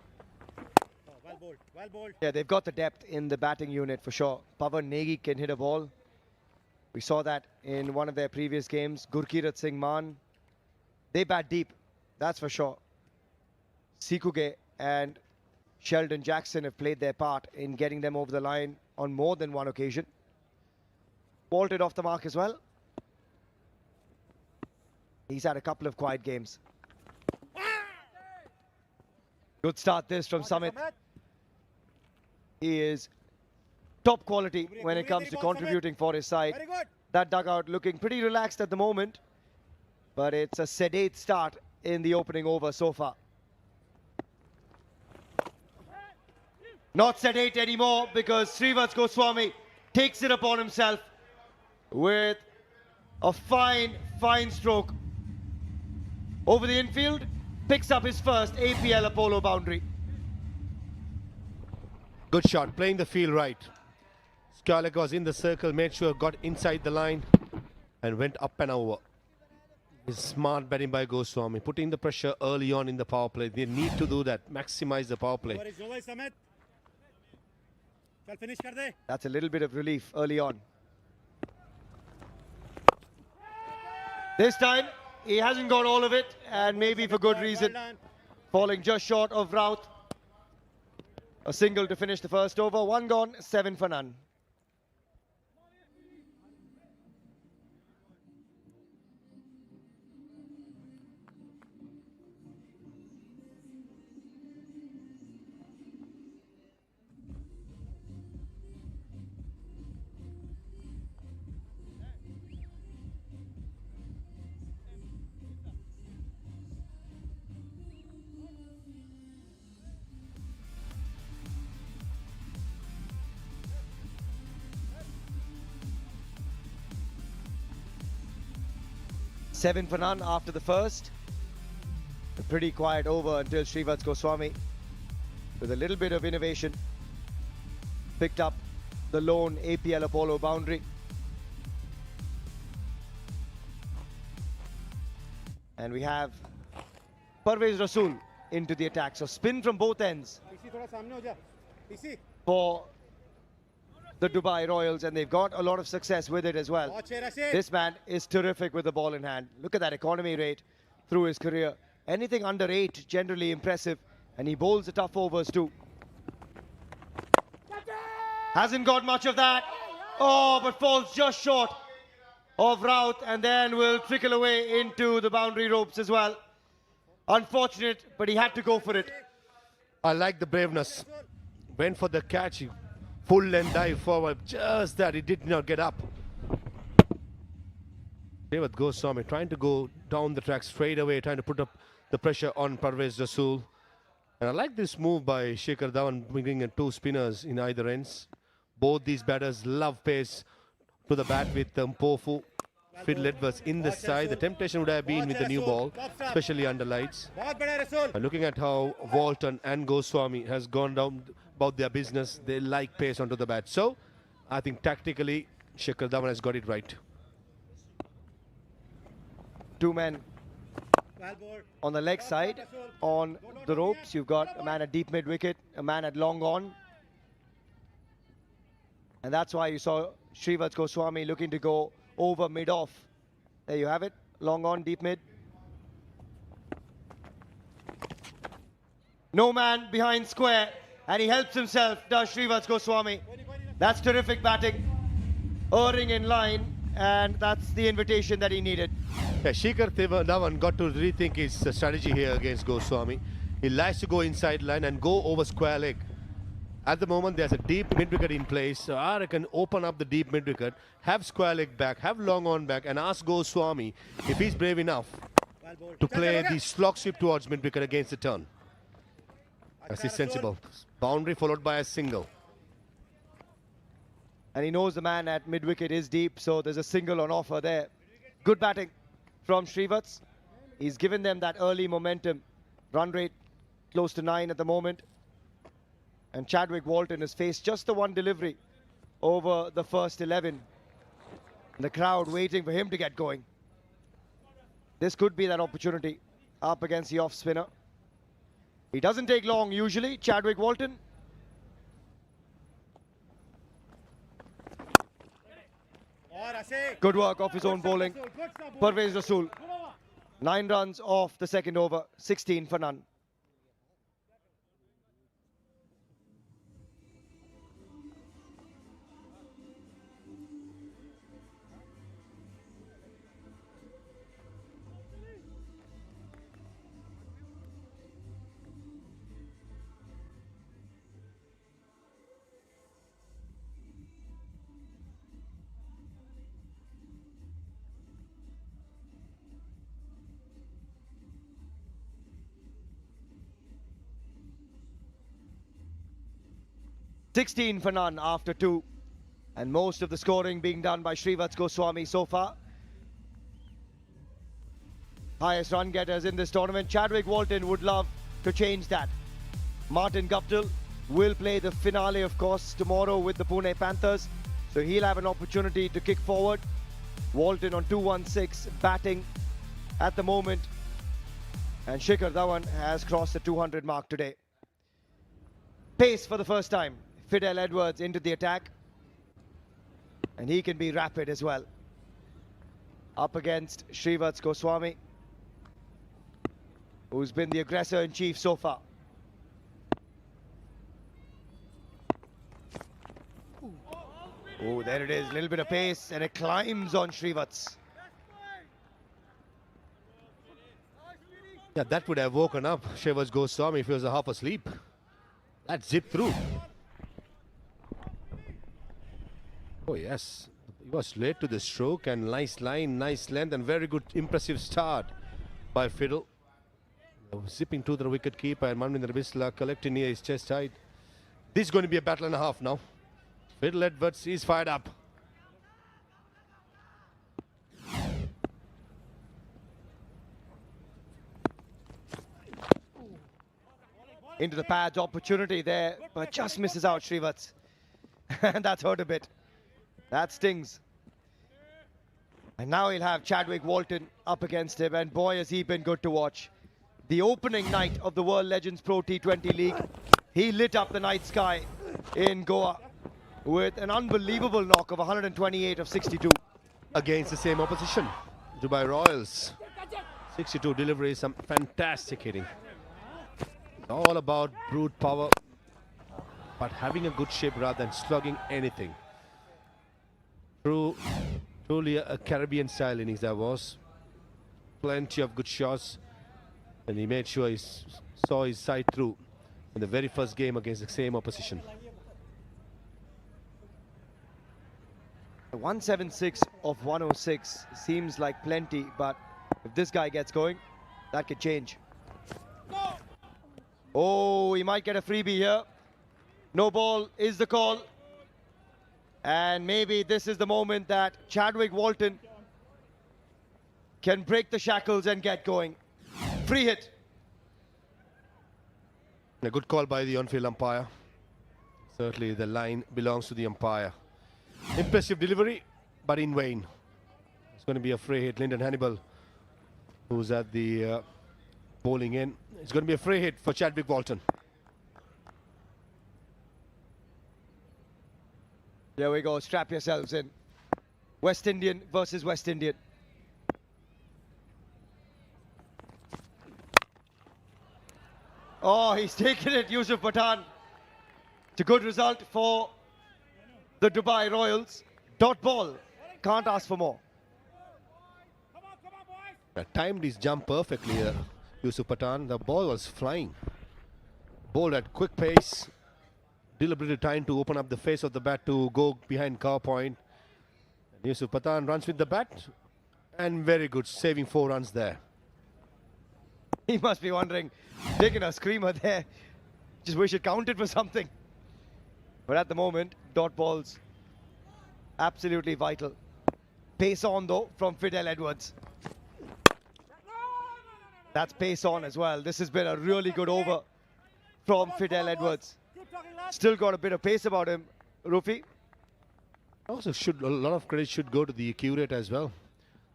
F: Well bowled. Well bowled.
D: Yeah, they've got the depth in the batting unit for sure. Pawan Negi can hit a ball. We saw that in one of their previous games. Gurkirat Singh Mann, they bat deep, that's for sure. Sikuge and Sheldon Jackson have played their part in getting them over the line on more than one occasion. Bolted off the mark as well. He's had a couple of quiet games. Good start this from Samit. He is top quality when it comes to contributing for his side. That dugout looking pretty relaxed at the moment, but it's a sedate start in the opening over so far. Not sedate anymore because Srivats Goswami takes it upon himself with a fine stroke over the infield, picks up his first APL Apollo boundary.
H: Good shot, playing the field right. Skarlek was in the circle, made sure got inside the line and went up and over. It's smart batting by Goswami, putting the pressure early on in the power play. They need to do that, maximize the power play.
D: That's a little bit of relief early on. This time, he hasn't got all of it, and maybe for good reason. Falling just short of Raut. A single to finish the first over. 1 gone, 7 for none. Seven for none after the first. A pretty quiet over until Srivats Goswami, with a little bit of innovation, picked up the lone APL Apollo boundary. And we have Parvez Rasool into the attack. So spin from both ends for the Dubai Royals, and they've got a lot of success with it as well. This man is terrific with the ball in hand. Look at that economy rate through his career. Anything under 8, generally impressive, and he bowls the tough overs too. Hasn't got much of that. Oh, but falls just short of route, and then will trickle away into the boundary ropes as well. Unfortunate, but he had to go for it.
H: I like the braveness. Went for the catch, he full length dive forward, just that he did not get up. David Goswami trying to go down the track straight away, trying to put up the pressure on Parvez Rasool. And I like this move by Shikhar Dhawan, bringing in two spinners in either ends. Both these batters love pace to the bat with Mpofu. Fiddle Edwards in the side. The temptation would have been with the new ball, especially under lights. And looking at how Walton and Goswami has gone down about their business, they like pace onto the bat. So I think tactically Shikhar Dhawan has got it right.
D: Two men on the leg side, on the ropes. You've got a man at deep mid wicket, a man at long on. And that's why you saw Shrivats Goswami looking to go over mid off. There you have it, long on, deep mid. No man behind square, and he helps himself, does Shrivats Goswami. That's terrific batting, erring in line, and that's the invitation that he needed.
H: Yeah, Shikhar Dhawan got to rethink his strategy here against Goswami. He likes to go inside line and go over square leg. At the moment, there's a deep mid-wicket in place, so I reckon open up the deep mid-wicket, have square leg back, have long on back, and ask Goswami if he's brave enough to play the slog sweep towards mid-wicket against the turn. That's his sensible. Boundary followed by a single.
D: And he knows the man at mid-wicket is deep, so there's a single on offer there. Good batting from Shrivats. He's given them that early momentum. Run rate close to 9 at the moment. And Chadwick Walton has faced just the one delivery over the first 11. And the crowd waiting for him to get going. This could be that opportunity up against the off spinner. He doesn't take long usually, Chadwick Walton. Good work off his own bowling. Parvez Rasool. 9 runs off the second over, 16 for none. $16 for none after 2, and most of the scoring being done by Shrivats Goswami so far. Highest run getters in this tournament. Chadwick Walton would love to change that. Martin Guptill will play the finale, of course, tomorrow with the Pune Panthers, so he'll have an opportunity to kick forward. Walton on 216, batting at the moment, and Shikhar Dhawan has crossed the 200 mark today. Pace for the first time. Fiddle Edwards into the attack, and he can be rapid as well. Up against Shrivats Goswami, who's been the aggressor in chief so far. Oh, there it is, a little bit of pace, and it climbs on Shrivats.
H: Yeah, that would have woken up Shrivats Goswami if he was half asleep. That zipped through. Oh yes, he was late to the stroke, and nice line, nice length, and very good impressive start by Fiddle. Zipping to the wicket keeper, and Manvinder Bisla collecting near his chest height. This is going to be a battle and a half now. Fiddle Edwards is fired up.
D: Into the pads, opportunity there, but just misses out Shrivats. And that's hurt a bit. That stings. And now he'll have Chadwick Walton up against him, and boy has he been good to watch. The opening night of the World Legends Pro T20 League, he lit up the night sky in Goa with an unbelievable knock of 128 of 62.
H: Against the same opposition, Dubai Royals. 62 deliveries, some fantastic hitting. All about brute power, but having a good shape rather than slugging anything. True Truly a Caribbean style innings that was. Plenty of good shots, and he made sure he saw his side through in the very first game against the same opposition.
D: 176 of 106 seems like plenty, but if this guy gets going, that could change. Oh, he might get a freebie here. No ball is the call. And maybe this is the moment that Chadwick Walton can break the shackles and get going. Free hit.
H: A good call by the on-field umpire. Certainly the line belongs to the umpire. Impressive delivery, but in vain. It's going to be a free hit. Lyndon Hannibal, who's at the bowling in. It's going to be a free hit for Chadwick Walton.
D: There we go, strap yourselves in. West Indian versus West Indian. Oh, he's taken it, Yusuf Pathan. It's a good result for the Dubai Royals. Dot ball, can't ask for more.
H: Timed his jump perfectly here, Yusuf Pathan. The ball was flying. Bowled at quick pace. Deliberately trying to open up the face of the bat to go behind cover point. And Yusuf Pathan runs with the bat, and very good, saving 4 runs there.
D: He must be wondering, taking a screamer there. Just wish it counted for something. But at the moment, dot balls, absolutely vital. Pace on though from Fidel Edwards. That's pace on as well. This has been a really good over from Fidel Edwards. Still got a bit of pace about him, Rufi.
H: Also, a lot of credit should go to the accurate as well.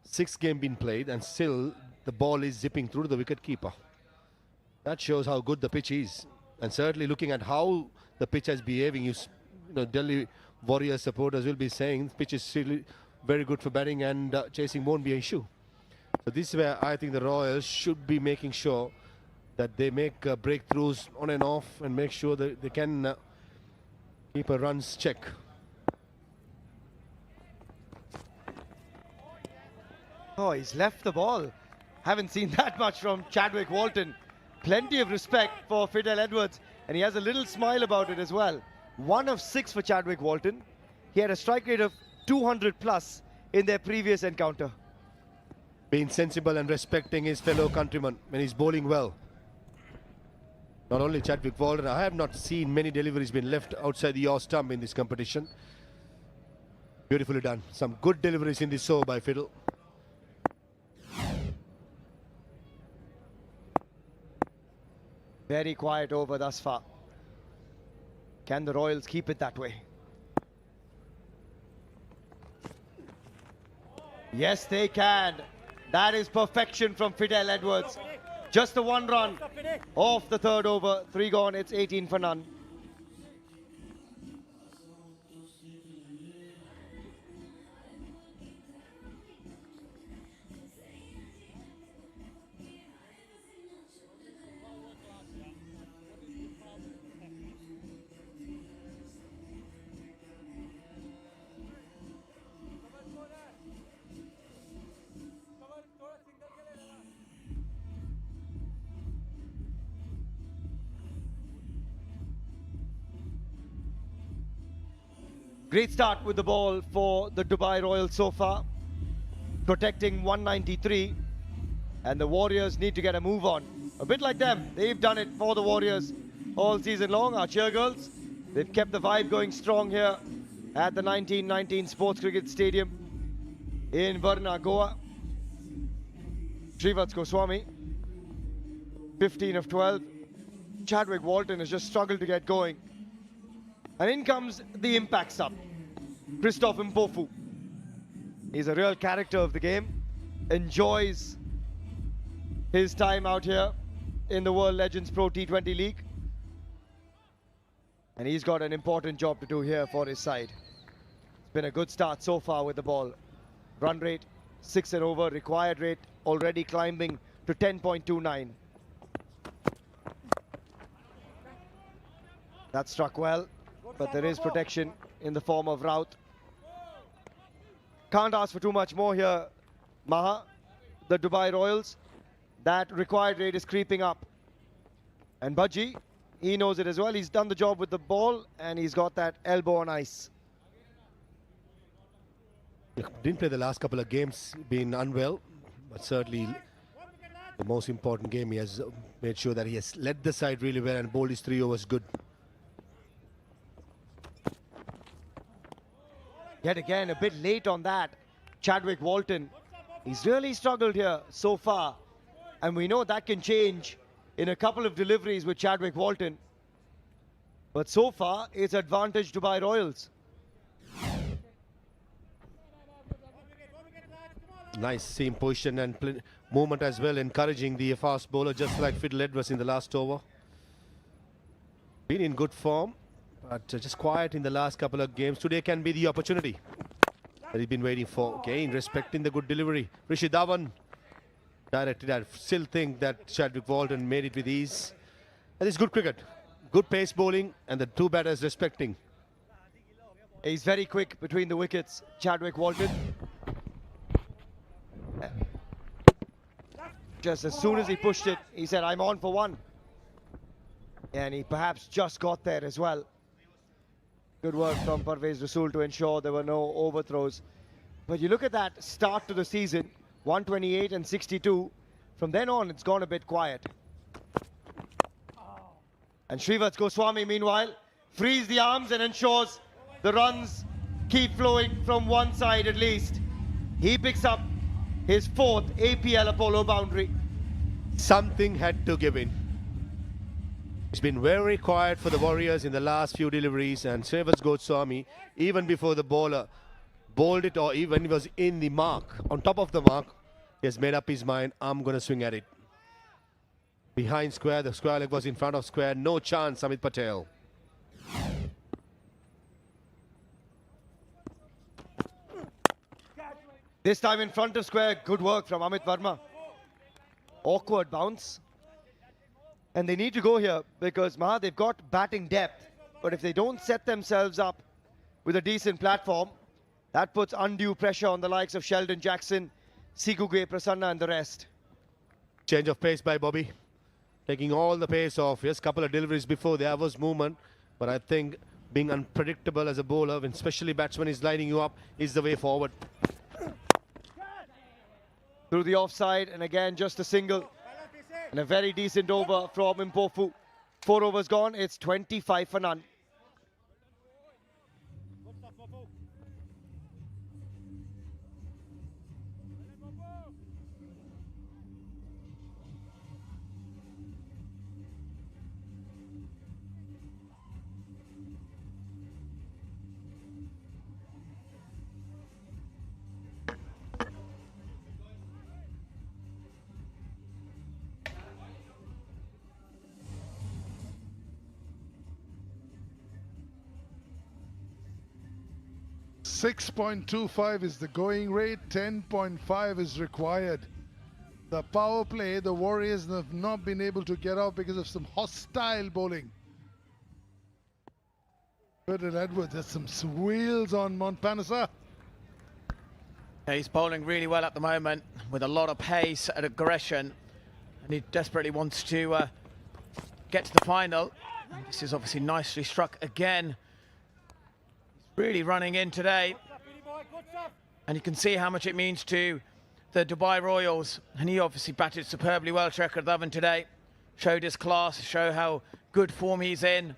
H: 6th game been played, and still the ball is zipping through the wicket keeper. That shows how good the pitch is, and certainly looking at how the pitch is behaving, you know, Delhi Warriors supporters will be saying the pitch is really very good for batting, and chasing won't be an issue. So this is where I think the Royals should be making sure that they make breakthroughs on and off, and make sure that they can keep a runs check.
D: Oh, he's left the ball. Haven't seen that much from Chadwick Walton. Plenty of respect for Fidel Edwards, and he has a little smile about it as well. 1 of 6 for Chadwick Walton. He had a strike rate of 200 plus in their previous encounter.
H: Being sensible and respecting his fellow countrymen when he's bowling well. Not only Chadwick Walton, I have not seen many deliveries being left outside the off stump in this competition. Beautifully done. Some good deliveries in this over by Fiddle.
D: Very quiet over thus far. Can the Royals keep it that way? Yes, they can. That is perfection from Fidel Edwards. Just the 1 run off the 3rd over. 3 gone, it's 18 for none. Great start with the ball for the Dubai Royals so far. Protecting 193. And the Warriors need to get a move on. A bit like them. They've done it for the Warriors all season long. Our cheergirls, they've kept the vibe going strong here at the 1919 Sports Cricket Stadium in Varna, Goa. Srivats Goswami, 15 of 12. Chadwick Walton has just struggled to get going. And in comes the impact sub, Christoph Mpofu. He's a real character of the game, enjoys his time out here in the World Legends Pro T20 League. And he's got an important job to do here for his side. It's been a good start so far with the ball. Run rate, 6 and over, required rate already climbing to 10.29. That struck well, but there is protection in the form of Raut. Can't ask for too much more here, Maha. The Dubai Royals, that required rate is creeping up. And Bhaji, he knows it as well. He's done the job with the ball and he's got that elbow on ice.
H: Didn't play the last couple of games, been unwell, but certainly the most important game, he has made sure that he has led the side really well and bowled his 3 overs good.
D: Yet again, a bit late on that. Chadwick Walton, he's really struggled here so far. And we know that can change in a couple of deliveries with Chadwick Walton. But so far, it's advantage Dubai Royals.
H: Nice seam position and movement as well, encouraging the fast bowler, just like Fiddle Edwards in the last over. Been in good form, but just quiet in the last couple of games. Today can be the opportunity that he's been waiting for. Again, respecting the good delivery. Rishi Dhawan directed. I still think that Chadwick Walton made it with ease. That is good cricket. Good pace bowling, and the two batters respecting.
D: He's very quick between the wickets, Chadwick Walton. Just as soon as he pushed it, he said, I'm on for one. And he perhaps just got there as well. Good work from Parvez Rasool to ensure there were no overthrows. But you look at that start to the season, 128 and 62. From then on, it's gone a bit quiet. And Shrivats Goswami, meanwhile, frees the arms and ensures the runs keep flowing from one side at least. He picks up his 4th APL Apollo boundary.
H: Something had to give in. It's been very quiet for the Warriors in the last few deliveries, and Shrivats Goswami, even before the bowler bowled it or even he was in the mark, on top of the mark, he has made up his mind, I'm going to swing at it. Behind square, the square leg was in front of square, no chance, Amit Patel.
D: This time in front of square, good work from Amit Verma. Awkward bounce. And they need to go here because Maha, they've got batting depth. But if they don't set themselves up with a decent platform, that puts undue pressure on the likes of Sheldon Jackson, Siguge Prasanna and the rest.
H: Change of pace by Bobby. Taking all the pace off. Yes, couple of deliveries before there was movement. But I think being unpredictable as a bowler, when especially batsman is lining you up, is the way forward.
D: Through the offside, and again just a single. And a very decent over from Mpofu. 4 overs gone, it's 25 for none.
J: .25 is the going rate, 10.5 is required. The power play, the Warriors have not been able to get off because of some hostile bowling. Fiddle Edwards has some wheels on Montpanasa.
L: Yeah, he's bowling really well at the moment with a lot of pace and aggression, and he desperately wants to get to the final. And this is obviously nicely struck again. Really running in today, and you can see how much it means to the Dubai Royals, and he obviously batted superbly well, Shekhar Dhawan, today. Showed his class, show how good form he's in.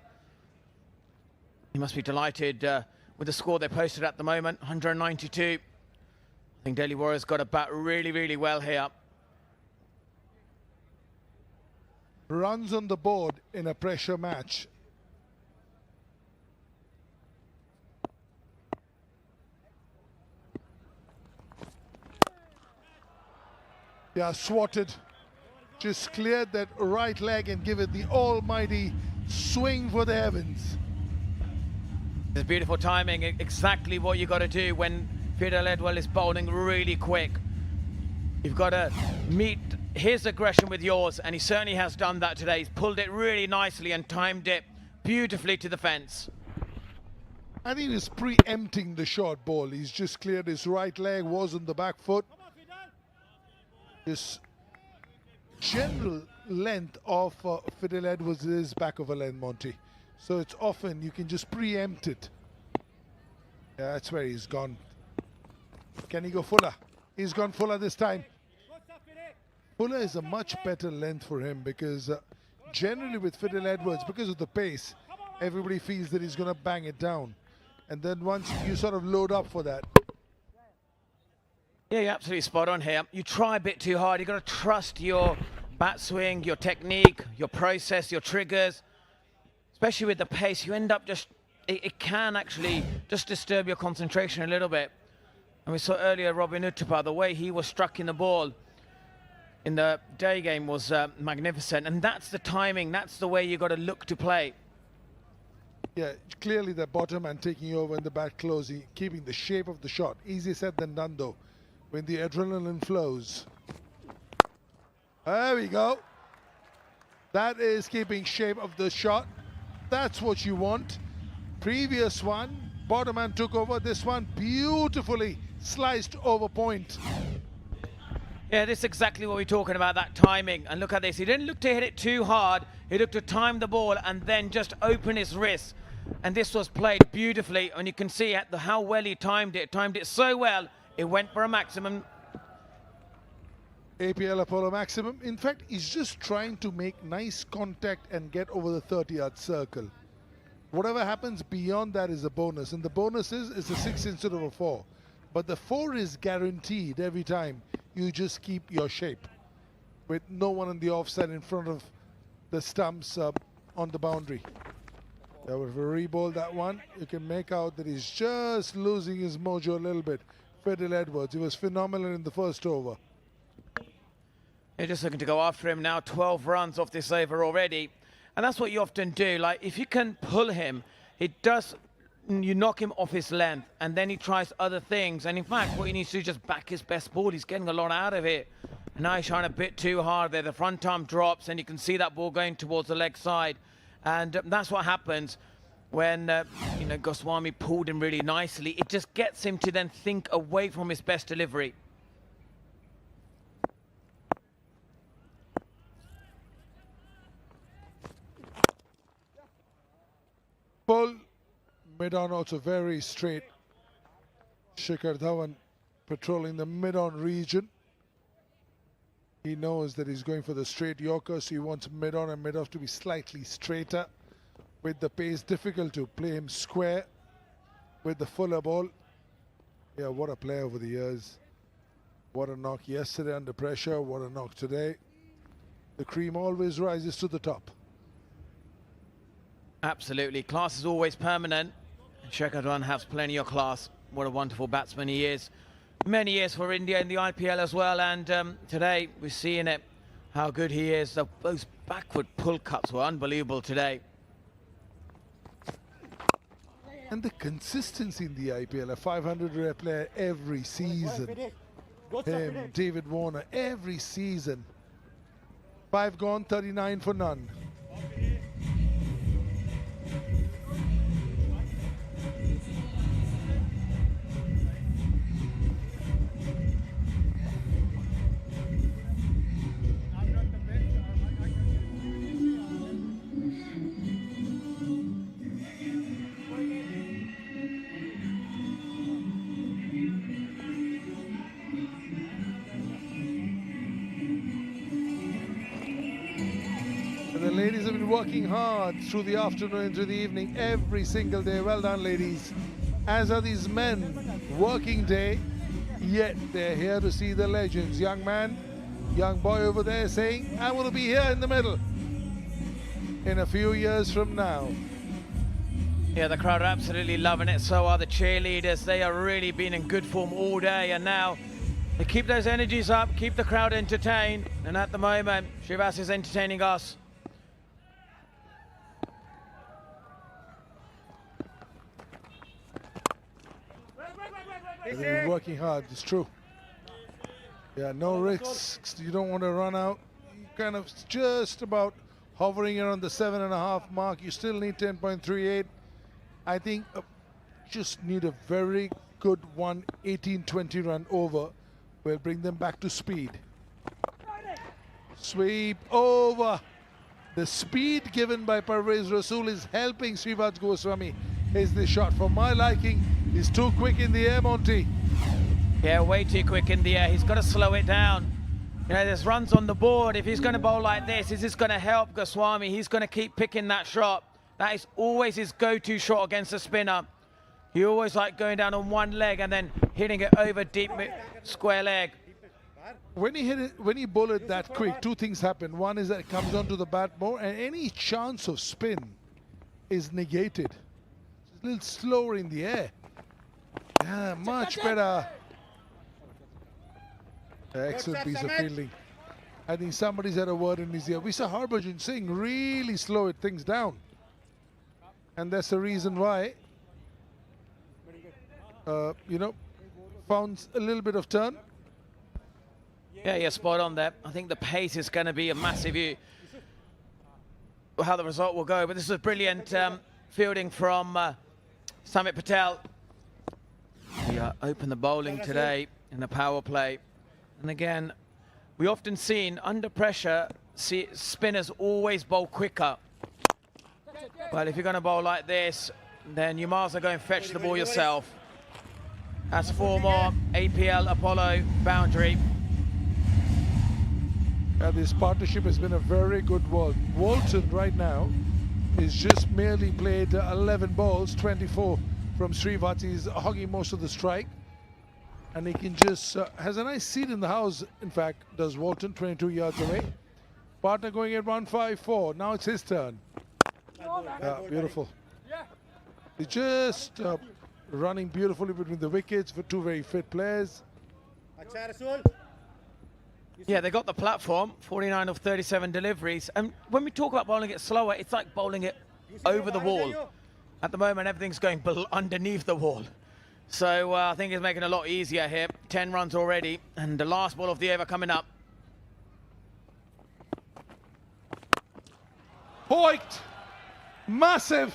L: He must be delighted with the score they posted at the moment, 192. I think Delhi Warriors got to bat really, really well here.
J: Runs on the board in a pressure match. Yeah, swatted. Just cleared that right leg and give it the almighty swing for the heavens.
L: It's beautiful timing, exactly what you got to do when Fiddle Edwards is bowling really quick. You've got to meet his aggression with yours, and he certainly has done that today. He's pulled it really nicely and timed it beautifully to the fence.
J: I think he's preempting the short ball. He's just cleared his right leg, was on the back foot. His general length of Fidel Edwards is back of a length, Monty. So it's often you can just preempt it. Yeah, that's where he's gone. Can he go fuller? He's gone fuller this time. Fuller is a much better length for him because generally with Fidel Edwards, because of the pace, everybody feels that he's going to bang it down. And then once you sort of load up for that.
L: Yeah, you're absolutely spot on here. You try a bit too hard. You've got to trust your bat swing, your technique, your process, your triggers. Especially with the pace, you end up just, it can actually just disturb your concentration a little bit. And we saw earlier Robin Uthappa, the way he was striking the ball in the day game was magnificent. And that's the timing, that's the way you got to look to play.
J: Yeah, clearly the bottom and taking over and the bat closing, keeping the shape of the shot. Easier said than done though, when the adrenaline flows. There we go. That is keeping shape of the shot. That's what you want. Previous one, bottom man took over. This one, beautifully sliced over point.
L: Yeah, this is exactly what we're talking about, that timing. And look at this, he didn't look to hit it too hard. He looked to time the ball and then just open his wrist. And this was played beautifully. And you can see how well he timed it. Timed it so well, it went for a maximum.
J: APL Apollo maximum. In fact, he's just trying to make nice contact and get over the 30-yard circle. Whatever happens beyond that is a bonus. And the bonus is a 6 instead of a 4. But the 4 is guaranteed every time. You just keep your shape with no one on the offside in front of the stumps on the boundary. Yeah, if we re-bowl that one, you can make out that he's just losing his mojo a little bit. Fidel Edwards, he was phenomenal in the first over.
L: You're just looking to go after him now. 12 runs off this over already. And that's what you often do. Like, if you can pull him, you knock him off his length, and then he tries other things. And in fact, what he needs to do is just back his best ball. He's getting a lot out of it. Now he's trying a bit too hard there. The front arm drops, and you can see that ball going towards the leg side. And that's what happens when Goswami pulled him really nicely. It just gets him to then think away from his best delivery.
J: Pull. Mid-on also very straight. Shikhar Dhawan patrolling the mid-on region. He knows that he's going for the straight Yorker, so he wants mid-on and mid-off to be slightly straighter. With the pace, difficult to play him square with the fuller ball. Yeah, what a play over the years. What a knock yesterday under pressure, what a knock today. The cream always rises to the top.
L: Absolutely, class is always permanent. Shikhar Dhawan has plenty of class. What a wonderful batsman he is. Many years for India in the IPL as well, and today we're seeing it, how good he is. Those backward pull cuts were unbelievable today.
J: And the consistency in the IPL, a 500 rare player every season. Him, David Warner, every season. 5 gone, 39 for none. The ladies have been working hard through the afternoon into the evening every single day. Well done, ladies. As are these men. Working day, yet they're here to see the legends. Young man, young boy over there saying, I want to be here in the middle in a few years from now.
L: Yeah, the crowd are absolutely loving it. So are the cheerleaders. They are really been in good form all day, and now they keep those energies up, keep the crowd entertained. And at the moment, Shivas is entertaining us.
J: They've been working hard, it's true. Yeah, no risks. You don't want to run out. You kind of just about hovering around the 7.5 mark. You still need 10.38. I think just need a very good 18-20 run over. Will bring them back to speed. Sweep over. The speed given by Parvez Rasool is helping Srivath Goswami. Is the shot for my liking? He's too quick in the air, Monty.
L: Yeah, way too quick in the air. He's got to slow it down. You know, there's runs on the board. If he's going to bowl like this, is this going to help Goswami? He's going to keep picking that shot. That is always his go-to shot against a spinner. He always like going down on one leg and then hitting it over deep square leg.
J: When he hit it, when he bowl it that quick, two things happen. One is that it comes onto the bat more, and any chance of spin is negated. It's a little slower in the air. Yeah, much better. Excellent piece of fielding. I think somebody's had a word in his ear. We saw Harbhajan Singh really slow things down. And that's the reason why, you know, found a little bit of turn.
L: Yeah, you're spot on there. I think the pace is going to be a massive view how the result will go. But this is brilliant fielding from Samit Patel. We open the bowling today in the power play. And again, we often seen under pressure, spinners always bowl quicker. Well, if you're going to bowl like this, then you might as well go and fetch the ball yourself. That's 4 more APL Apollo boundary.
J: This partnership has been a very good one. Walton right now is just merely played 11 balls, 24 from Srivath. He's hogging most of the strike. And he can just, has a nice seat in the house, in fact, does Walton, 22 yards away. Partner going at 154. Now it's his turn. Yeah, beautiful. He's just running beautifully between the wickets for two very fit players.
L: Yeah, they got the platform, 49 of 37 deliveries. And when we talk about bowling it slower, it's like bowling it over the wall. At the moment, everything's going underneath the wall. So I think it's making it a lot easier here. 10 runs already, and the last ball of the over coming up.
J: Hoiked! Massive!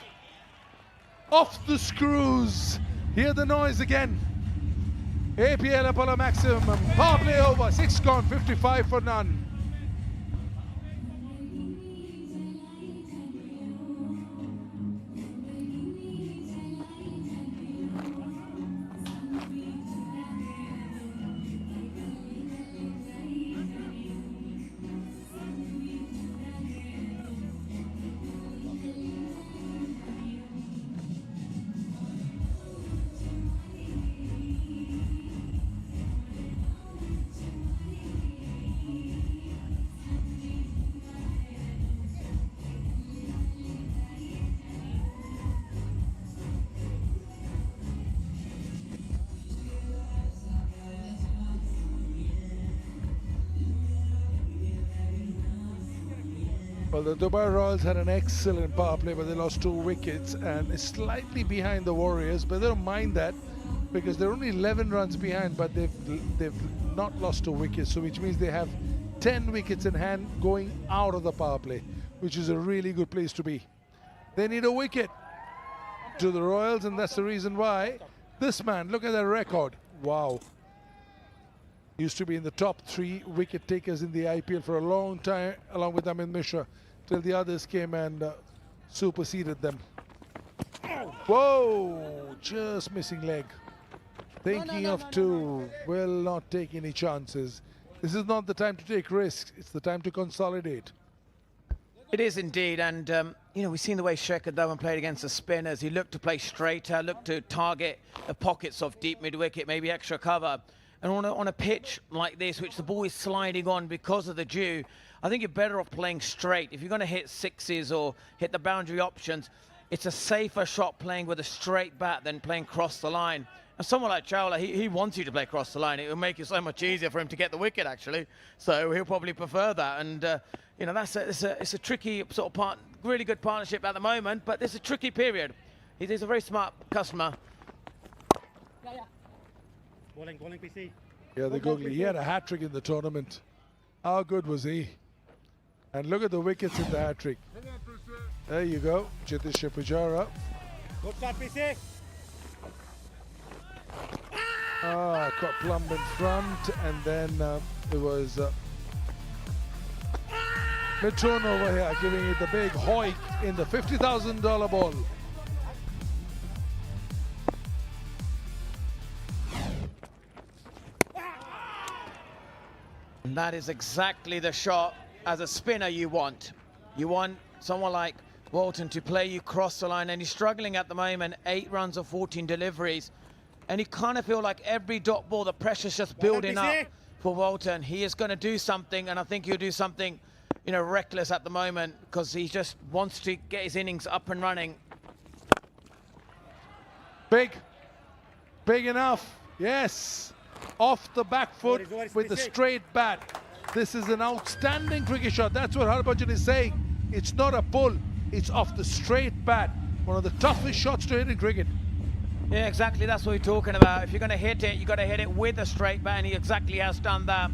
J: Off the screws! Hear the noise again. APL Apollo maximum. Power play over. 6 gone, 55 for none. Well, the Dubai Royals had an excellent power play, but they lost 2 wickets and is slightly behind the Warriors, but they don't mind that because they're only 11 runs behind, but they've not lost 2 wickets, so which means they have 10 wickets in hand going out of the power play, which is a really good place to be. They need a wicket to the Royals, and that's the reason why this man, look at that record. Wow. Used to be in the top 3 wicket takers in the IPL for a long time, along with Amit Mishra, till the others came and superseded them. Whoa, just missing leg. Thinking of 2, will not take any chances. This is not the time to take risks, it's the time to consolidate.
L: It is indeed, and you know, we've seen the way Shekhar Dhawan played against the spinners. He looked to play straighter, looked to target the pockets of deep mid-wicket, maybe extra cover. And on a pitch like this, which the ball is sliding on because of the dew, I think you're better off playing straight. If you're going to hit 6s or hit the boundary options, it's a safer shot playing with a straight bat than playing cross the line. And someone like Chawla, he wants you to play cross the line. It will make it so much easier for him to get the wicket, actually. So he'll probably prefer that. And, you know, it's a tricky sort of really good partnership at the moment, but it's a tricky period. He's a very smart customer.
F: Bowling PC.
J: Yeah, the googly. He had a hat-trick in the tournament. How good was he? And look at the wickets in the hat-trick. There you go, Jitish Pujara.
F: Good shot, PC.
J: Got plumb in front, and then it was Mitron over here giving it the big hoik in the $50,000 ball.
L: And that is exactly the shot as a spinner you want. You want someone like Walton to play you cross the line, and he's struggling at the moment. 8 runs of 14 deliveries. And you kind of feel like every dot ball, the pressure's just building up for Walton. He is going to do something, and I think he'll do something, you know, reckless at the moment, because he just wants to get his innings up and running.
J: Big enough, yes. Off the back foot with the straight bat. This is an outstanding cricket shot. That's what Harbhajan is saying. It's not a pull, it's off the straight bat. One of the toughest shots to hit in cricket.
L: Yeah, exactly, that's what we're talking about. If you're going to hit it, you've got to hit it with a straight bat, and he exactly has done that.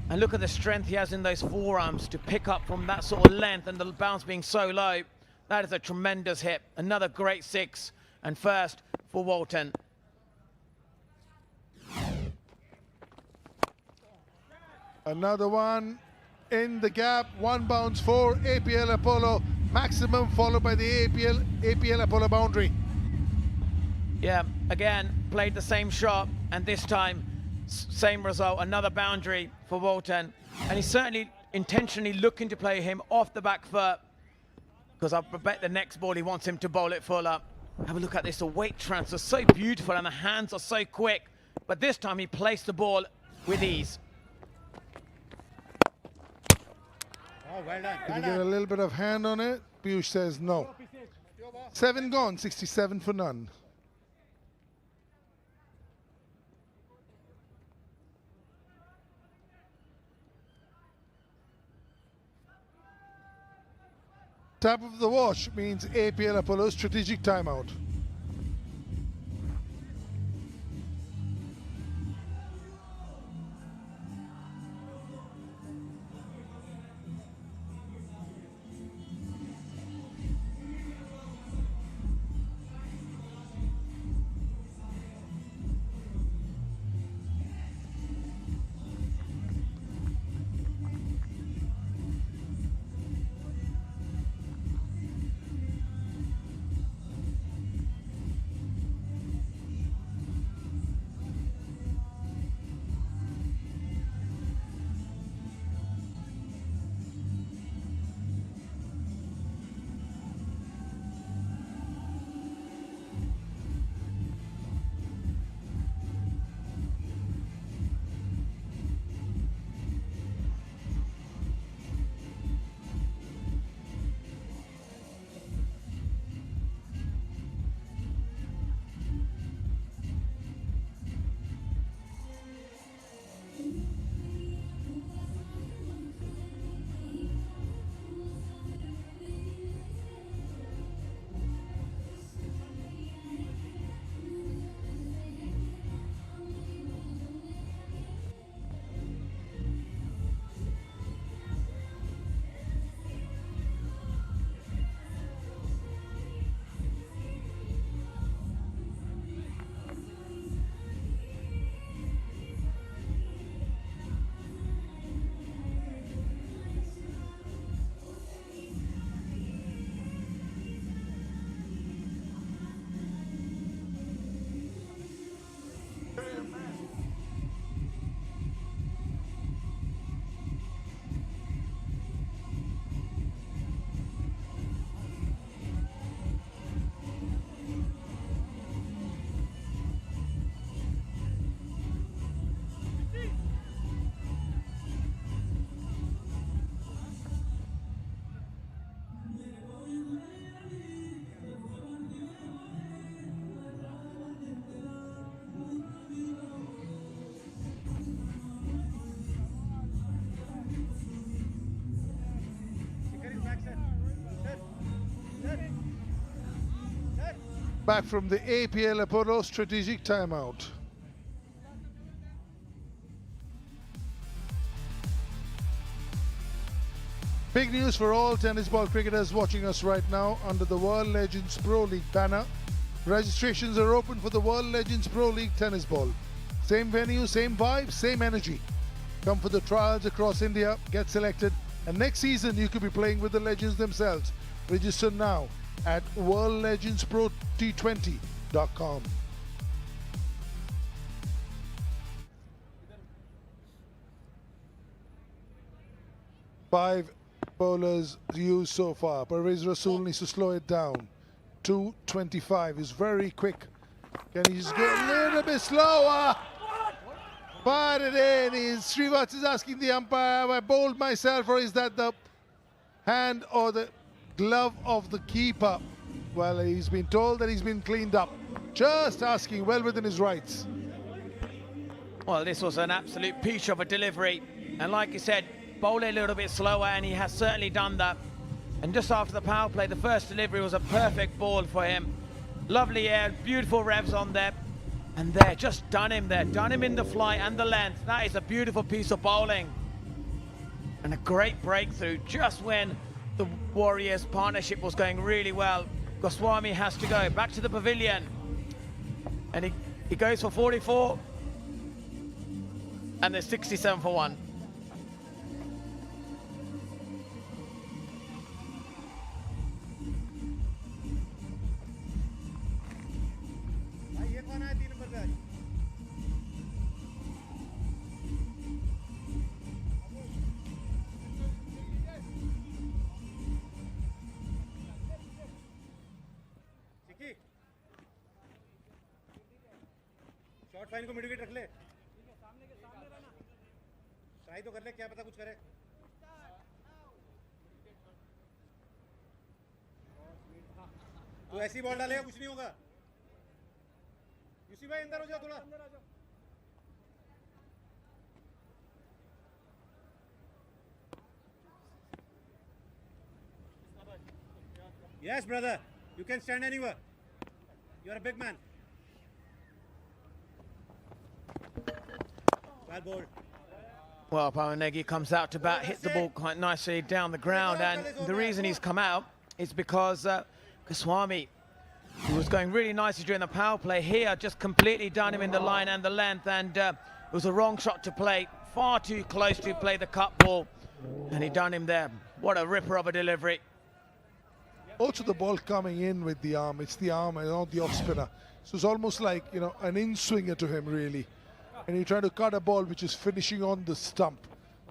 L: And look at the strength he has in those forearms to pick up from that sort of length, and the bounce being so low. That is a tremendous hit. Another great 6 and first for Walton.
J: Another one in the gap, 1 bounce for APL Apollo, maximum followed by the APL Apollo boundary.
L: Yeah, again, played the same shot, and this time, same result, another boundary for Walton. And he's certainly intentionally looking to play him off the back foot, because I bet the next ball he wants him to bowl it full up. Have a look at this, the weight transfer, so beautiful, and the hands are so quick. But this time he placed the ball with ease.
F: Oh, well done.
J: Did you get a little bit of hand on it? Piyush says no. 7 gone, 67 for none. Tap of the watch means APL Apollo strategic timeout. Back from the APL Apollo strategic timeout. Big news for all tennis ball cricketers watching us right now under the World Legends Pro League banner. Registrations are open for the World Legends Pro League tennis ball. Same venue, same vibe, same energy. Come for the trials across India, get selected, and next season you could be playing with the legends themselves. Register now at worldlegendsprot20.com. 5 bowlers used so far. Pervez Rasool needs to slow it down. 225 is very quick. Can he just go a little bit slower? Fire it in. Srivats is asking the umpire, have I bowled myself, or is that the hand or the glove of the keeper? Well, he's been told that he's been cleaned up. Just asking, well within his rights.
L: Well, this was an absolute peach of a delivery. And like you said, bowl a little bit slower, and he has certainly done that. And just after the power play, the first delivery was a perfect ball for him. Lovely air, beautiful revs on there. And there, just done him there. Done him in the fly and the length. That is a beautiful piece of bowling. And a great breakthrough just when the Warriors partnership was going really well. Goswami has to go back to the pavilion. And he goes for 44. And there's 67 for 1.
F: Short fine को mid wicket रख ले, try तो कर ले, क्या पता कुछ करे। तो ऐसी बॉल डालेगा कुछ नहीं होगा। यूसी भाई अंदर हो जाओ थोड़ा। Yes, brother. You can stand anywhere. You are a big man. Well bowled.
L: Well, Pawanegi comes out to bat, hit the ball quite nicely down the ground, and the reason he's come out is because Goswami, who was going really nicely during the power play here, just completely done him in the line and the length, and it was a wrong shot to play, far too close to play the cut ball, and he done him there. What a ripper of a delivery.
J: Also the ball coming in with the arm, it's the arm and not the off spinner. So it's almost like, you know, an in-swinger to him really. And he tried to cut a ball which is finishing on the stump.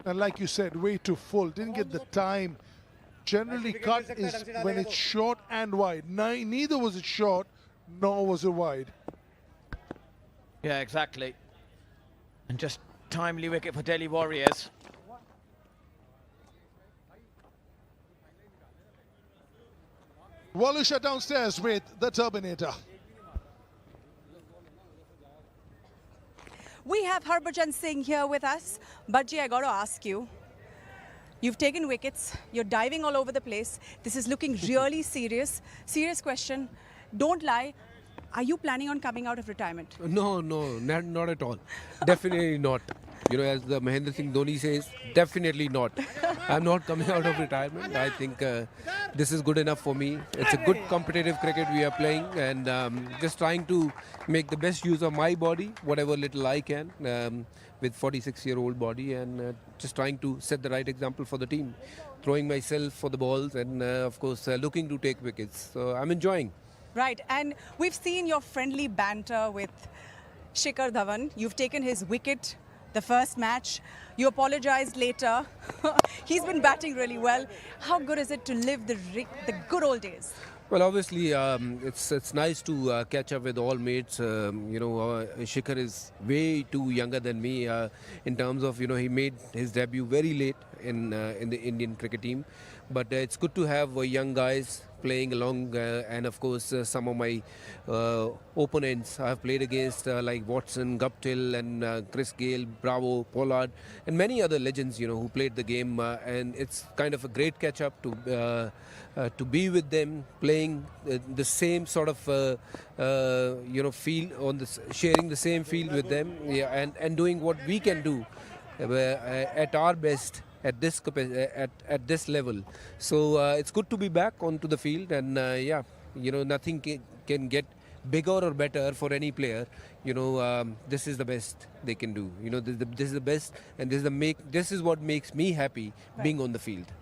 J: And like you said, way too full, didn't get the time. Generally cut is when it's short and wide. Neither was it short, nor was it wide.
L: Yeah, exactly. And just timely wicket for Delhi Warriors.
J: Walusha downstairs with the Turbinator.
Q: We have Harbhajan Singh here with us. Bajji, I got to ask you, you've taken wickets, you're diving all over the place. This is looking really serious. Serious question. Don't lie. Are you planning on coming out of retirement?
A: No, not at all. Definitely not. You know, as the Mahendra Singh Dhoni says, definitely not. I'm not coming out of retirement. I think this is good enough for me. It's a good competitive cricket we are playing, and just trying to make the best use of my body, whatever little I can, with 46-year-old body, and just trying to set the right example for the team. Throwing myself for the balls, and of course looking to take wickets. So I'm enjoying.
Q: Right, and we've seen your friendly banter with Shikhar Dhawan. You've taken his wicket the first match. You apologized later. He's been batting really well. How good is it to live the good old days?
A: Well, obviously, it's nice to catch up with all mates. You know, Shikhar is way too younger than me in terms of, you know, he made his debut very late in the Indian cricket team. But it's good to have young guys playing along, and of course some of my opponents I have played against like Watson, Guptill and Chris Gale, Bravo, Pollard and many other legends, you know, who played the game, and it's kind of a great catch up to be with them, playing the same sort of you know, field on this, sharing the same field with them, yeah, and doing what we can do at our best at this level. So it's good to be back onto the field, and yeah, you know, nothing can get bigger or better for any player, this is the best they can do. This is the best, and this is what makes me happy being on the field.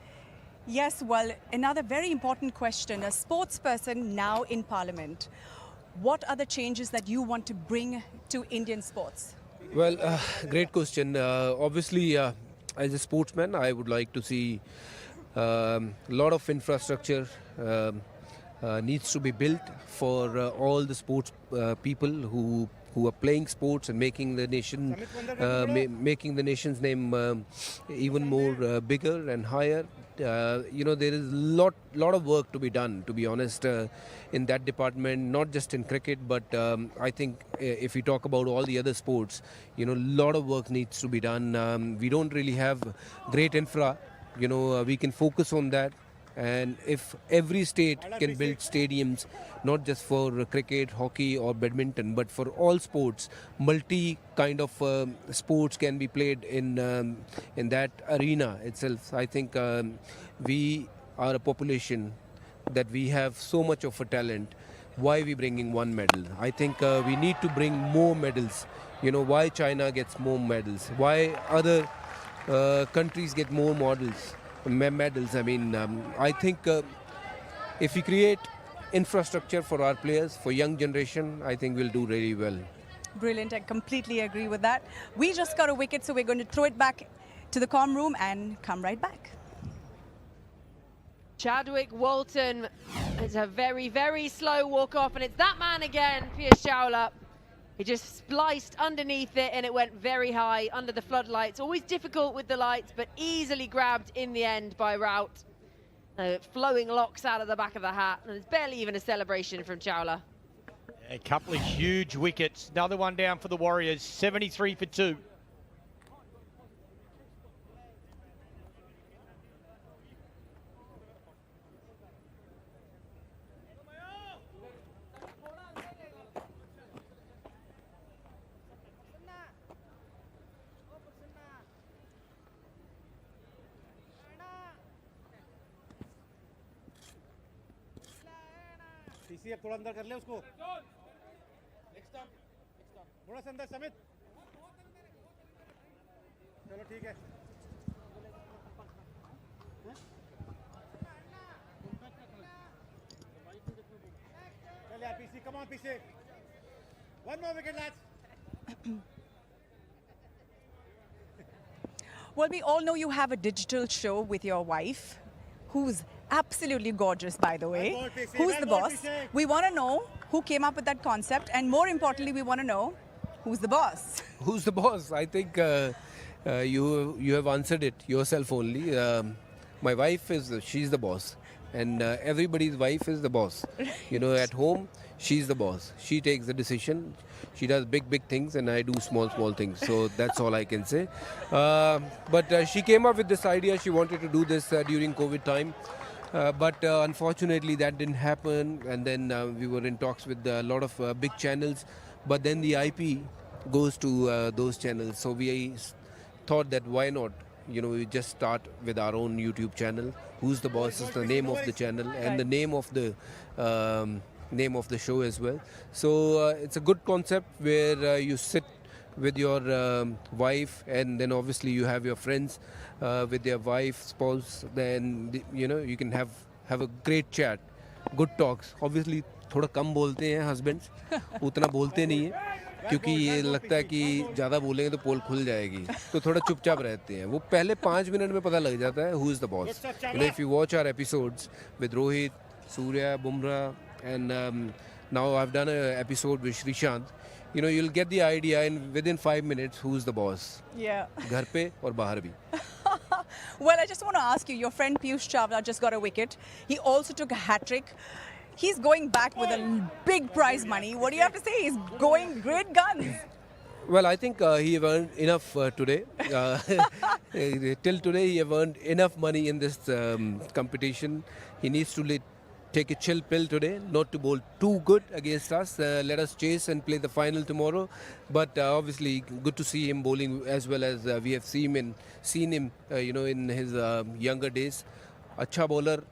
Q: Yes, well, another very important question. A sports person now in Parliament, what are the changes that you want to bring to Indian sports?
A: Well, great question. Obviously, as a sportsman, I would like to see a lot of infrastructure needs to be built for all the sports people who are playing sports and making the making the nation's name even more bigger and higher. There is lot of work to be done, to be honest, in that department, not just in cricket, but I think if we talk about all the other sports, lot of work needs to be done. We don't really have great infra. We can focus on that. And if every state can build stadiums, not just for cricket, hockey or badminton, but for all sports, multi kind of sports can be played in that arena itself. I think we are a population that we have so much of a talent. Why are we bringing one medal? I think we need to bring more medals. Why China gets more medals? Why other countries get more medals? I mean, I think if we create infrastructure for our players, for young generation, I think we'll do really well.
Q: Brilliant, I completely agree with that. We just got a wicket, so we're going to throw it back to the comm room and come right back.
G: Chadwick Walton, it's a very, very slow walk off, and it's that man again, Piyush Chawla. He just spliced underneath it and it went very high under the floodlights. Always difficult with the lights, but easily grabbed in the end by Rout. Flowing locks out of the back of the hat, and there's barely even a celebration from Chawla.
E: A couple of huge wickets. Another one down for the Warriors, 73 for 2.
F: अब थोड़ा अंदर कर ले उसको थोड़ा सा अंदर समित चलो ठीक है चल यार पीसी कम ऑन पीछे one more wicket lads.
Q: Well, we all know you have a digital show with your wife, who's absolutely gorgeous, by the way. Who's the boss? We want to know who came up with that concept, and more importantly, we want to know who's the boss.
A: Who's the boss? I think you have answered it yourself only. My wife she's the boss, and everybody's wife is the boss. At home, she's the boss. She takes the decision. She does big things, and I do small things. So that's all I can say. But she came up with this idea. She wanted to do this during COVID time. But unfortunately that didn't happen, and then we were in talks with a lot of big channels, but then the IP goes to those channels, so we thought that why not, we just start with our own YouTube channel. Who's the Boss is the name of the channel, and the name of the show as well. So it's a good concept where you sit with your wife, and then obviously you have your friends with their wife, spouse, then you can have a great chat, good talks. Obviously थोड़ा कम बोलते हैं husbands, उतना बोलते नहीं है, क्योंकि ये लगता है कि ज़्यादा बोलेंगे तो पोल खुल जाएगी, तो थोड़ा चुपचाप रहते हैं. वो पहले 5 मिनट में पता लग जाता है who is the boss. If you watch our episodes with Rohit, Surya, Bumrah, and now I've done an episode with Shrishant, you'll get the idea in within 5 minutes who's the boss.
Q: Yeah.
A: घर पे और बाहर भी.
Q: Well, I just want to ask you, your friend Piyush Chawla just got a wicket. He also took a hat-trick. He's going back with a big prize money. What do you have to say? He's going great guns.
A: Well, I think he have earned enough today. Till today, he have earned enough money in this competition. He needs to take a chill pill today, not to bowl too good against us. Let us chase and play the final tomorrow. But obviously, good to see him bowling as well as we have seen him in his younger days. अच्छा bowler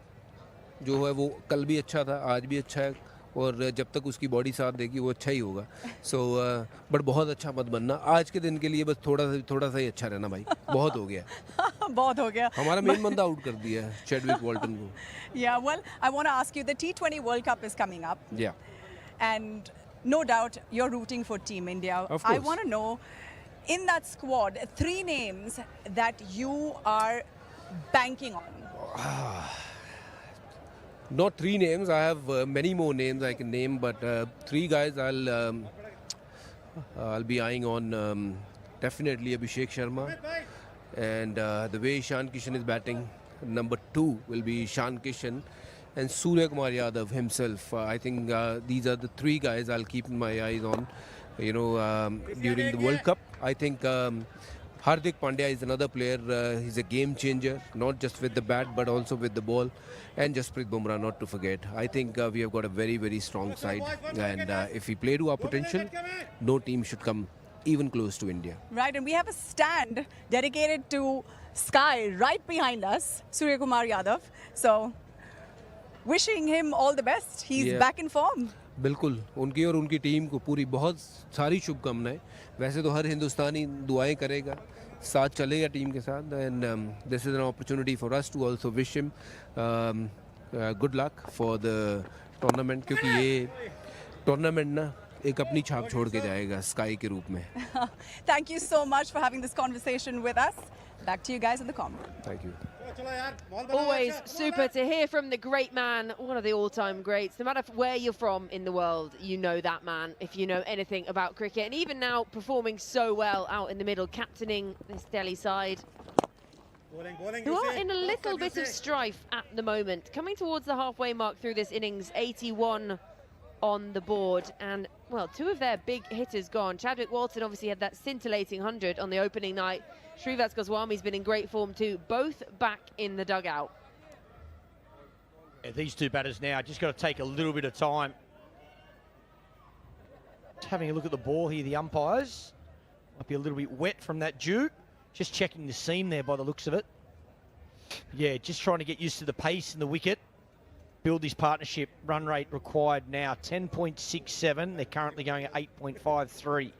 A: जो है वो कल भी अच्छा था, आज भी अच्छा है, और जब तक उसकी बॉडी साथ देगी वो अच्छा ही होगा. सो बट बहुत अच्छा मत बनना आज के दिन के लिए, बस थोड़ा सा ही अच्छा रहना भाई. बहुत हो गया.
Q: बहुत हो गया.
A: हमारा मेन बंदा आउट कर दिया है चैडविक वॉल्टन को.
Q: Yeah, well, I want to ask you, the T20 World Cup is coming up.
A: Yeah.
Q: And no doubt you're rooting for Team India.
A: Of
Q: I
A: course.
Q: want to know, in that squad, 3 names that you are banking on.
A: Not 3 names. I have many more names I can name, but 3 guys I'll be eyeing on. Definitely Abhishek Sharma, and the way Ishan Kishan is batting. Number 2 will be Ishan Kishan, and Surya Kumar Yadav himself. I think these are the 3 guys I'll keep my eyes on. You know, during the World Cup, I think Hardik Pandya is another player. He's a game changer, not just with the bat but also with the ball. And Jasprit Bumrah, not to forget. I think we have got a very, very strong side. And if we play to our potential, no team should come even close to India.
Q: Right, and we have a stand dedicated to Sky right behind us, Surya Kumar Yadav. So, wishing him all the best. He's back in form.
A: बिल्कुल उनकी और उनकी team को पूरी बहुत सारी शुभकामनाएं. वैसे तो हर हिंदुस्तानी दुआएं करेगा, साथ चलेगा टीम के साथ. And this is an opportunity for us to also wish him good luck for the tournament, क्योंकि ये टूर्नामेंट ना एक अपनी छाप छोड़ के जाएगा स्काई के रूप में.
Q: Thank you so much for having this conversation with us. Back to you guys in the comment.
A: Thank you.
G: Always super to hear from the great man, one of the all-time greats. No matter where you're from in the world, you know that man if you know anything about cricket. And even now, performing so well out in the middle, captaining this Delhi side. Who are in a little bit of strife at the moment. Coming towards the halfway mark through this innings, 81 on the board. And, well, 2 of their big hitters gone. Chadwick Walton obviously had that scintillating 100 on the opening night. Shrivats Goswami's been in great form too, both back in the dugout.
E: Yeah, these 2 batters now just got to take a little bit of time. Just having a look at the ball here, the umpires. Might be a little bit wet from that dew. Just checking the seam there by the looks of it. Yeah, just trying to get used to the pace in the wicket. Build this partnership. Run rate required now, 10.67. They're currently going at 8.53.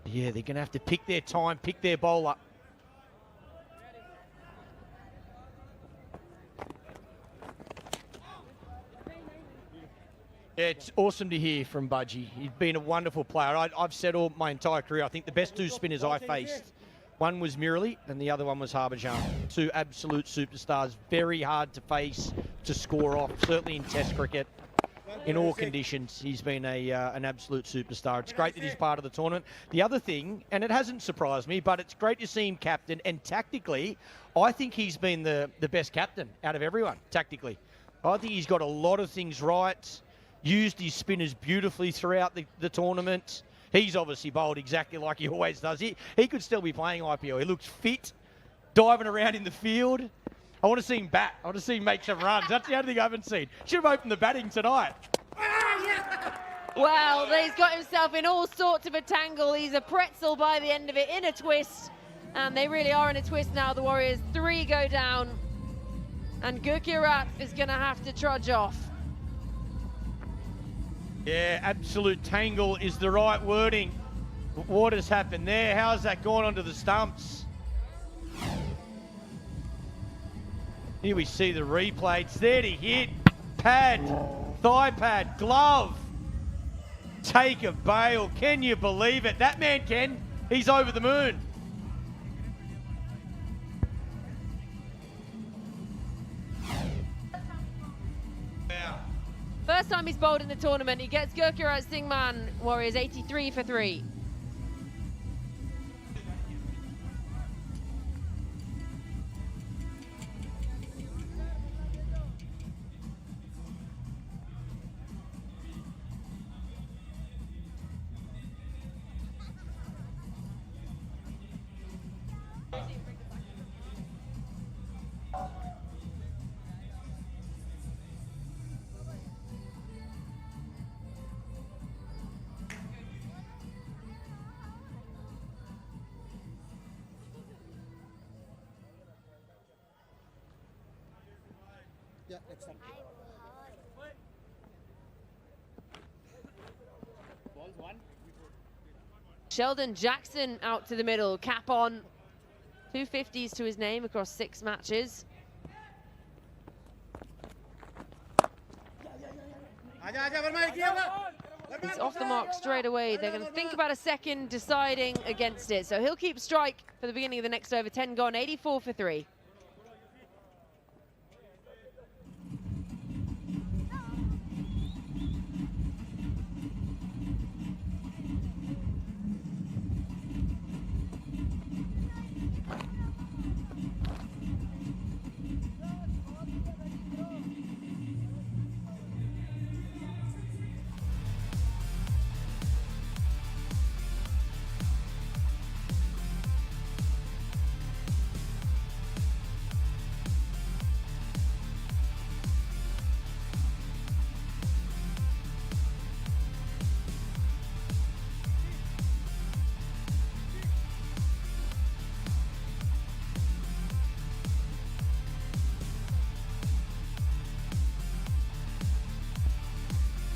E: Yeah, they're going to have to pick their time, pick their bowler. Yeah, it's awesome to hear from Budgie. He's been a wonderful player. I've said all my entire career, I think the best 2 spinners I faced, one was Murali and the other one was Harbhajan. 2 absolute superstars, very hard to face, to score off, certainly in Test cricket. In all conditions, he's been an absolute superstar. It's great that he's part of the tournament. The other thing, and it hasn't surprised me, but it's great to see him captain. And tactically, I think he's been the best captain out of everyone, tactically. I think he's got a lot of things right, used his spinners beautifully throughout the tournament. He's obviously bowled exactly like he always does. He could still be playing IPL. He looks fit, diving around in the field. I want to see him bat. I want to see him make some runs. That's the only thing I haven't seen. Should have opened the batting tonight.
G: Well, he's got himself in all sorts of a tangle. He's a pretzel by the end of it, in a twist. And they really are in a twist now, the Warriors. 3 go down. And Gurkirat is going to have to trudge off.
E: Yeah, absolute tangle is the right wording. What has happened there? How's that gone onto the stumps? Here we see the replay. It's there to hit. Pad, thigh pad, glove. Take a bail. Can you believe it? That man can. He's over the moon.
G: First time he's bowled in the tournament. He gets Gurkirat Singh Man, Warriors 83 for 3. Sheldon Jackson out to the middle, cap on. 250s to his name across 6 matches. He's off the mark straight away. They're going to think about a second, deciding against it. So he'll keep strike for the beginning of the next over. 10 gone, 84 for 3.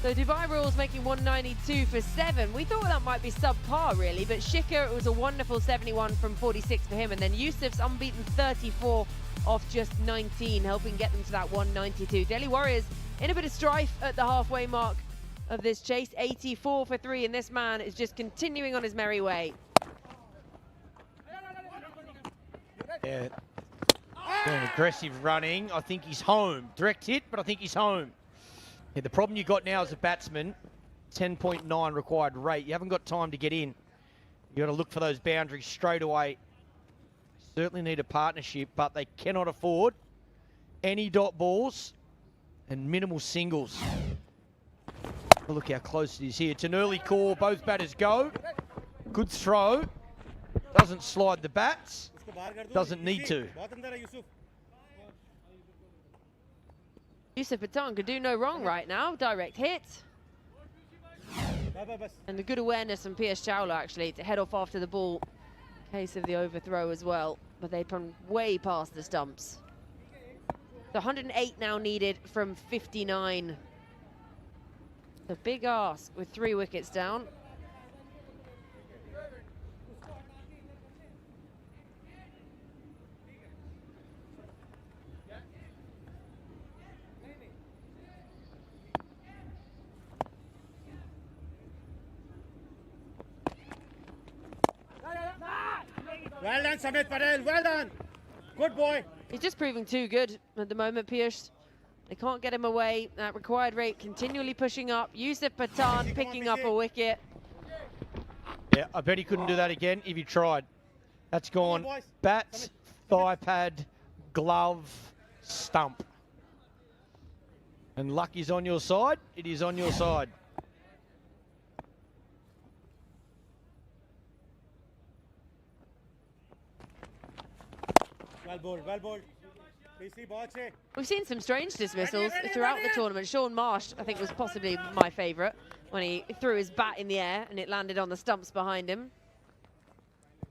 G: So Dubai Rules making 192 for 7. We thought that might be subpar really, but Shikhar, it was a wonderful 71 from 46 for him, and then Yusuf's unbeaten 34 off just 19, helping get them to that 192. Delhi Warriors in a bit of strife at the halfway mark of this chase, 84 for 3, and this man is just continuing on his merry way.
E: Yeah. An aggressive running. I think he's home. Direct hit, but I think he's home. Yeah, the problem you got now as a batsman, 10.9 required rate. You haven't got time to get in. You got to look for those boundaries straight away. Certainly need a partnership, but they cannot afford any dot balls and minimal singles. Look how close it is here. It's an early call. Both batters go. Good throw. Doesn't slide the bats. Doesn't need to.
G: Yusuf Pathan could do no wrong right now. Direct hit. And a good awareness from Piyush Chawla actually to head off after the ball in case of the overthrow as well. But they've gone way past the stumps. So 108 now needed from 59. The big ask with 3 wickets down.
F: Well done, Samit Patel. Well done. Good boy.
G: He's just proving too good at the moment, Piyush. They can't get him away. That required rate continually pushing up. Yusuf Pathan picking up a wicket.
E: Yeah, I bet he couldn't do that again if he tried. That's gone bat, thigh pad, glove, stump. And luck is on your side. It is on your side.
F: Well bowled, well bowled. PC, ball che.
G: We've seen some strange dismissals throughout the tournament. Sean Marsh, I think, was possibly my favourite when he threw his bat in the air and it landed on the stumps behind him.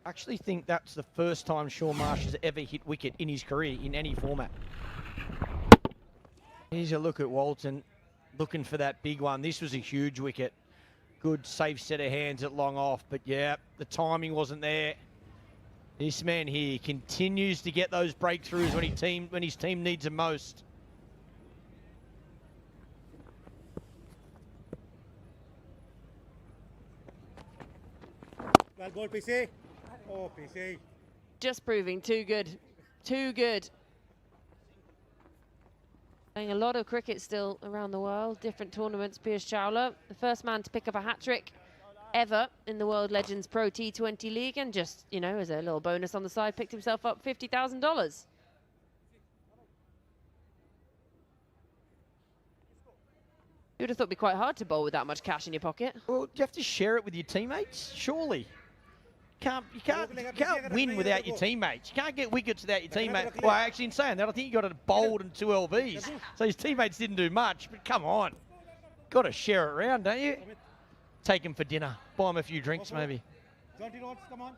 E: I actually think that's the first time Sean Marsh has ever hit wicket in his career in any format. Here's a look at Walton looking for that big one. This was a huge wicket. Good, safe set of hands at long off, but yeah, the timing wasn't there. This man here continues to get those breakthroughs when his team needs them most.
F: Well bowled, PC. Oh, PC.
G: Just proving too good. Too good. Playing a lot of cricket still around the world, different tournaments. Piyush Chawla, the first man to pick up a hat-trick ever in the World Legends Pro T20 League, and just, you know, as a little bonus on the side, picked himself up $50,000. You would have thought it'd be quite hard to bowl with that much cash in your pocket.
E: Well, you have to share it with your teammates, surely. You can't win without your teammates. You can't get wickets without your teammates. Well, actually, in saying that, I think you got it bowled and 2 LBs. So his teammates didn't do much, but come on. Got to share it around, don't you? Take him for dinner. Buy him a few drinks, maybe.
F: 20 knots, come on.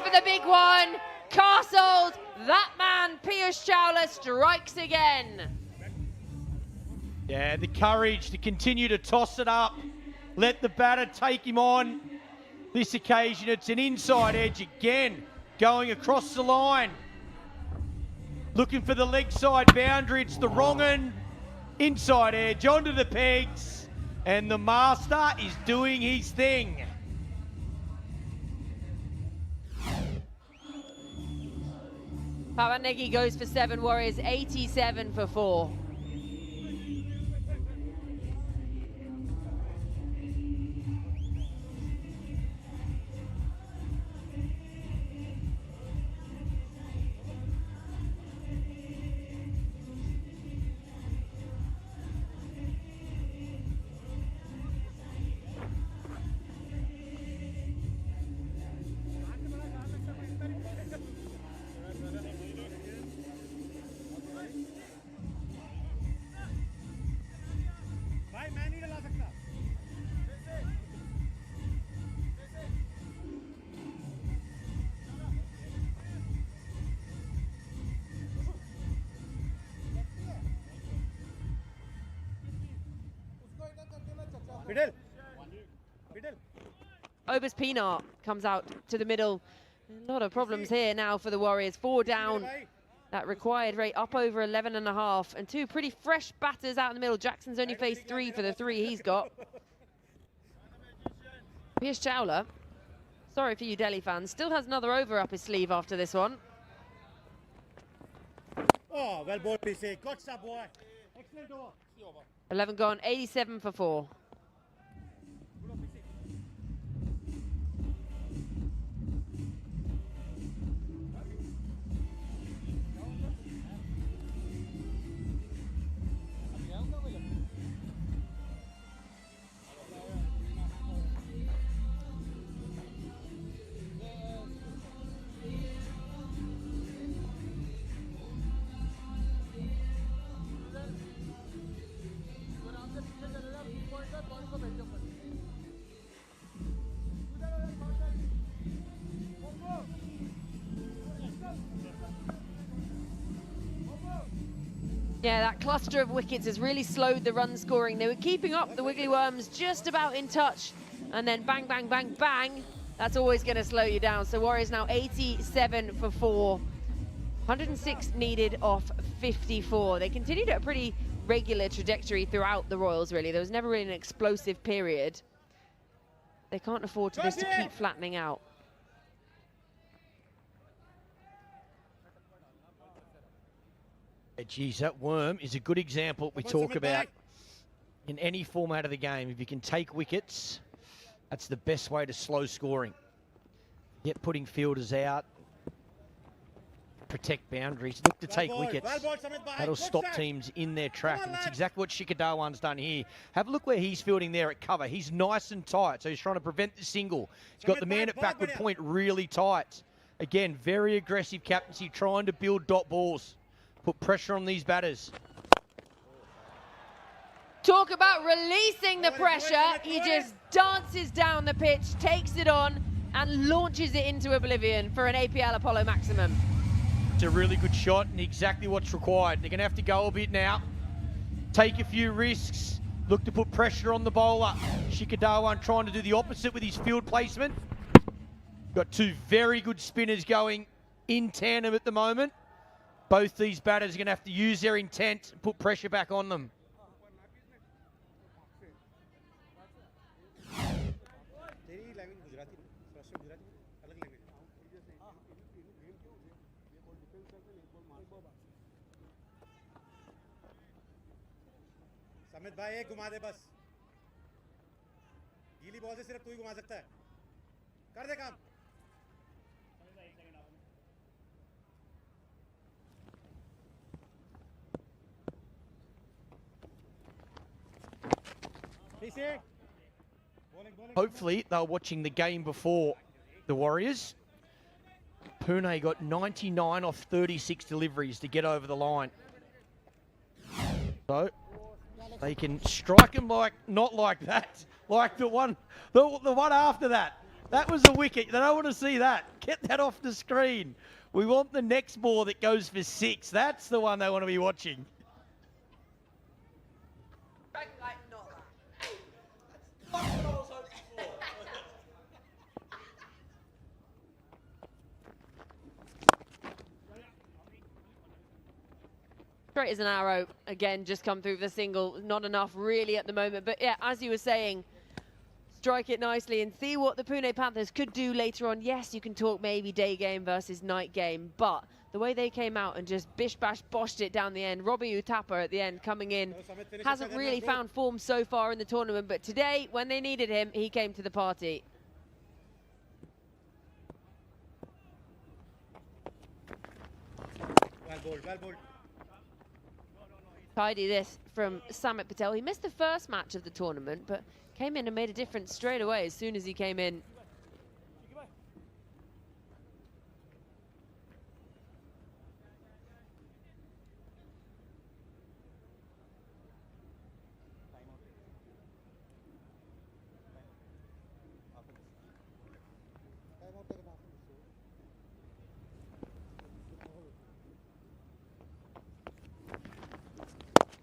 G: for the big one. Castled. That man, Piyush Chawla, strikes again.
E: Yeah, the courage to continue to toss it up. Let the batter take him on. This occasion, it's an inside edge again, going across the line. Looking for the leg side boundary. It's the wrong end. Inside edge, onto the pegs. And the master is doing his thing.
G: Pawan Negi goes for 7, Warriors 87 for 4.
F: Patel. Patel.
G: Obers Pienaar comes out to the middle. A lot of problems here now for the Warriors. 4 down. That required rate up over 11.5. And 2 pretty fresh batters out in the middle. Jackson's only faced 3 for the 3 he's got. Piyush Chawla, sorry for you Delhi fans, still has another over up his sleeve after this one.
F: Oh, well bowled, PC. Good stuff, boy. Excellent over.
G: 11 gone, 87 for 4. Yeah, that cluster of wickets has really slowed the run scoring. They were keeping up, the Wiggly Worms, just about in touch. And then bang, bang, bang, bang. That's always going to slow you down. So Warriors now 87 for 4. 106 needed off 54. They continued at a pretty regular trajectory throughout the Royals, really. There was never really an explosive period. They can't afford this to keep flattening out.
E: Geez, that worm is a good example we talk about in any format of the game. If you can take wickets, that's the best way to slow scoring. Yet putting fielders out, protect boundaries, look to take wickets. That'll stop teams in their track. And it's exactly what Shikhar Dhawan's done here. Have a look where he's fielding there at cover. He's nice and tight, so he's trying to prevent the single. He's got the man at backward point really tight. Again, very aggressive captaincy, trying to build dot balls. Put pressure on these batters.
G: Talk about releasing the pressure. He just dances down the pitch, takes it on, and launches it into oblivion for an APL Apollo maximum.
E: It's a really good shot and exactly what's required. They're going to have to go a bit now. Take a few risks. Look to put pressure on the bowler. Shikhar Dhawan trying to do the opposite with his field placement. Got 2 very good spinners going in tandem at the moment. Both these batters are going to have to use their intent and put pressure back on them.
F: समित भाई एक घुमा दे बस गीली ball से सिर्फ तू ही घुमा सकता है कर दे काम
E: Hopefully they're watching the game before the Warriors. Pune got 99 off 36 deliveries to get over the line. So they can strike him like, not like that, like the one after that. That was a wicket. They don't want to see that. Get that off the screen. We want the next ball that goes for 6. That's the one they want to be watching.
G: Straight as an arrow, again, just come through the single. Not enough really at the moment, but yeah, as you were saying, strike it nicely and see what the Pune Panthers could do later on. Yes, you can talk maybe day game versus night game, but the way they came out and just bish-bash-boshed it down the end. Robbie Uthappa at the end coming in hasn't really found form so far in the tournament, but today, when they needed him, he came to the party.
F: Well bowled, well bowled.
G: Tidy this from Samit Patel. He missed the first match of the tournament, but came in and made a difference straight away as soon as he came in.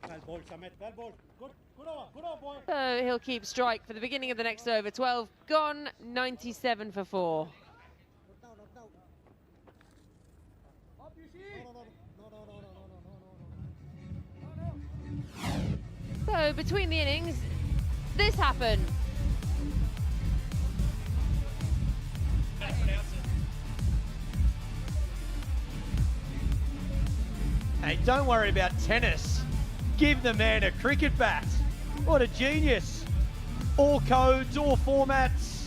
F: Well bowled, Samit. Well bowled. Good over, boy.
G: So he'll keep strike for the beginning of the next over. 12 gone, 97 for 4. So between the innings, this happened.
E: Hey, don't worry about tennis. Give the man a cricket bat. What a genius. All codes, all formats,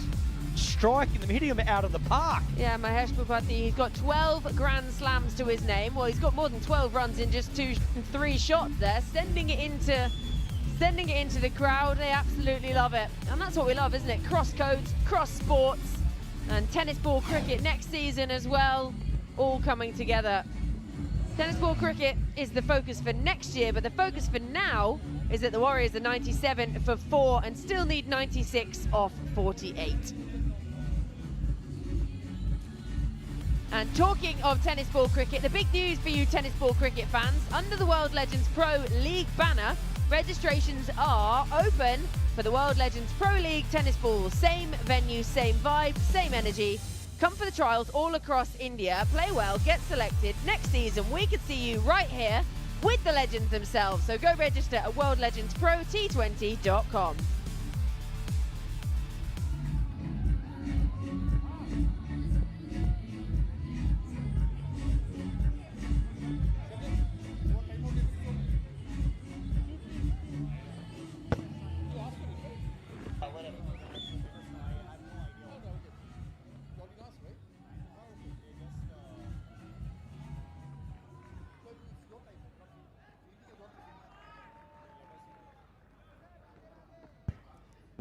E: striking them, hitting them out of the park.
G: Yeah, Mahesh Bhupathi, he's got 12 Grand Slams to his name. Well, he's got more than 12 runs in just 3 shots there, sending it into the crowd. They absolutely love it. And that's what we love, isn't it? Cross codes, cross sports, and tennis ball cricket next season as well, all coming together. Tennis ball cricket is the focus for next year, but the focus for now is that the Warriors are 97 for 4 and still need 96 off 48. And talking of tennis ball cricket, the big news for you tennis ball cricket fans, under the World Legends Pro League banner, registrations are open for the World Legends Pro League tennis ball. Same venue, same vibe, same energy. Come for the trials all across India, play well, get selected. Next season, we could see you right here with the legends themselves. So go register at worldlegendsprot20.com.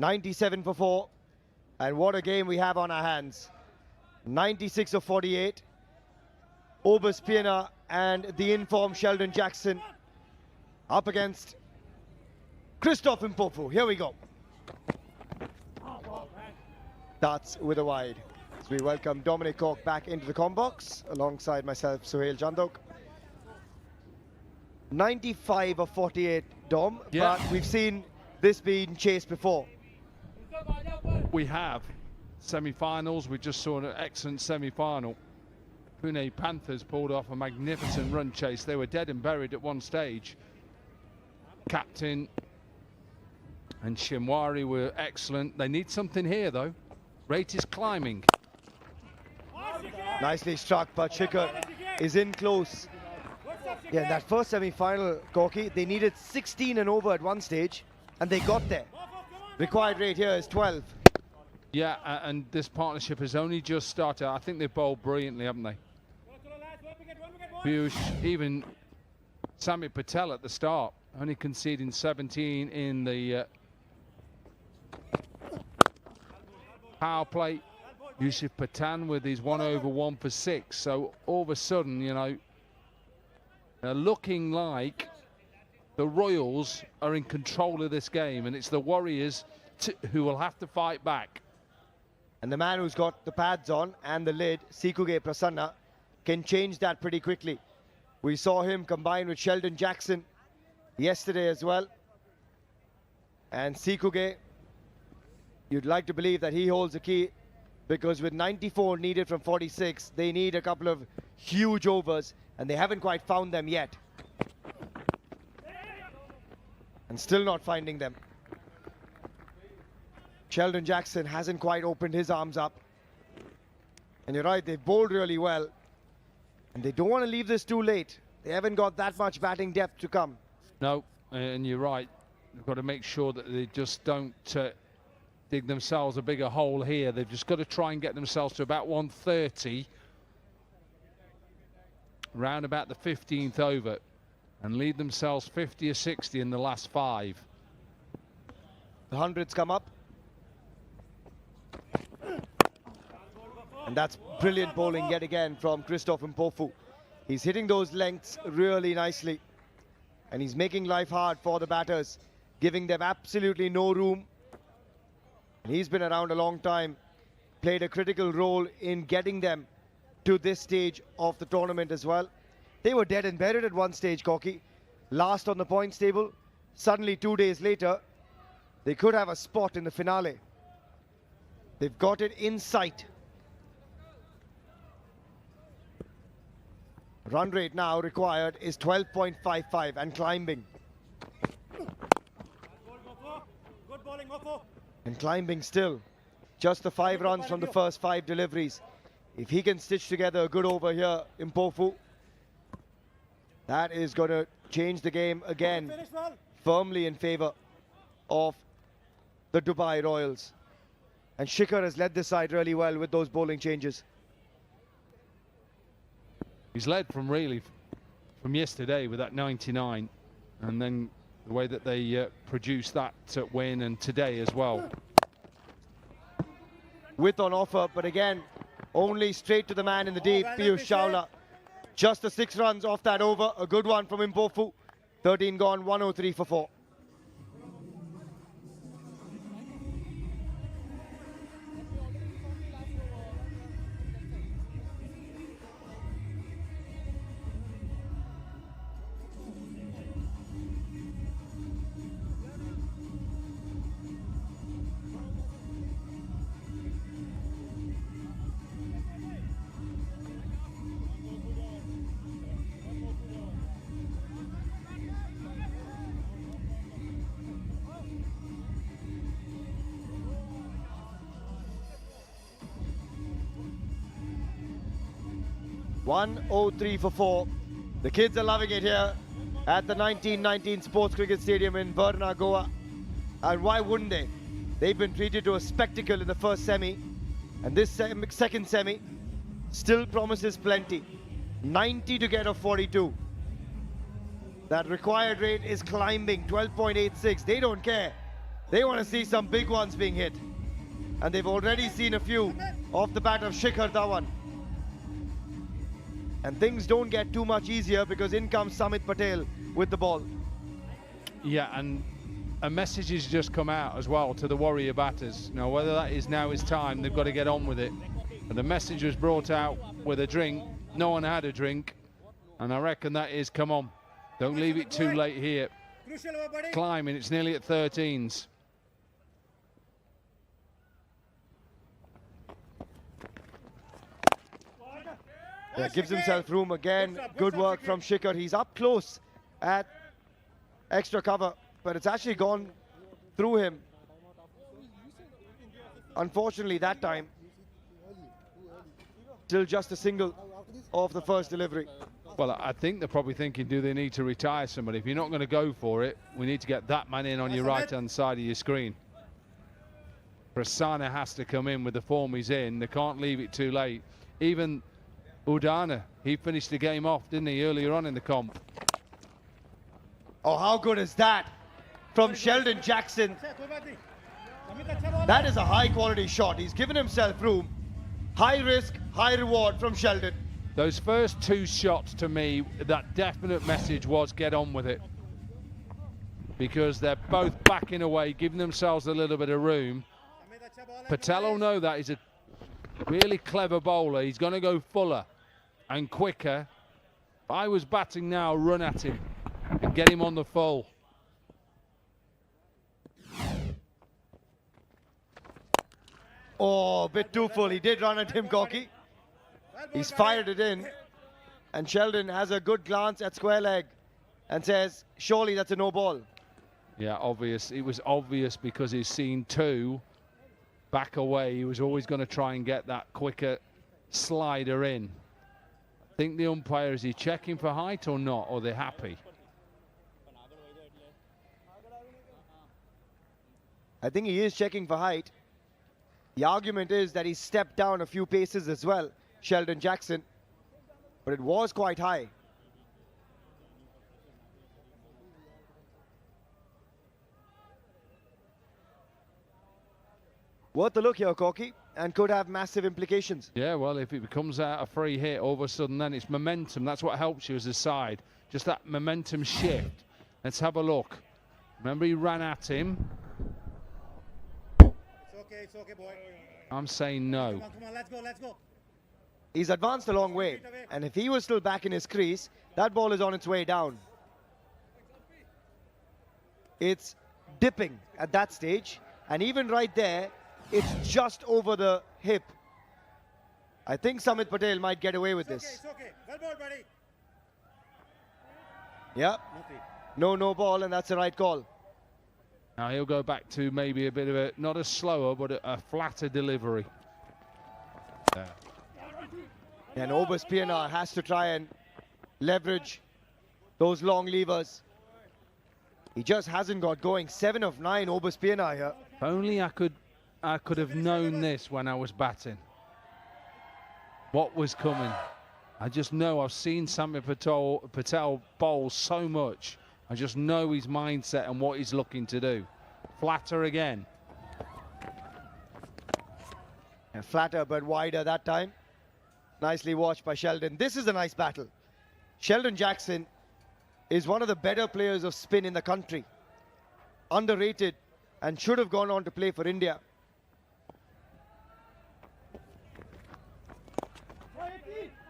D: $97 for 4, and what a game we have on our hands. 96 of 48. Obus Piana and the informed Sheldon Jackson up against Christoph Mpofu. Here we go. That's with a wide. So we welcome Dominic Cork back into the comm box alongside myself, Suhail Jandok. 95 of 48, Dom,
B: yeah.
D: But we've seen this being chased before.
B: We have semi-finals. We just saw an excellent semi-final. Pune Panthers pulled off a magnificent run chase. They were dead and buried at one stage. Captain and Shimwari were excellent. They need something here, though. Rate is climbing.
D: Nicely struck, but Shikhar is in close. Yeah, in that first semi-final, Corky, they needed 16 and over at one stage, and they got there. Required rate here is 12.
B: Yeah, and this partnership has only just started. I think they've bowled brilliantly, haven't they? Piyush, even Samit Patel at the start, only conceding 17 in the power play. Yusuf Patan with his 1 over 1 for 6. So all of a sudden, you know, they're looking like the Royals are in control of this game, and it's the Warriors who will have to fight back.
D: And the man who's got the pads on and the lid, Sikuge Prasanna, can change that pretty quickly. We saw him combine with Sheldon Jackson yesterday as well. And Sikuge, you'd like to believe that he holds the key, because with 94 needed from 46, they need a couple of huge overs, and they haven't quite found them yet. And still not finding them. Sheldon Jackson hasn't quite opened his arms up. And you're right, they've bowled really well. And they don't want to leave this too late. They haven't got that much batting depth to come.
B: No, and you're right. They've got to make sure that they just don't dig themselves a bigger hole here. They've just got to try and get themselves to about 130, round about the 15th over, and lead themselves 50 or 60 in the last 5.
D: The hundreds come up. And that's brilliant bowling yet again from Christoph Mpofu. He's hitting those lengths really nicely. And he's making life hard for the batters, giving them absolutely no room. He's been around a long time, played a critical role in getting them to this stage of the tournament as well. They were dead and buried at one stage, Corky. Last on the points table. Suddenly 2 days later, they could have a spot in the finale. They've got it in sight. Run rate now required is 12.55 and climbing.
F: Good bowling, Mofo.
D: And climbing still. Just the 5 runs from the first 5 deliveries. If he can stitch together a good over here, Mpofu, that is going to change the game again, firmly in favour of the Dubai Royals. And Shikhar has led this side really well with those bowling changes.
B: He's led from yesterday with that 99, and then the way that they produced that win, and today as well.
D: Width on offer, but again, only straight to the man in the deep, Piyush Chawla. Just the 6 runs off that over. A good one from Mpofu. 13 gone, 103 for 4. .103 for 4. The kids are loving it here at the 1919 Sports Cricket Stadium in Varna, Goa. And why wouldn't they? They've been treated to a spectacle in the first semi. And this second semi still promises plenty. 90 to get a 42. That required rate is climbing, 12.86. They don't care. They want to see some big ones being hit. And they've already seen a few off the bat of Shikhar Dhawan. And things don't get too much easier because in comes Samit Patel with the ball.
B: Yeah, and a message has just come out as well to the Warrior batters. Now, whether that is now is time, they've got to get on with it. And the message was brought out with a drink. No one had a drink. And I reckon that is, come on, don't leave it too late here. Climbing, it's nearly at 13s.
D: Yeah, gives himself room again. Good work from Shikhar. He's up close at extra cover, but it's actually gone through him. Unfortunately, that time, still just a single of the first delivery.
B: Well, I think they're probably thinking, do they need to retire somebody? If you're not going to go for it, we need to get that man in on your right-hand side of your screen. Prasanna has to come in with the form he's in. They can't leave it too late. Even Udana, he finished the game off, didn't he, earlier on in the comp?
D: Oh, how good is that from Sheldon Jackson? That is a high-quality shot. He's given himself room. High risk, high reward from Sheldon.
B: Those first 2 shots, to me, that definite message was get on with it. Because they're both backing away, giving themselves a little bit of room. Patel will know that. He's a Really clever bowler. He's going to go fuller and quicker. If I was batting now, run at him and get him on the full.
D: Oh, a bit too full. He did run at him, Corky. He's fired it in. And Sheldon has a good glance at square leg and says, surely that's a no ball.
B: Yeah, obvious. It was obvious because he's seen two back away. He was always going to try and get that quicker slider in. I think the umpire, is he checking for height or not? Or are they happy?
D: I think he is checking for height. The argument is that he stepped down a few paces as well, Sheldon Jackson. But it was quite high. Worth a look here, Corky, and could have massive implications.
B: Yeah, well, if it becomes a free hit, all of a sudden then it's momentum. That's what helps you as a side. Just that momentum shift. Let's have a look. Remember, he ran at him.
F: It's okay, boy.
B: I'm saying no.
F: Come on, let's go.
D: He's advanced a long way, and if he was still back in his crease, that ball is on its way down. It's dipping at that stage, and even right there, it's just over the hip. I think Samit Patel might get away with this.
F: It's okay. Well ball, buddy.
D: Yeah. No ball, and that's the right call.
B: Now he'll go back to maybe a bit of a, not a slower, but a flatter delivery. Yeah.
D: And Oberspiener has to try and leverage those long levers. He just hasn't got going. 7 of 9 Oberspiener here.
B: If only I could have known this when I was batting. What was coming? I just know I've seen Samit Patel bowl so much. I just know his mindset and what he's looking to do. Flatter again.
D: And flatter but wider that time. Nicely watched by Sheldon. This is a nice battle. Sheldon Jackson is one of the better players of spin in the country. Underrated and should have gone on to play for India.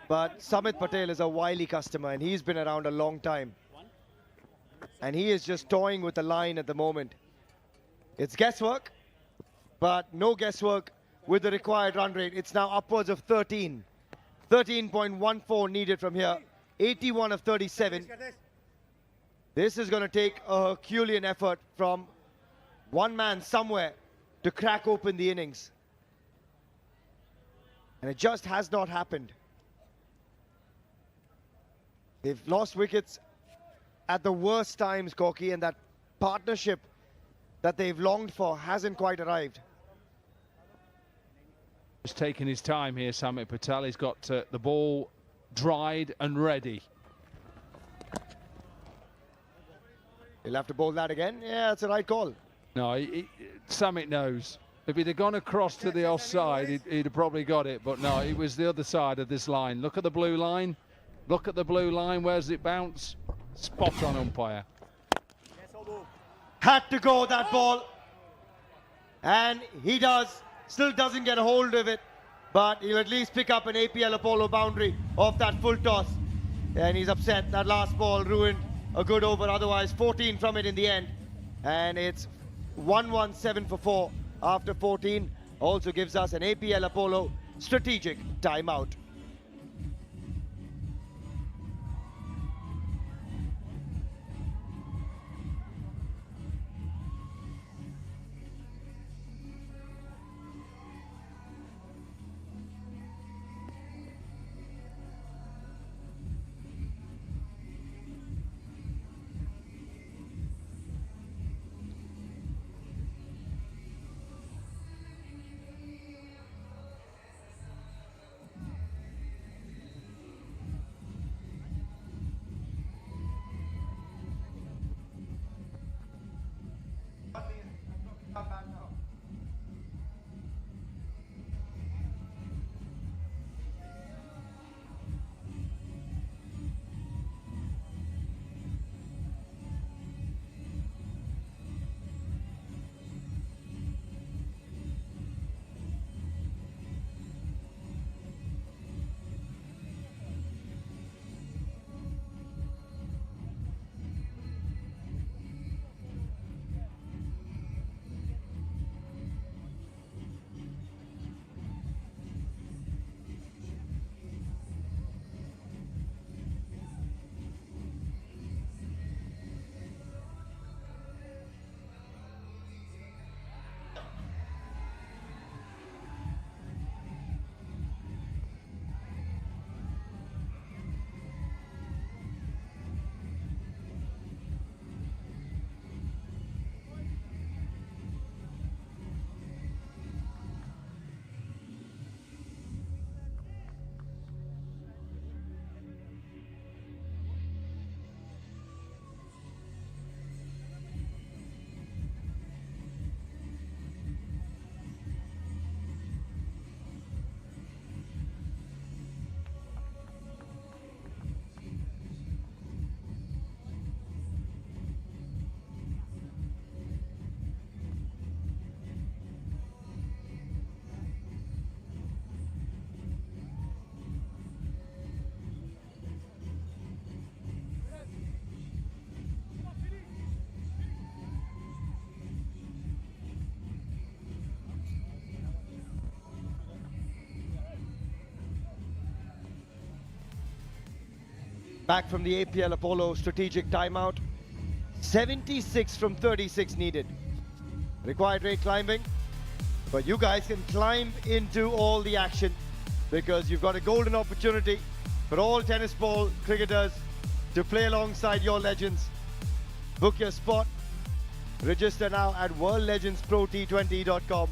D: But Samit Patel is a wily customer and he's been around a long time. And he is just toying with the line at the moment. It's guesswork, but no guesswork with the required run rate. It's now upwards of 13. 13.14 needed from here. 81 of 37. This is going to take a Herculean effort from one man somewhere to crack open the innings. And it just has not happened. They've lost wickets at the worst times, Corky, and that partnership that they've longed for hasn't quite arrived.
B: Just taking his time here, Samit Patel. He's got the ball dried and ready.
D: He'll have to bowl that again. Yeah, that's the right call.
B: No, Samit knows. If he'd have gone across to the offside, he'd have probably got it. But no, it was the other side of this line. Look at the blue line. Look at the blue line. Where's it bounce? Spot on, umpire.
D: Had to go that ball. And he does. Still doesn't get a hold of it. But he'll at least pick up an APL Apollo boundary off that full toss. And he's upset. That last ball ruined a good over. Otherwise, 14 from it in the end. And it's 117 for 4 after 14. Also gives us an APL Apollo strategic timeout. back from the APL Apollo strategic timeout. 76 from 36 needed. Required rate climbing, but you guys can climb into all the action because you've got a golden opportunity for all tennis ball cricketers to play alongside your legends. Book your spot. Register now at worldlegendsprot20.com.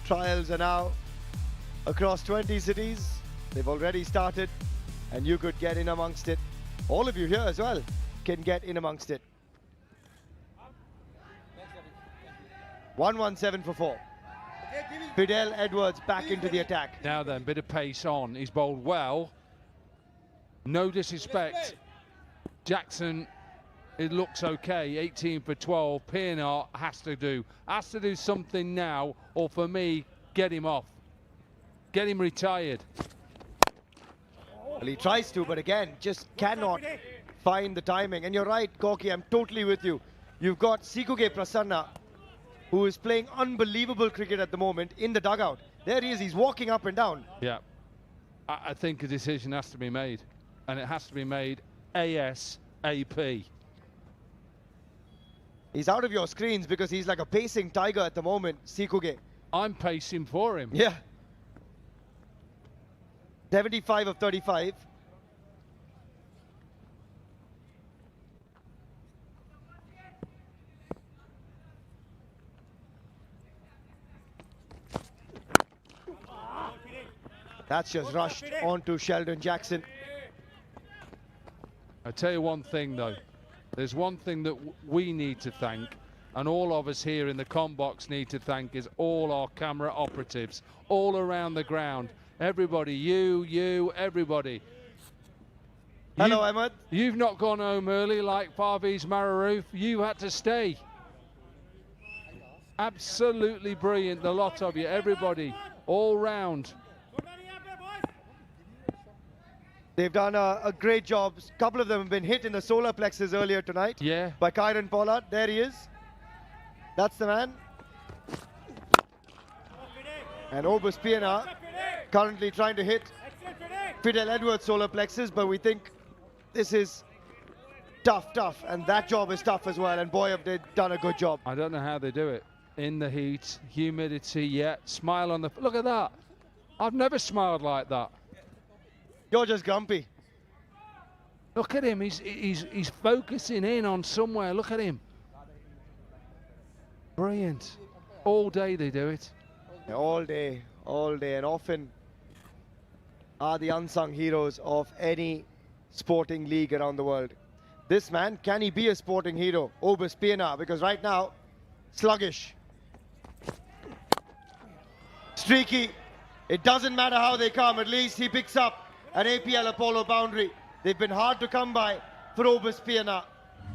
D: Trials are now across 20 cities. They've already started, and you could get in amongst it. All of you here as well can get in amongst it. 117 for 4. Fidel Edwards back into the attack.
B: Now then, bit of pace on. He's bowled well. No disrespect. Jackson, it looks okay. 18 for 12. Pienaar has to do something now, or for me, get him off. Get him retired.
D: Well, he tries to, but again, just cannot find the timing. And you're right, Gorky, I'm totally with you. You've got Sikuge Prasanna, who is playing unbelievable cricket at the moment in the dugout. There he is, he's walking up and down.
B: Yeah, I think a decision has to be made, and it has to be made ASAP.
D: He's out of your screens because he's like a pacing tiger at the moment, Sikuge.
B: I'm pacing for him.
D: Yeah. 75 of 35. That's just rushed onto Sheldon Jackson.
B: I tell you one thing though, there's one thing that we need to thank, and all of us here in the comm box need to thank, is all our camera operatives all around the ground. Everybody, you, everybody.
D: Hello, Ahmed.
B: You've not gone home early like Parvez Mararoof. You had to stay. Absolutely brilliant, the lot of you, everybody, all round.
D: They've done a great job. A couple of them have been hit in the solar plexus earlier tonight.
B: Yeah.
D: By Kyron Pollard. There he is. That's the man. And Obus Pienaar currently trying to hit Fidel Edwards' solar plexus, but we think this is tough, and that job is tough as well, and boy have they done a good job.
B: I don't know how they do it. In the heat, humidity, yeah, smile on the... Look at that. I've never smiled like that.
D: You're just grumpy.
B: Look at him, he's focusing in on somewhere, look at him. Brilliant. All day they do it.
D: Yeah, all day, and often are the unsung heroes of any sporting league around the world. This man, can he be a sporting hero? Obus Pienaar, because right now, sluggish. Streaky. It doesn't matter how they come, at least he picks up an APL Apollo boundary. They've been hard to come by for Obus Pienaar.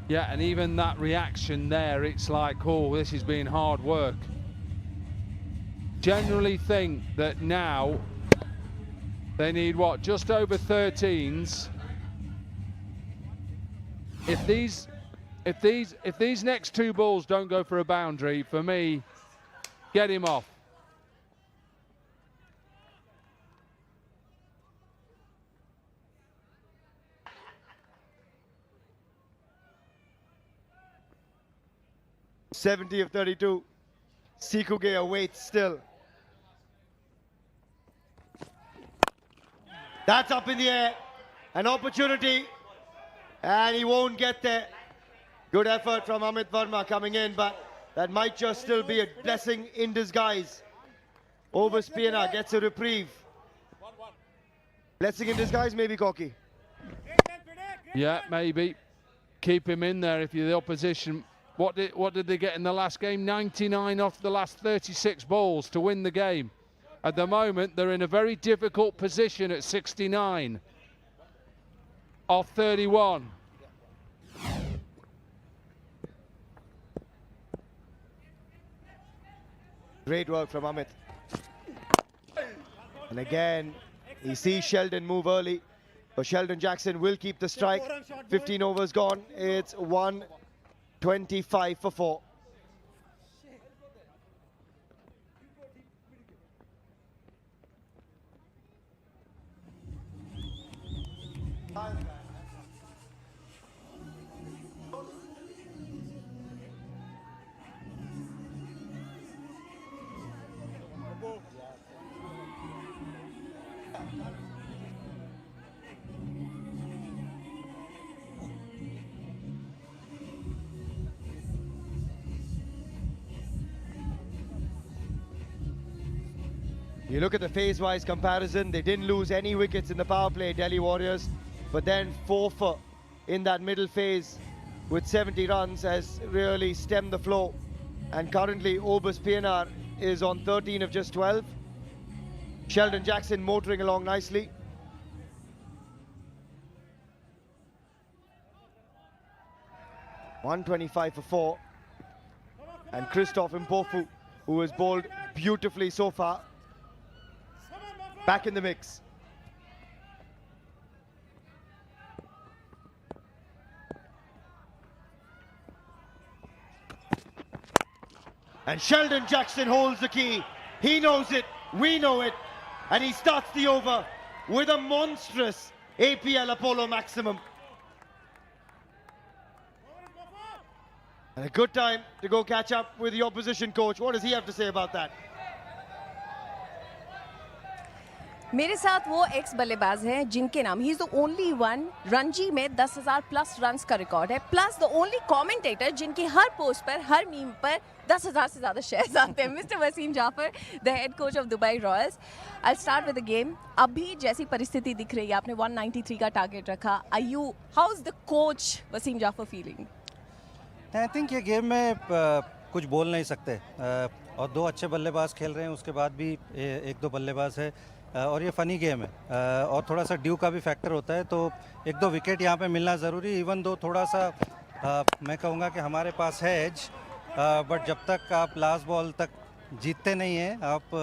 B: Yeah, and even that reaction there, it's like, oh, this has been hard work. Generally think that now they need what, just over 13s. If these next two balls don't go for a boundary, for me, get him off.
D: .70 of 32. Sikuge awaits still. That's up in the air. An opportunity. And he won't get there. Good effort from Amit Verma coming in, but that might just still be a blessing in disguise. Obus Pienaar gets a reprieve. Blessing in disguise, maybe, Corky.
B: Yeah, maybe. Keep him in there if you're the opposition. What did they get in the last game? 99 off the last 36 balls to win the game. At the moment, they're in a very difficult position at 69 off 31.
D: Great work from Amit. And again, he sees Sheldon move early, but Sheldon Jackson will keep the strike. 15 overs gone. It's 125 for 4. You look at the phase-wise comparison, they didn't lose any wickets in the power play, Delhi Warriors, but then 4 in that middle phase with 70 runs has really stemmed the flow. And currently, Obus PNR is on 13 of just 12. Sheldon Jackson motoring along nicely. .125 for 4. And Christoph Mpofu, who has bowled beautifully so far, back in the mix. And Sheldon Jackson holds the key. He knows it, we know it, and he starts the over with a monstrous APL Apollo maximum. And a good time to go catch up with the opposition coach. What does he have to say about that?
R: मेरे साथ वो x बल्लेबाज हैं जिनके नाम he is the only one Ranji में 10,000 plus runs का record है, प्लस द ओनली कमेंटेटर जिनके हर पोस्ट पर हर मीम पर 10,000 से ज़्यादा शेयर्स आते हैं, mister Waseem Jaffer, the head coach of Dubai royals. I start with the game. अभी जैसी परिस्थिति दिख रही है, आपने 193 का टारगेट रखा, how is the coach Waseem Jaffer feeling?
P: I think ये गेम में कुछ बोल नहीं सकते, और दो अच्छे बल्लेबाज खेल रहे हैं, उसके बाद भी एक दो बल्लेबाज है, और ये फ़नी गेम है, और थोड़ा सा ड्यू का भी फैक्टर होता है, तो एक दो विकेट यहाँ पे मिलना ज़रूरी, इवन दो थोड़ा सा मैं कहूँगा कि हमारे पास है एज, बट जब तक आप लास्ट बॉल तक जीतते नहीं हैं, आप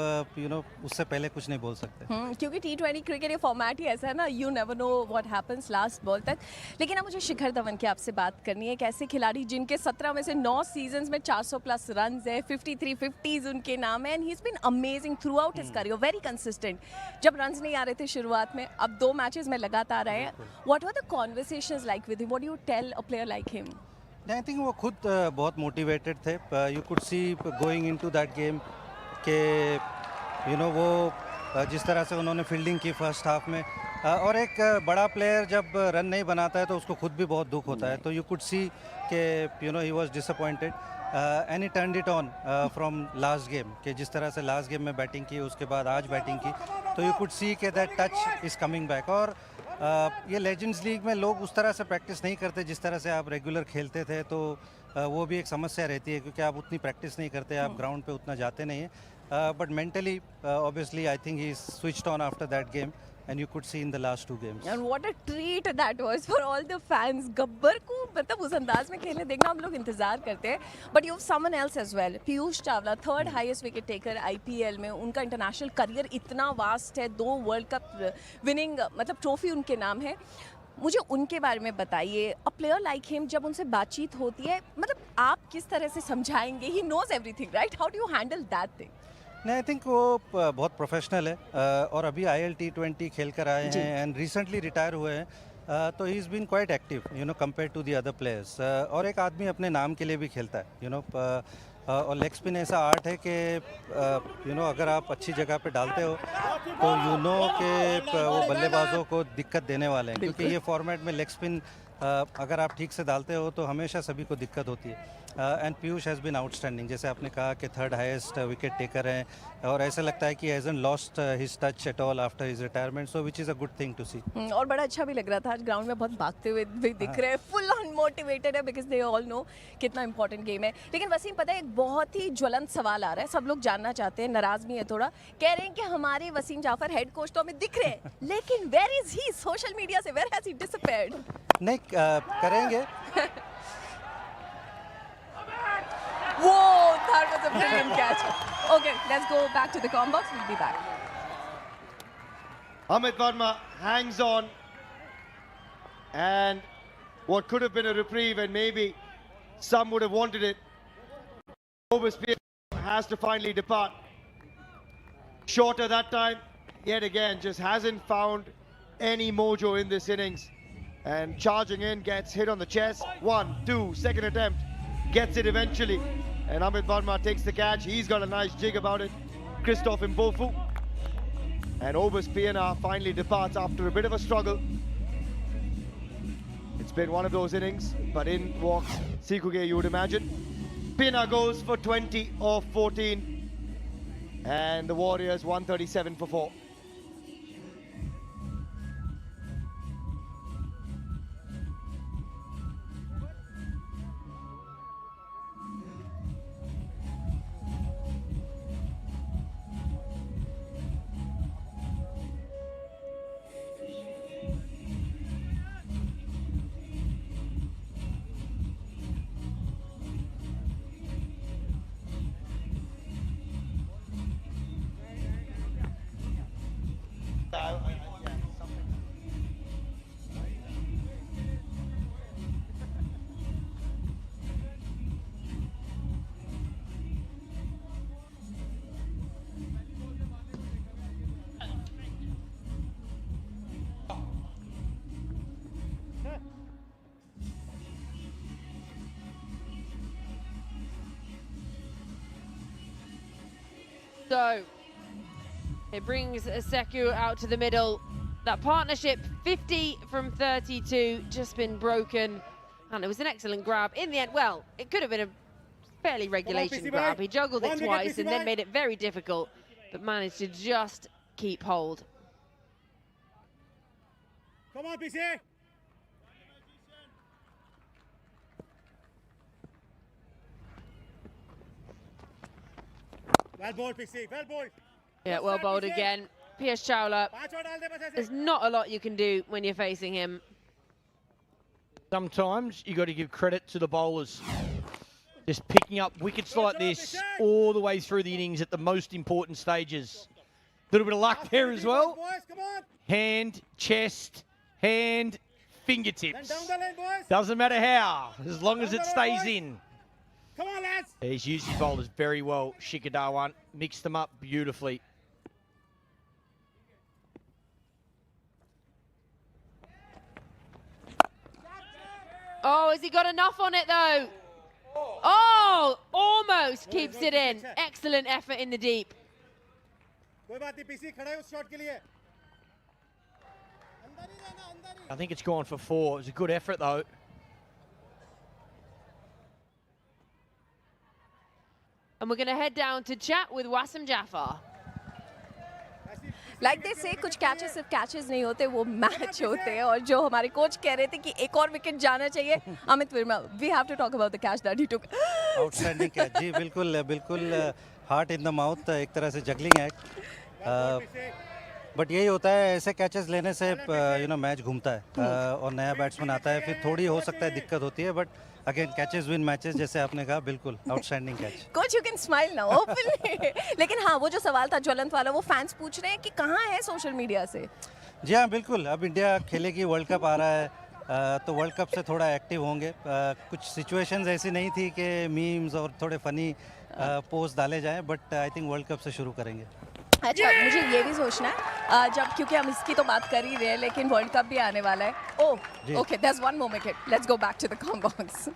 P: उससे पहले कुछ नहीं बोल सकते।
R: क्योंकि T20 क्रिकेट ये फॉर्मेट ही ऐसा है ना, you never know what happens last ball तक। लेकिन अब मुझे शिखर धवन की आपसे बात करनी है, एक ऐसे खिलाड़ी जिनके 17 में से 9 सीजन्स में 400 प्लस रन्स है, 53 50s उनके नाम है, and he is been amazing throughout his career, very consistent. जब रन्स नहीं आ रहे थे शुरुआत में, अब 2 मैचेस में लगातार आए हैं, what were the conversations like with him? What do you tell a player like him?
P: I think वो खुद बहुत मोटिवेटेड थे, you could see going into that game कि वो जिस तरह से उन्होंने फील्डिंग की फर्स्ट हाफ में, और एक बड़ा प्लेयर जब रन नहीं बनाता है तो उसको खुद भी बहुत दुख होता है, तो यू कुड सी कि he was disappointed, and he turned it on from last game, कि जिस तरह से लास्ट गेम में बैटिंग की, उसके बाद आज बैटिंग की, तो यू कुड सी कि that touch is coming back. और ये लेजेंड्स लीग में लोग उस तरह से प्रैक्टिस नहीं करते जिस तरह से आप रेगुलर खेलते थे, तो वो भी एक समस्या रहती है, क्योंकि आप उतनी प्रैक्टिस नहीं करते, आप ग्राउंड पे उतना जाते नहीं हैं, but mentally obviously I think he switched on after that game, and you could see in the last 2 games.
R: And what a treat that was for all the fans. Gabbar को मतलब उस अंदाज में खेलने देखना हम लोग इंतजार करते हैं, but you have someone else as well, Piyush Chawla, 3rd highest wicket taker IPL में, उनका इंटरनेशनल करियर इतना वास्ट है, 2 वर्ल्ड कप विनिंग मतलब ट्रॉफी उनके नाम है। मुझे उनके बारे में बताइए, अ प्लेयर लाइक हिम जब उनसे बातचीत होती है, मतलब आप किस तरह से समझाएंगे? He knows everything right, how do you handle that thing?
P: नहीं, आई थिंक वो बहुत प्रोफेशनल है, और अभी IL T20 खेल कर आए हैं, एंड रिसेंटली रिटायर हुए हैं, तो he is been quite active compare to the other players, और एक आदमी अपने नाम के लिए भी खेलता है, और लेग स्पिन ऐसा आर्ट है कि अगर आप अच्छी जगह पे डालते हो तो कि वो बल्लेबाजों को दिक्कत देने वाले हैं, क्योंकि ये फॉर्मेट में लेग स्पिन अगर आप ठीक से डालते हो तो हमेशा सभी को दिक्कत होती है, and Piyush has been outstanding, जैसे आपने कहा कि 3rd हाईएस्ट विकेट टेकर हैं, और ऐसा लगता है कि hasn't lost his touch at all after his retirement, so which is a good thing to see.
R: और बड़ा अच्छा भी लग रहा था, आज ग्राउंड में बहुत भागते हुए भी दिख रहे हैं, फुल ऑन मोटिवेटेड है, बिकॉज दे ऑल नो कितना इंपॉर्टेंट गेम है। लेकिन वसीम, पता है एक बहुत ही ज्वलंत सवाल आ रहा है, सब लोग जानना चाहते हैं, नाराज भी है थोड़ा, कह रहे हैं कि हमारे वसीम जाफर हेड कोच तो हमें दिख रहे हैं, लेकिन where is he social media से, वेयर हैज ही डिसअपीयर्ड?
P: नहीं, करेंगे।
R: Whoa, that was a brilliant catch. Okay, let's go back to the comm box. We'll be back.
D: Amit Verma hangs on, and what could have been a reprieve, and maybe some would have wanted it, has to finally depart. Shorter that time, yet again, just hasn't found any mojo in this innings. and charging in, gets hit on the chest. 1, 2, second attempt, gets it eventually. And Amit Verma takes the catch. He's got a nice jig about it. Christoph Mbofu. And Obus Pienaar finally departs after a bit of a struggle. It's been one of those innings, but in walks Sikuge, you would imagine. Pienaar goes for 20 of 14. And the Warriors 137 for 4.
G: So it brings Seku out to the middle. That partnership, 50 from 32, just been broken. And it was an excellent grab. In the end, well, it could have been a fairly regulation grab. He juggled it twice and then made it very difficult, but managed to just keep hold.
F: Come on, PC. Well bowled, PC. Well bowled.
G: Yeah, well bowled again. Piyush Chawla. There's not a lot you can do when you're facing him.
E: Sometimes you got to give credit to the bowlers. Just picking up wickets like this all the way through the innings at the most important stages. A little bit of luck there as well. Hand, chest, hand, fingertips. Doesn't matter how, as long as it stays in.
F: Come on, lads.
E: He's used his bowlers very well, Shikhar Dhawan. Mixed them up beautifully.
G: Oh, has he got enough on it though? Oh, almost keeps it in. Excellent effort in the deep.
E: I think it's gone for 4. It was a good effort though.
G: And we're going to head down to chat with Wasim Jafar.
O: Like they say, कुछ catches सिर्फ catches नहीं होते, वो match होते हैं. और जो हमारे coach कह रहे थे कि एक और wicket जाना चाहिए, Amit Verma, we have to talk about the catch that he took.
S: Outstanding catch, जी बिल्कुल heart in the mouth, एक तरह से juggling act. बट यही होता है, ऐसे कैचेस लेने से मैच घूमता है और नया बैट्समैन आता है, फिर थोड़ी हो सकता है दिक्कत होती है, but again catches win matches, जैसे आपने कहा, बिल्कुल outstanding catch.
O: Coach, you can smile now openly. लेकिन हाँ, वो जो सवाल था ज्वलंत वाला, वो फैंस पूछ रहे हैं कि कहाँ है सोशल मीडिया से.
S: जी हाँ, बिल्कुल. अब इंडिया खेलेगी, वर्ल्ड कप आ रहा है, तो वर्ल्ड कप से थोड़ा एक्टिव होंगे. कुछ सिचुएशंस ऐसी नहीं थी कि मीम्स और थोड़े फनी पोस्ट डाले जाएं, but I think world cup से शुरू करेंगे.
O: अच्छा, मुझे ये भी सोचना है, जब क्योंकि हम इसकी तो बात कर ही रहे हैं, लेकिन वर्ल्ड कप भी आने वाला है. ओह, okay, there's one more wicket. Let's go back to the combos.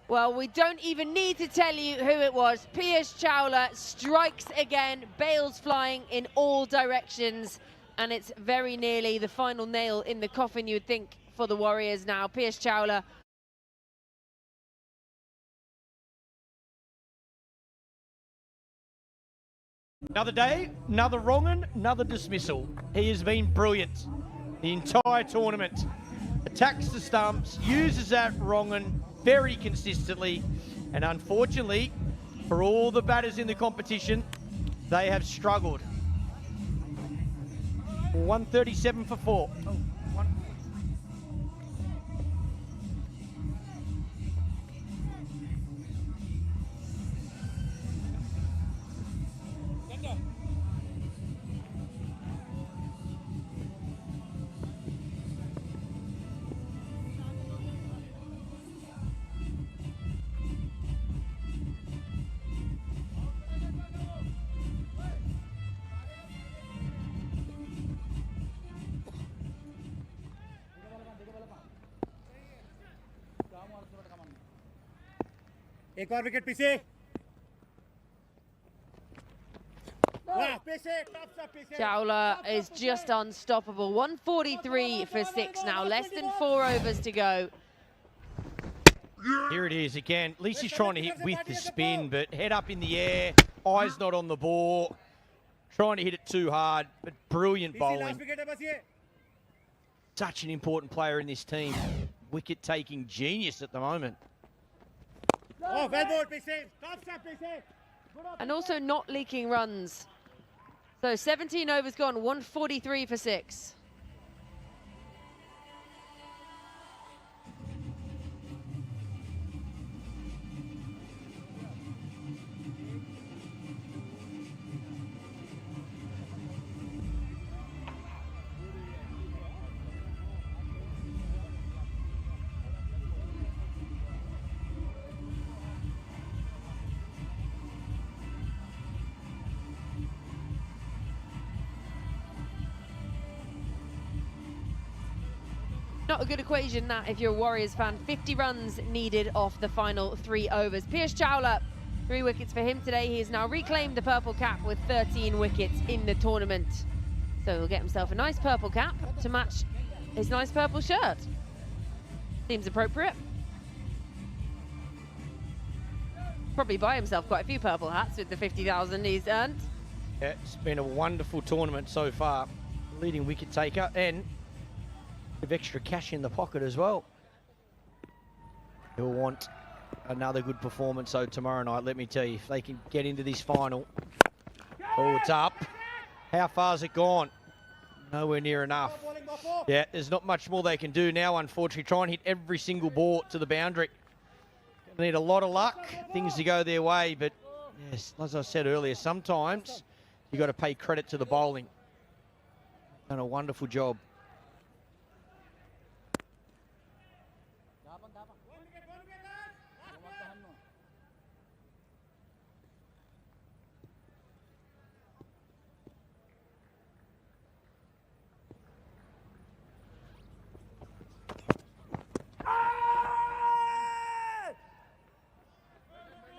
G: Well, we don't even need to tell you who it was. Piyush Chawla strikes again, bails flying in all directions, and it's very nearly the final nail in the coffin, you would think, for the Warriors now. Piyush Chawla.
E: Another day, another wrong un, another dismissal. He has been brilliant the entire tournament. Attacks the stumps, uses that wrong un very consistently, and unfortunately for all the batters in the competition, they have struggled. 137 for 4.
F: एक और wicket पीछे
G: Chawla is just unstoppable. 143 for 6 now. Less than 4 overs to go.
E: Here it is again. At least he's trying to hit with the spin, but head up in the air, eyes not on the ball. Trying to hit it too hard, but brilliant bowling. Such an important player in this team. Wicket-taking genius at the moment.
G: And also not leaking runs. So 17 overs gone, 143 for 6. Not a good equation that if you're a Warriors fan. 50 runs needed off the final 3 overs. Piyush Chawla, 3 wickets for him today. He has now reclaimed the purple cap with 13 wickets in the tournament. So he'll get himself a nice purple cap to match his nice purple shirt. Seems appropriate. Probably buy himself quite a few purple hats with the 50,000 he's earned.
E: Yeah, it's been a wonderful tournament so far. Leading wicket taker and of extra cash in the pocket as well. He'll want another good performance so tomorrow night, let me tell you, if they can get into this final. Oh, it's up. How far's it gone? Nowhere near enough. Yeah, there's not much more they can do now, unfortunately. Try and hit every single ball to the boundary. Gonna need a lot of luck, things to go their way, but yes, as I said earlier, sometimes you got to pay credit to the bowling. Done a wonderful job.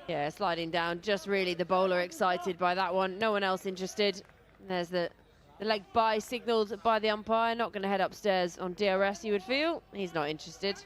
G: Yeah, sliding down. Just really the bowler excited by that one. No one else interested. There's the leg bye signalled by the umpire. Not going to head upstairs on DRS, you would feel. He's not interested.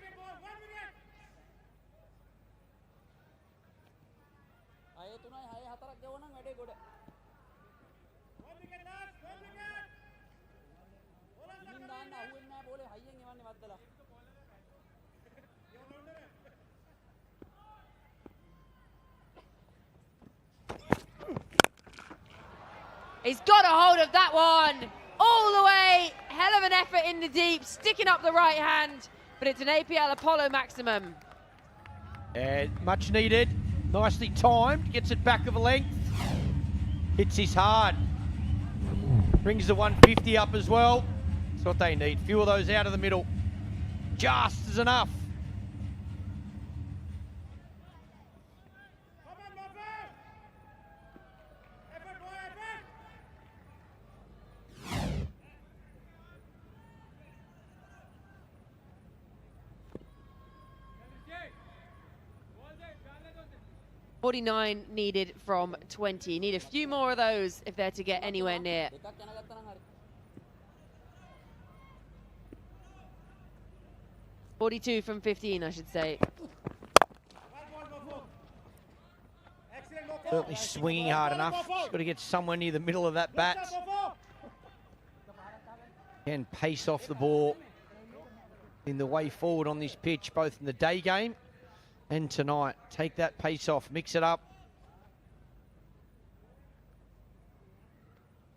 G: He's got a hold of that one all the way. Hell of an effort in the deep, sticking up the right hand, but it's an APL Apollo maximum.
E: And much needed, nicely timed, gets it back of a length. Hits his hard. Brings the 150 up as well. That's what they need. Few of those out of the middle. Just is enough.
G: .49 needed from 20. Need a few more of those if they're to get anywhere near. .42 from 15, I should say.
E: Certainly swinging hard enough. Just got to get somewhere near the middle of that bat. And pace off the ball in the way forward on this pitch, both in the day game and tonight. Take that pace off, mix it up.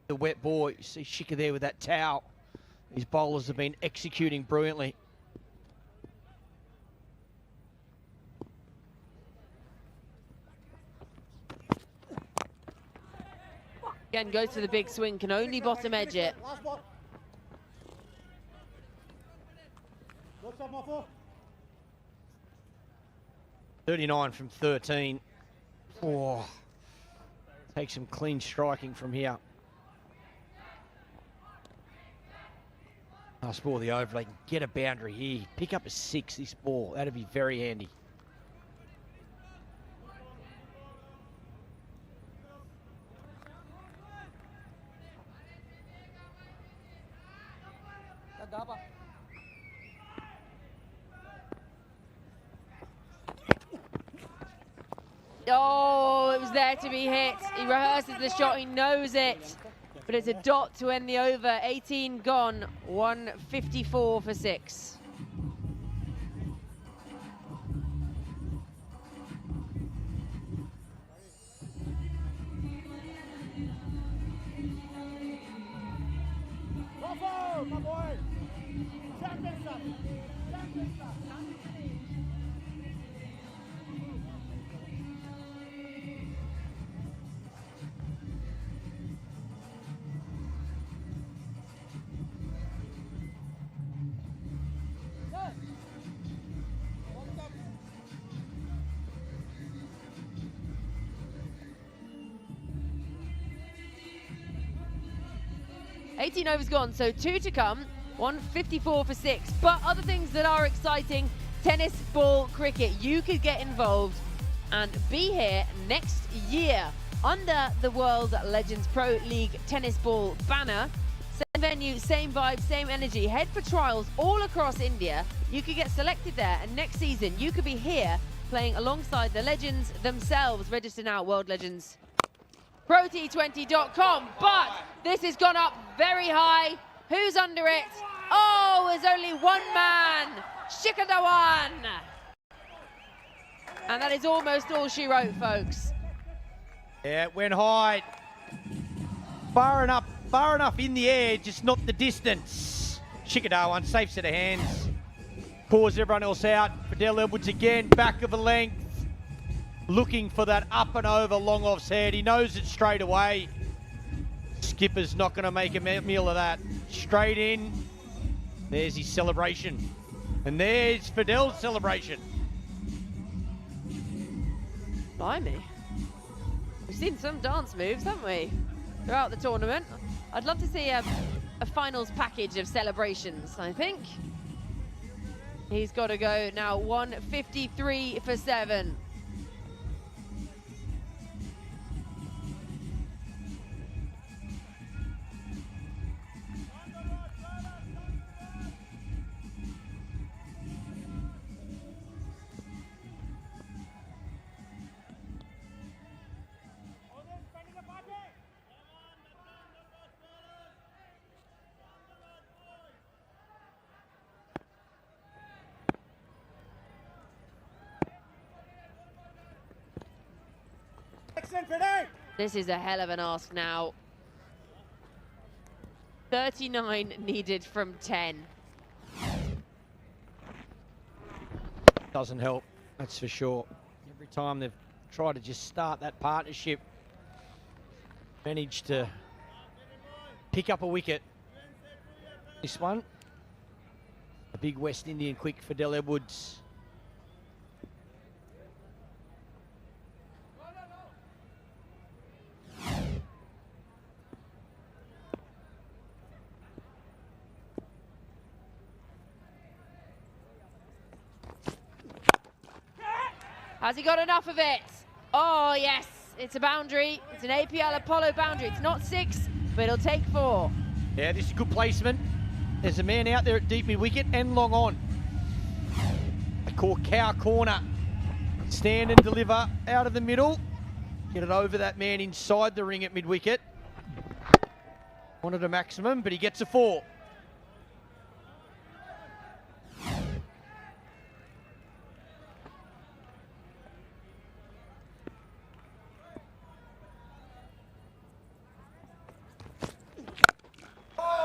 E: The wet ball, you see Shikhar there with that towel. These bowlers have been executing brilliantly.
G: Again, goes to the big swing, can only bottom edge it.
E: 39 from 13. Oh, take some clean striking from here. Last ball, the over. They can get a boundary here. Pick up a 6, this ball. That'd be very handy.
G: Oh, it was there to be hit. He rehearses the shot, he knows it. But it's a dot to end the over. 18 gone, 154 for 6.
F: My boy! Champion stuff! Champion stuff!
G: 18 overs gone, so 2 to come, 154 for 6. But other things that are exciting, tennis ball cricket. You could get involved and be here next year under the World Legends Pro League Tennis Ball banner. Same venue, same vibe, same energy. Head for trials all across India. You could get selected there, and next season you could be here playing alongside the legends themselves. Register now, World Legends. ProT20.com, but this has gone up very high. Who's under it? Oh, there's only one man, Shikhar Dhawan. And that is almost all she wrote, folks.
E: Yeah, it went high. Far enough in the air, just not the distance. Shikhar Dhawan, safe set of hands. Pours everyone else out. Patel Edwards again, back of a length. Looking for that up and over long off's head. He knows it straight away. Skipper's not going to make a meal of that. Straight in. There's his celebration. And there's Patel's celebration.
G: Blimey. We've seen some dance moves, haven't we, throughout the tournament. I'd love to see a finals package of celebrations, I think. He's got to go now, 153 for 7. This is a hell of an ask now. 39 needed from 10.
E: Doesn't help, that's for sure. Every time they've tried to just start that partnership, managed to pick up a wicket. This one, a big West Indian quick for Patel Edwards.
G: Has he got enough of it? Oh, yes. It's a boundary. It's an APL Apollo boundary. It's not 6, but it'll take 4.
E: Yeah, this is good placement. There's a man out there at deep mid-wicket and long on. A cow corner. Stand and deliver out of the middle. Get it over that man inside the ring at mid-wicket. Wanted a maximum, but he gets a 4.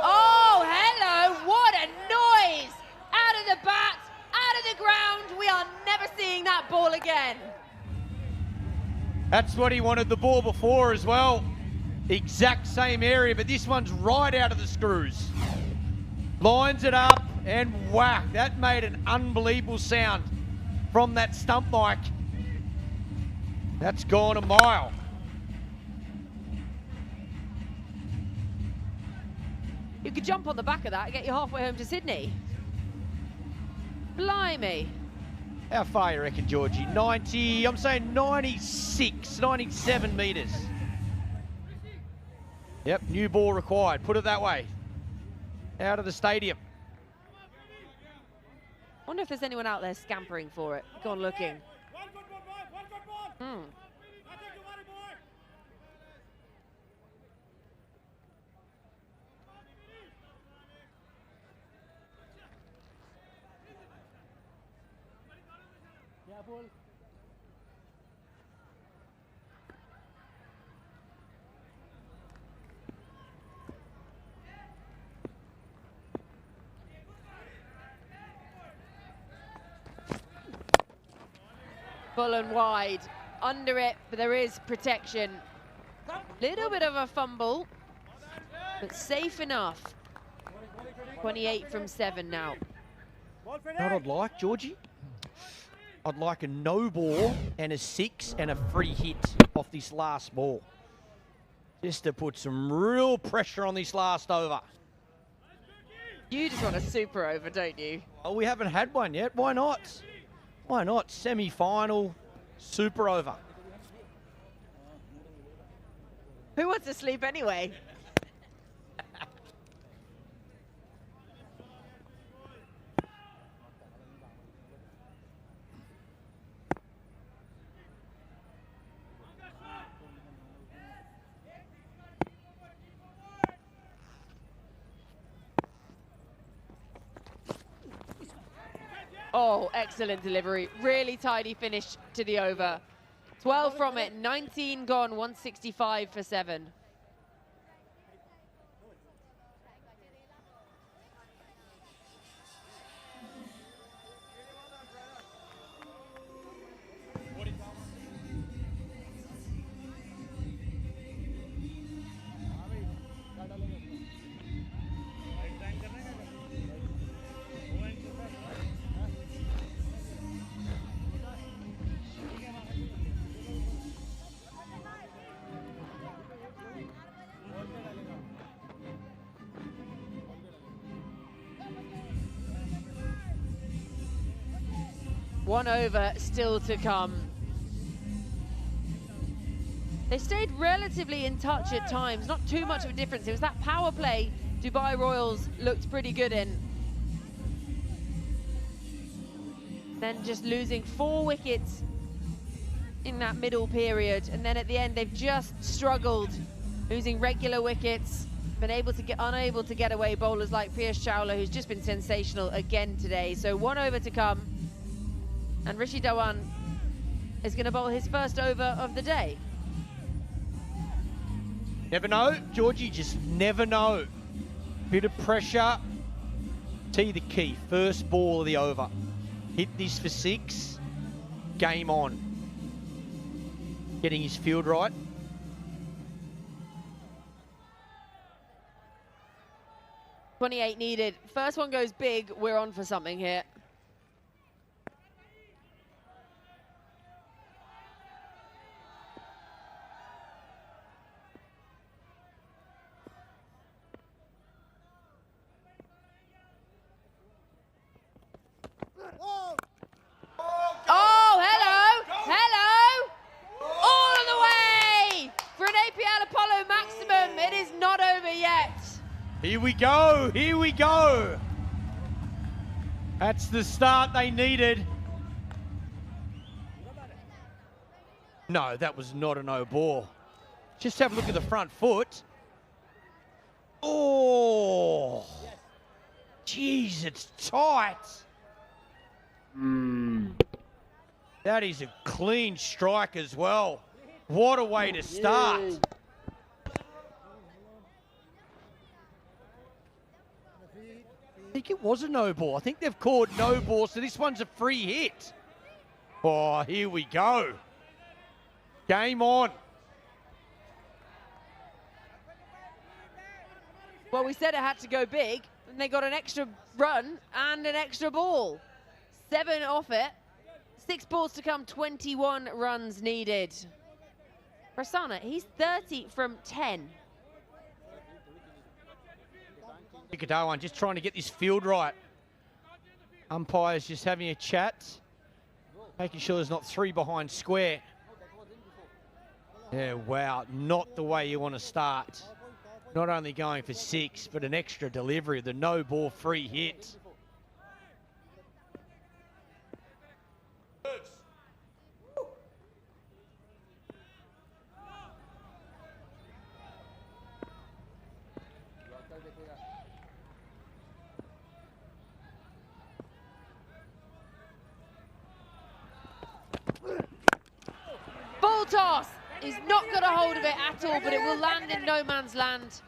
G: Oh, hello. What a noise. Out of the bat, out of the ground. We are never seeing that ball again.
E: That's what he wanted the ball before as well. Exact same area, but this one's right out of the screws. Lines it up and whack. That made an unbelievable sound from that stump mic. That's gone a mile.
G: You could jump on the back of that and get you halfway home to Sydney. Blimey.
E: How far you reckon, Georgie? 90, I'm saying 96, 97 metres. Yep, new ball required. Put it that way. Out of the stadium.
G: Wonder if there's anyone out there scampering for it. Go on looking. Full and wide, under it, but there is protection. Little bit of a fumble, but safe enough. 28 from 7 now.
E: What I'd like, Georgie? I'd like a no ball and a 6 and a free hit off this last ball. Just to put some real pressure on this last over.
G: You just want a super over, don't you?
E: Oh, we haven't had one yet. Why not? Why not? Semi-final, super over.
G: Who wants to sleep anyway? Oh, excellent delivery. Really tidy finish to the over. 12 from it, 19 gone, 165 for 7. One over still to come. They stayed relatively in touch at times, not too much of a difference. It was that power play Dubai Royals looked pretty good in. Then just losing 4 wickets in that middle period. And then at the end, they've just struggled, losing regular wickets, been unable to get away bowlers like Piyush Chawla, who's just been sensational again today. So 1 over to come. And Rishi Dhawan is going to bowl his first over of the day.
E: Never know, Georgie, just never know. Bit of pressure. Tee the key, first ball of the over. Hit this for 6, game on. Getting his field right.
G: .28 needed. First one goes big, we're on for something here. Oh, hello, hello. All of the way for an APL Apollo maximum. It is not over yet.
E: Here we go, here we go. That's the start they needed. No, that was not a no ball. Just have a look at the front foot. Oh, jeez, it's tight. That is a clean strike as well. What a way to start. I think it was a no ball. I think they've called no ball, so this one's a free hit. Oh, here we go. Game on.
G: Well, we said it had to go big, and they got an extra run and an extra ball. 7 off it. 6 balls to come, 21 runs needed. Prasanna, he's 30 from 10.
E: Dhawan just trying to get this field right. Umpire's just having a chat, making sure there's not 3 behind square. Yeah, wow, not the way you want to start. Not only going for 6, but an extra delivery, the no ball free hit.
G: toss. He's not got a hold of it at all, but it will land in no man's land.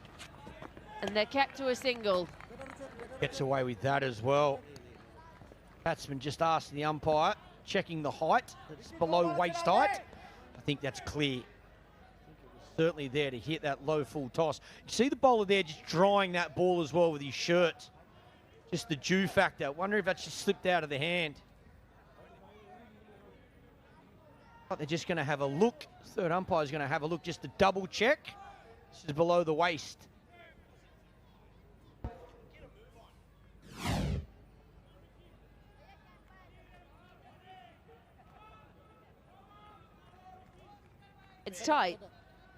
G: And they're kept to a single.
E: Gets away with that as well. Batsman just asking the umpire, checking the height. It's below waist height. I think that's clear. Certainly there to hit that low full toss. You see the bowler there just drying that ball as well with his shirt. Just the dew factor. Wonder if that's just slipped out of the hand. They're just going to have a look. Third umpire's going to have a look just to double check. This is below the waist.
G: It's tight.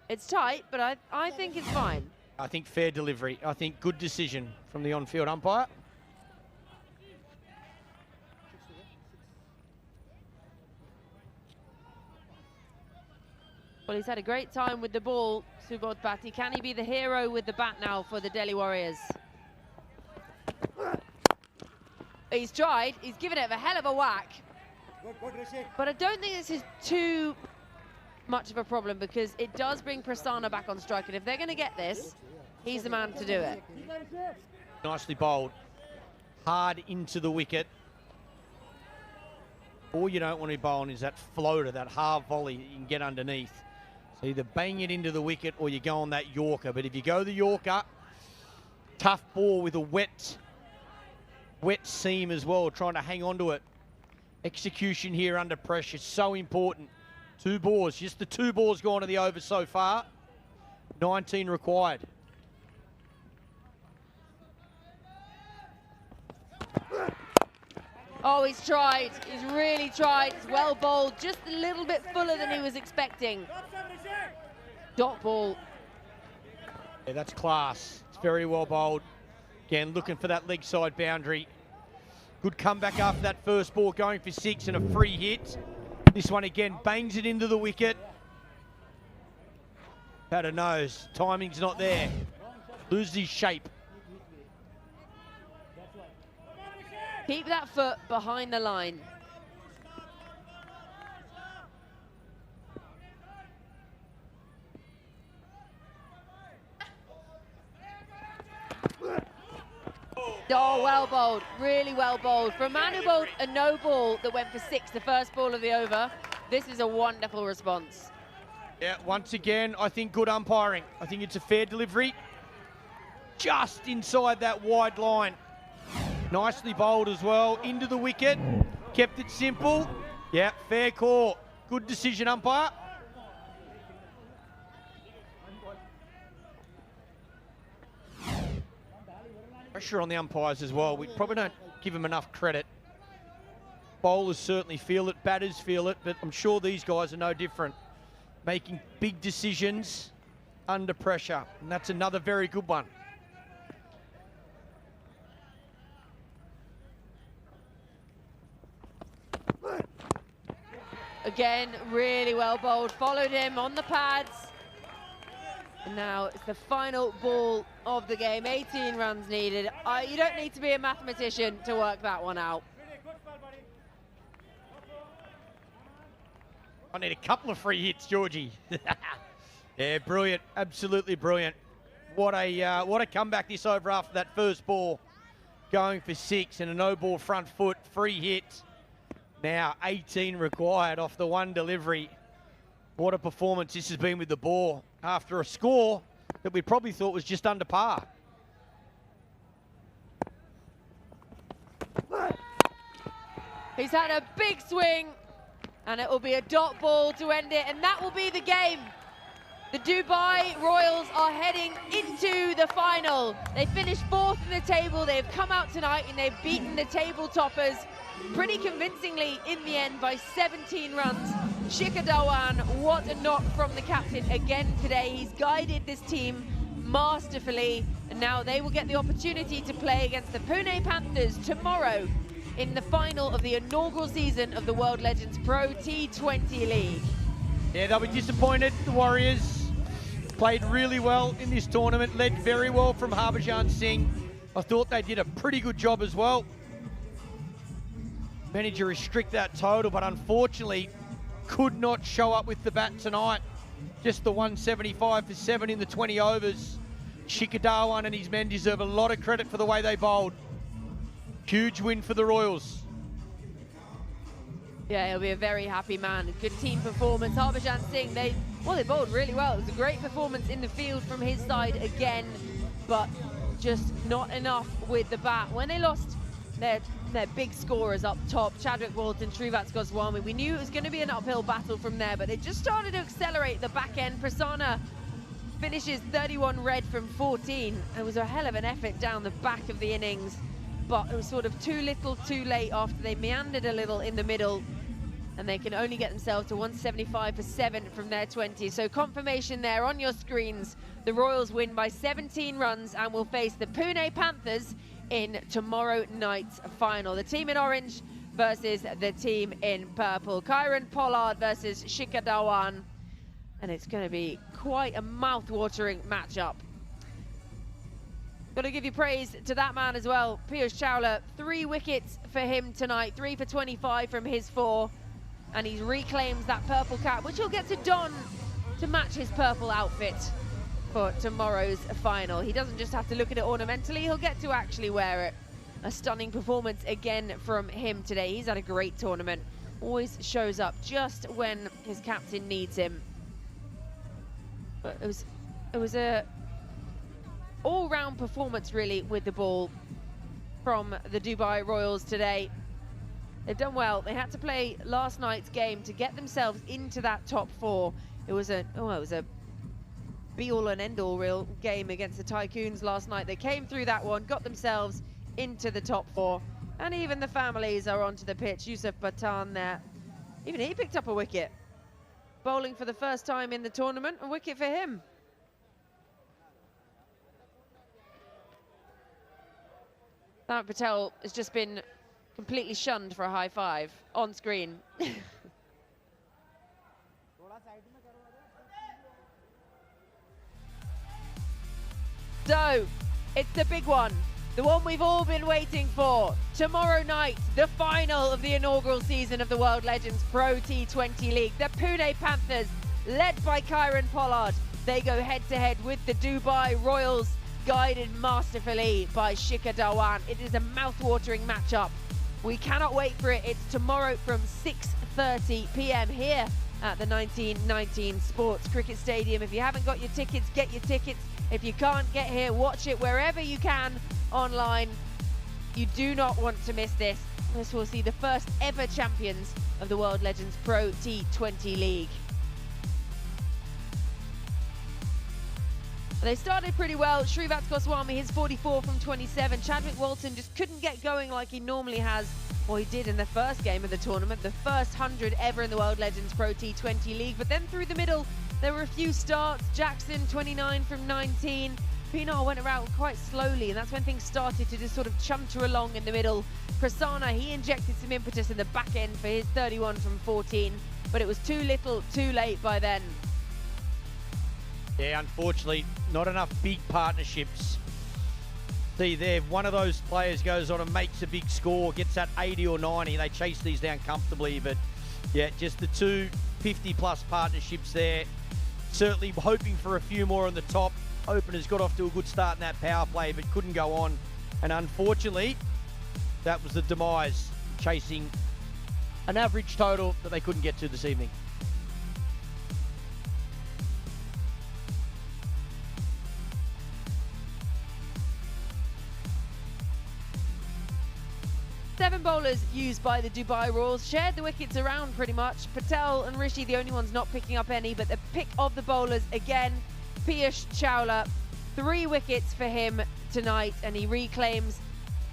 G: It's tight, but I think it's fine.
E: I think fair delivery. I think good decision from the on-field umpire.
G: Well, he's had a great time with the ball, Subodh Bhatti. Can he be the hero with the bat now for the Delhi Warriors? He's tried. He's given it a hell of a whack. But I don't think this is too much of a problem because it does bring Prasanna back on strike. And if they're going to get this, he's the man to do it.
E: Nicely bowled. Hard into the wicket. All you don't want to be bowling is that floater, that half volley that you can get underneath. So either bang it into the wicket or you go on that Yorker. But if you go the Yorker, tough ball with a wet seam as well, trying to hang on to it. Execution here under pressure, so important. 2 balls, just the 2 balls gone to the over so far. 19 required.
G: Oh, he's tried. He's really tried. It's well bowled, just a little bit fuller than he was expecting. Dot ball.
E: Yeah, that's class. It's very well bowled. Again, looking for that leg side boundary. Good comeback after that first ball, going for 6 and a free hit. This one again bangs it into the wicket. Had a nose. Timing's not there. Loses his shape.
G: Keep that foot behind the line. Oh, well bowled, really well bowled. For a man who bowled a no ball that went for 6, the first ball of the over, this is a wonderful response.
E: Yeah, once again, I think good umpiring. I think it's a fair delivery. Just inside that wide line. Nicely bowled as well, into the wicket. Kept it simple. Yeah, fair call. Good decision, umpire. Pressure on the umpires as well. We probably don't give them enough credit. Bowlers certainly feel it, batters feel it, but I'm sure these guys are no different. Making big decisions under pressure, and that's another very good one.
G: Again, really well bowled. Followed him on the pads. And now it's the final ball of the game. 18 runs needed. You don't need to be a mathematician to work that one out.
E: I need a couple of free hits, Georgie. Yeah, brilliant. Absolutely brilliant. What a comeback this over after that first ball. Going for 6 and a no ball front foot. Free hit. Now 18 required off the one delivery. What a performance this has been with the ball after a score that we probably thought was just under par.
G: He's had a big swing, and it will be a dot ball to end it, and that will be the game. The Dubai Royals are heading into the final. They finished 4th in the table. They've come out tonight and they've beaten the table toppers pretty convincingly in the end by 17 runs. Shikhar Dhawan, what a knock from the captain again today. He's guided this team masterfully, and now they will get the opportunity to play against the Pune Panthers tomorrow in the final of the inaugural season of the World Legends Pro T20 League.
E: Yeah, they'll be disappointed. The Warriors played really well in this tournament, led very well from Harbhajan Singh. I thought they did a pretty good job as well. Managed to restrict that total, but unfortunately, could not show up with the bat tonight. Just the 175 for 7 in the 20 overs. Shikhar Dhawan and his men deserve a lot of credit for the way they bowled. Huge win for the Royals.
G: Yeah, he'll be a very happy man. Good team performance. Harbhajan Singh, they bowled really well. It was a great performance in the field from his side again, but just not enough with the bat. When they lost their big scorers up top, Chadwick Walton, Srivat Goswami, we knew it was going to be an uphill battle from there, but they just started to accelerate the back end. Prasanna finishes 31 red from 14. It was a hell of an effort down the back of the innings, but it was sort of too little too late after they meandered a little in the middle, and they can only get themselves to 175 for 7 from their 20. So confirmation there on your screens. The Royals win by 17 runs and will face the Pune Panthers in tomorrow night's final. The team in orange versus the team in purple. Kieron Pollard versus Shikhar Dhawan. And it's going to be quite a mouth-watering matchup. Got to give you praise to that man as well. Piyush Chawla, 3 wickets for him tonight, 3 for 25 from his 4. And he reclaims that purple cap, which he'll get to don to match his purple outfit for tomorrow's final. He doesn't just have to look at it ornamentally, he'll get to actually wear it. A stunning performance again from him today. He's had a great tournament. Always shows up just when his captain needs him. But it was a all-round performance really with the ball from the Dubai Royals today. They've done well. They had to play last night's game to get themselves into that top 4. It was a be-all and end-all real game against the Tycoons last night. They came through that one, got themselves into the top 4, and even the families are onto the pitch. Yusuf Pathan there, even he picked up a wicket. Bowling for the first time in the tournament, a wicket for him. Patel has just been completely shunned for a high five on screen. So, it's the big one, the one we've all been waiting for. Tomorrow night, the final of the inaugural season of the World Legends Pro T20 League. The Pune Panthers, led by Kieron Pollard, they go head-to-head with the Dubai Royals, guided masterfully by Shikhar Dhawan. It is a mouth-watering matchup. We cannot wait for it. It's tomorrow from 6:30 p.m. here at the 1919 Sports Cricket Stadium. If you haven't got your tickets, get your tickets. If you can't get here, watch it wherever you can online. You do not want to miss this. This will see the first ever champions of the World Legends Pro T20 League. They started pretty well. Srivat Goswami, his 44 from 27. Chadwick Walton just couldn't get going like he normally has, or he did in the first game of the tournament, the first 100 ever in the World Legends Pro T20 League. But then through the middle, there were a few starts. Jackson, 29 from 19. Pinar went around quite slowly, and that's when things started to just sort of chunter along in the middle. Prasanna, he injected some impetus in the back end for his 31 from 14, but it was too little, too late by then.
E: Yeah, unfortunately, not enough big partnerships. See there, one of those players goes on and makes a big score, gets that 80 or 90. They chase these down comfortably, but yeah, just the 2 50-plus partnerships there. Certainly hoping for a few more on the top. Openers got off to a good start in that power play, but couldn't go on. And unfortunately, that was the demise, chasing an average total that they couldn't get to this evening.
G: Seven bowlers used by the Dubai Royals shared the wickets around pretty much. Patel and Rishi, the only ones not picking up any, but the pick of the bowlers again, Piyush Chawla, 3 wickets for him tonight, and he reclaims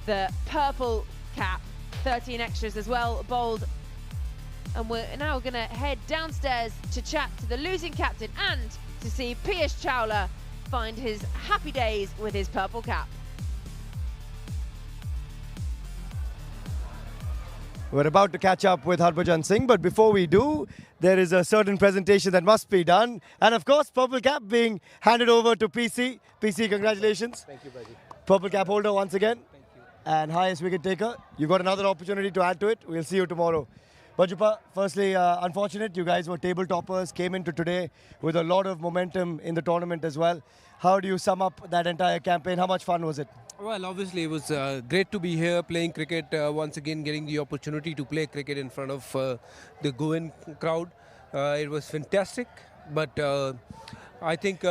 G: the purple cap. 13 extras as well bowled. And we're now going to head downstairs to chat to the losing captain and to see Piyush Chawla find his happy days with his purple cap.
D: We're about to catch up with Harbhajan Singh, but before we do, there is a certain presentation that must be done. And of course, purple cap being handed over to PC. PC, congratulations.
P: Thank you, Baji.
D: Purple cap holder once again. Thank you. And highest wicket taker. You've got another opportunity to add to it. We'll see you tomorrow. Bajupa, firstly, unfortunate, you guys were table toppers, came into today with a lot of momentum in the tournament as well. How do you sum up that entire campaign? How much fun was it?
A: Well, obviously, it was great to be here playing cricket, once again getting the opportunity to play cricket in front of the Goan crowd. It was fantastic, but I think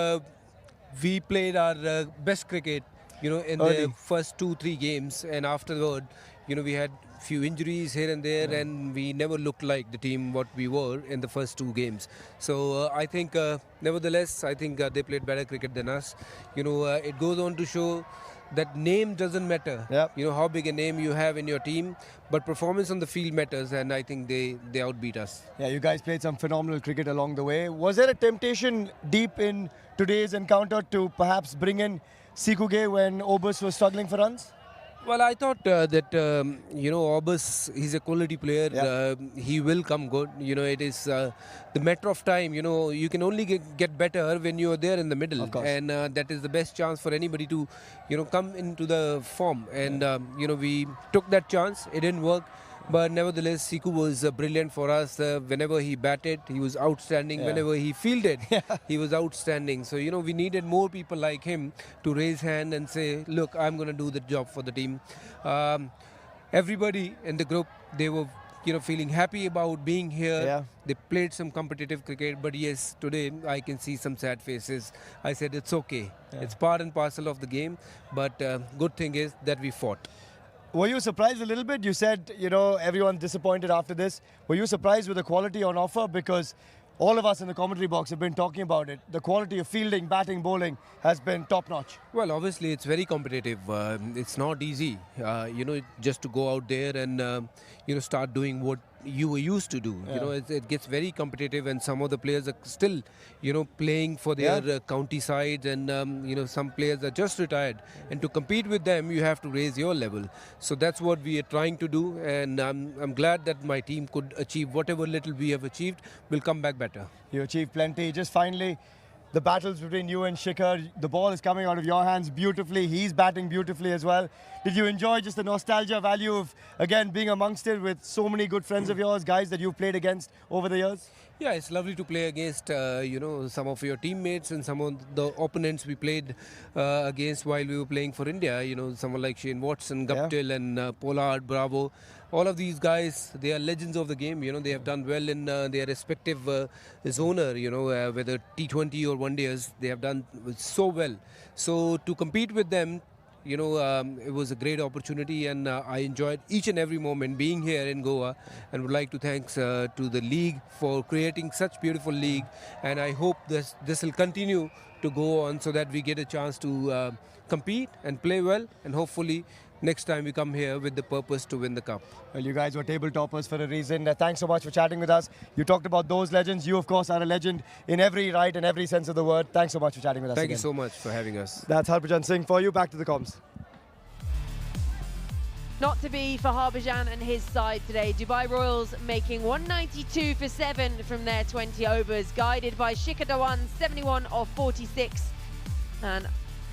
A: we played our best cricket, in the first 2-3 games, and afterward, we had few injuries here and there, and we never looked like the team what we were in the first 2 games. So I think, nevertheless, I think they played better cricket than us. It goes on to show that name doesn't matter. How big a name you have in your team, but performance on the field matters, and I think they outbeat us.
D: Yeah, you guys played some phenomenal cricket along the way. Was there a temptation deep in today's encounter to perhaps bring in Sikuge when Obus was struggling for runs?
A: Well, I thought that, Obus, he's a quality player. He will come good. It is the matter of time. You can only get better when you are there in the middle. And that is the best chance for anybody to, come into the form. And, we took that chance. It didn't work. But nevertheless, Siku was brilliant for us. Whenever he batted, he was outstanding. Whenever he fielded, he was outstanding. So, we needed more people like him to raise hand and say, look, I'm going to do the job for the team. Everybody in the group, they were, feeling happy about being here. They played some competitive cricket. But yes, today I can see some sad faces. I said, it's okay. It's part and parcel of the game. But good thing is that we fought.
D: Were you surprised a little bit? You said, everyone's disappointed after this. Were you surprised with the quality on offer? Because all of us in the commentary box have been talking about it. The quality of fielding, batting, bowling has been top-notch.
A: Well, obviously, it's very competitive. It's not easy, just to go out there and, start doing what you were used to do. It gets very competitive, and some of the players are still, playing for their county sides, and, some players are just retired. And to compete with them, you have to raise your level. So that's what we are trying to do, and I'm glad that my team could achieve whatever little we have achieved. We'll come back better.
D: You achieved plenty. Just finally, the battles between you and Shikhar, the ball is coming out of your hands beautifully. He's batting beautifully as well. Did you enjoy just the nostalgia value of, again, being amongst it with so many good friends of yours, guys that you've played against over the years?
A: Yeah, it's lovely to play against, some of your teammates and some of the opponents we played against while we were playing for India. Someone like Shane Watson, Guptill and Pollard, Bravo. All of these guys, they are legends of the game. They have done well in their respective zoner, whether T20 or one days, they have done so well. So to compete with them, it was a great opportunity, and I enjoyed each and every moment being here in Goa, and would like to thanks to the league for creating such beautiful league, and I hope this will continue to go on so that we get a chance to compete and play well, and hopefully next time we come here with the purpose to win the cup.
D: Well, you guys were table toppers for a reason. Thanks so much for chatting with us. You talked about those legends. You, of course, are a legend in every right and every sense of the word. Thanks so much for chatting with us
A: Thank
D: again.
A: you so much for having us.
D: That's Harbhajan Singh for you. Back to the comms.
G: Not to be for Harbhajan and his side today. Dubai Royals making 192 for 7 from their 20 overs, guided by Shikhar Dhawan, 71 of 46. And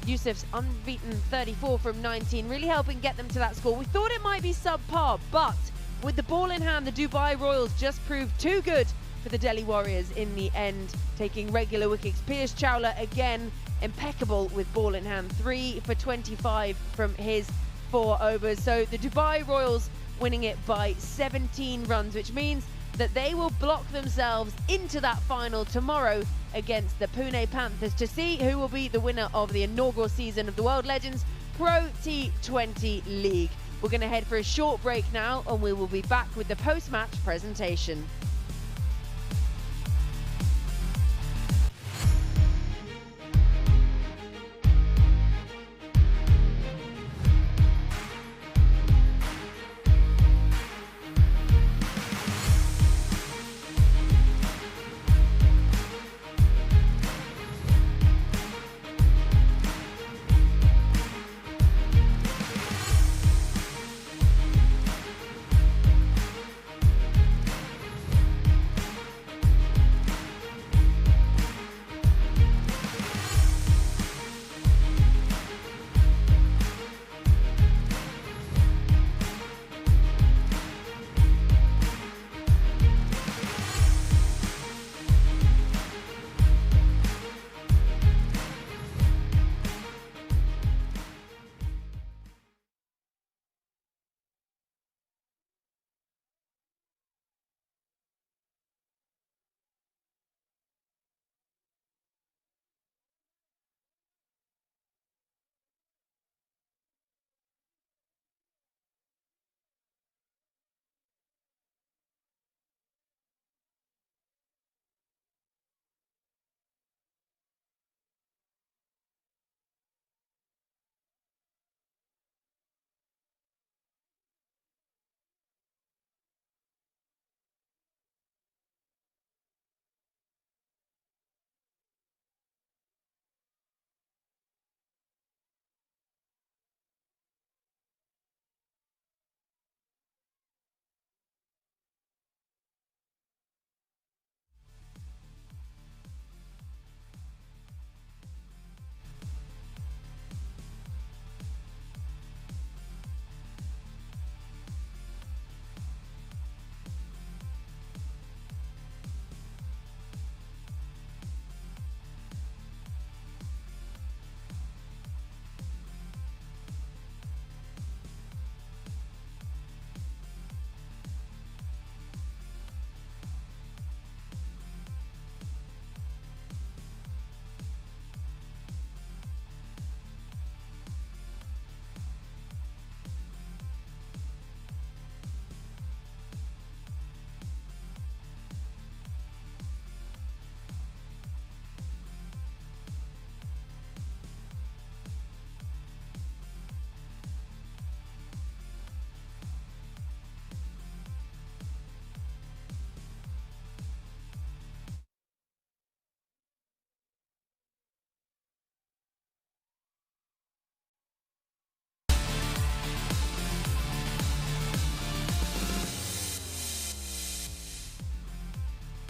G: Yusuf's unbeaten 34 from 19, really helping get them to that score. We thought it might be subpar, but with the ball in hand, the Dubai Royals just proved too good for the Delhi Warriors in the end, taking regular wickets. Piyush Chawla again impeccable with ball in hand, 3 for 25 from his 4 overs. So the Dubai Royals winning it by 17 runs, which means that they will block themselves into that final tomorrow against the Pune Panthers to see who will be the winner of the inaugural season of the World Legends Pro T20 League. We're going to head for a short break now, and we will be back with the post-match presentation.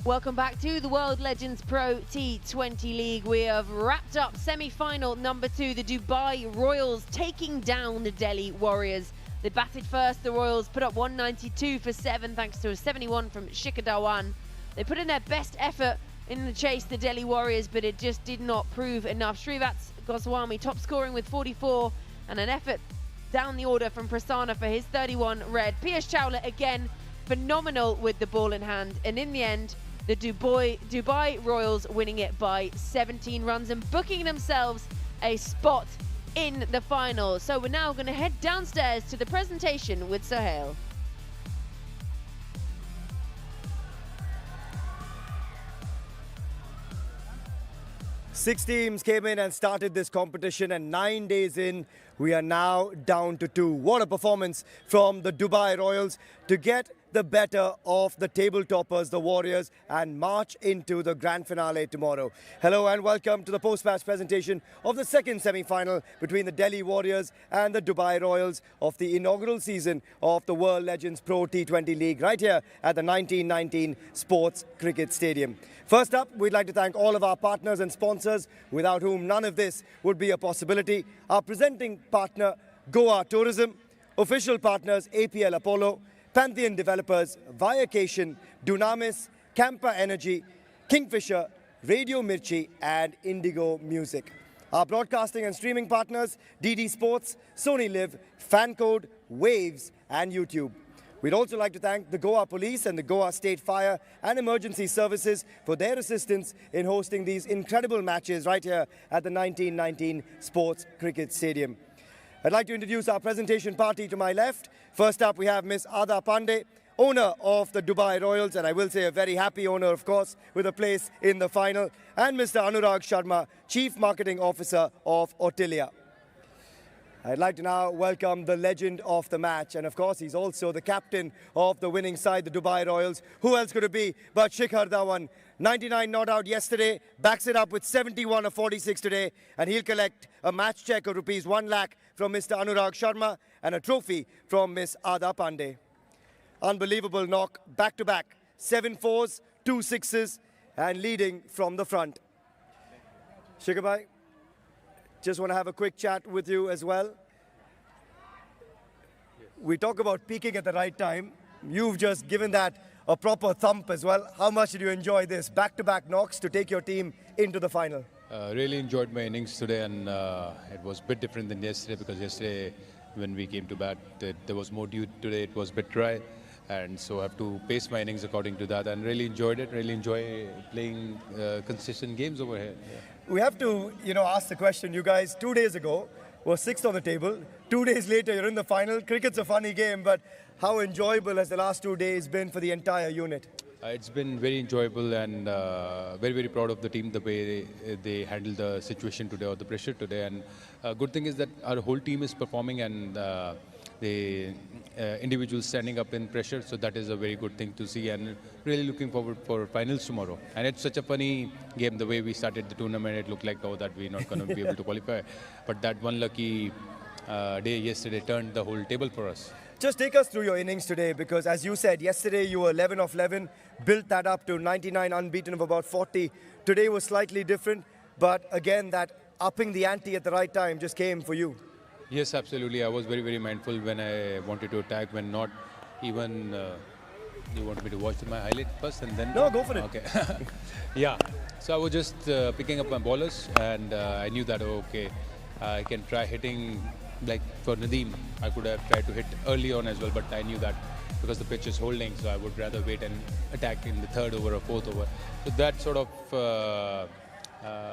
G: Welcome back to the World Legends Pro T20 League. We have wrapped up semi-final number 2, the Dubai Royals taking down the Delhi Warriors. They batted first, the Royals put up 192 for 7 thanks to a 71 from Shikhar Dhawan. They put in their best effort in the chase, the Delhi Warriors, but it just did not prove enough. Shrivats Goswami top scoring with 44 and an effort down the order from Prasanna for his 31 red. Piyush Chawla again phenomenal with the ball in hand, and in the end the Dubai Royals winning it by 17 runs and booking themselves a spot in the final. So we're now going to head downstairs to the presentation with Sohail.
D: 6 teams came in and started this competition, and 9 days in, we are now down to 2. What a performance from the Dubai Royals to get the better of the table toppers, the Warriors, and march into the grand finale tomorrow. Hello and welcome to the post-match presentation of the second semi-final between the Delhi Warriors and the Dubai Royals of the inaugural season of the World Legends Pro T20 League right here at the 1919 Sports Cricket Stadium. First up, we'd like to thank all of our partners and sponsors, without whom none of this would be a possibility. Our presenting partner, Goa Tourism, official partners, APL Apollo, Pantheon Developers, Viacation, Dunamis, Campa Energy, Kingfisher, Radio Mirchi, and Indigo Music. Our broadcasting and streaming partners, DD Sports, Sony Live, Fancode, Waves, and YouTube. We'd also like to thank the Goa Police and the Goa State Fire and Emergency Services for their assistance in hosting these incredible matches right here at the 1919 Sports Cricket Stadium. I'd like to introduce our presentation party to my left. First up, we have Miss Ada Pandey, owner of the Dubai Royals, and I will say a very happy owner, of course, with a place in the final, and Mr. Anurag Sharma, Chief Marketing Officer of Otilia. I'd like to now welcome the legend of the match, and of course he's also the captain of the winning side, the Dubai Royals. Who else could it be but Shikhar Dhawan? 99 not out yesterday, backs it up with 71 of 46 today, and he'll collect a match check of ₹1 lakh from Mr. Anurag Sharma and a trophy from Miss Ada Pandey. Unbelievable knock, back-to-back, 7 fours, 2 sixes, and leading from the front. Shikhar bhai, just want to have a quick chat with you as well. We talk about peaking at the right time. You've just given that a proper thump as well. How much did you enjoy this? Back-to-back knocks to take your team into the final.
C: Really enjoyed my innings today, and it was a bit different than yesterday, because yesterday when we came to bat, there was more dew. Today it was a bit dry, and so I have to pace my innings according to that, and really enjoyed it. Really enjoy playing consistent games over here. Yeah.
D: We have to, ask the question. You guys, 2 days ago, were 6th on the table. 2 days later, you're in the final. Cricket's a funny game, but how enjoyable has the last 2 days been for the entire unit?
C: It's been very enjoyable, and very, very proud of the team, the way they handled the situation today, or the pressure today. And good thing is that our whole team is performing, and the individuals standing up in pressure. So that is a very good thing to see, and really looking forward for finals tomorrow. And it's such a funny game, the way we started the tournament. It looked like, that we're not going to be able to qualify. But that one lucky day yesterday turned the whole table for us.
D: Just take us through your innings today, because as you said, yesterday you were 11 of 11, built that up to 99 unbeaten of about 40. Today was slightly different, but again, that upping the ante at the right time just came for you.
C: Yes, absolutely. I was very, very mindful when I wanted to attack, when not even... you want me to watch my highlight first and then...
D: No, go for it.
C: Okay. Yeah. So I was just picking up my bowlers, and I knew that, I can try hitting, like for Nadeem, I could have tried to hit early on as well, but I knew that because the pitch is holding, so I would rather wait and attack in the 3rd over or 4th over. So that sort of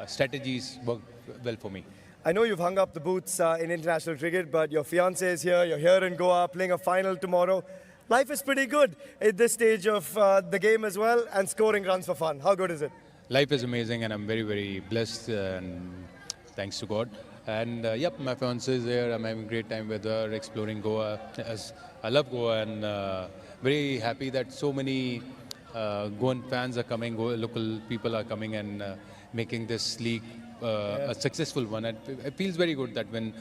C: strategies work well for me.
D: I know you've hung up the boots in international cricket, but your fiancé is here, you're here in Goa, playing a final tomorrow. Life is pretty good at this stage of the game as well, and scoring runs for fun. How good is it?
C: Life is amazing, and I'm very, very blessed, and thanks to God. And yep, my fiancée is there. I'm having a great time with her, exploring Goa. As I love Goa, and very happy that so many Goan fans are coming, local people are coming, and making this league a successful one. And it feels very good that when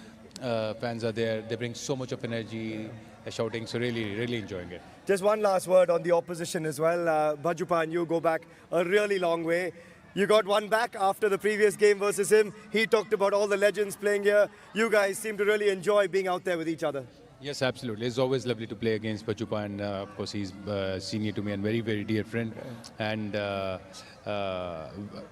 C: fans are there, they bring so much of energy. shouting. So really enjoying it.
D: Just one last word on the opposition as well. Bhajupa and you go back a really long way. You got one back after the previous game versus him. He talked about all the legends playing here. You guys seem to really enjoy being out there with each other.
C: Yes, absolutely. It's always lovely to play against Bhajupa, and of course he's senior to me and very dear friend. And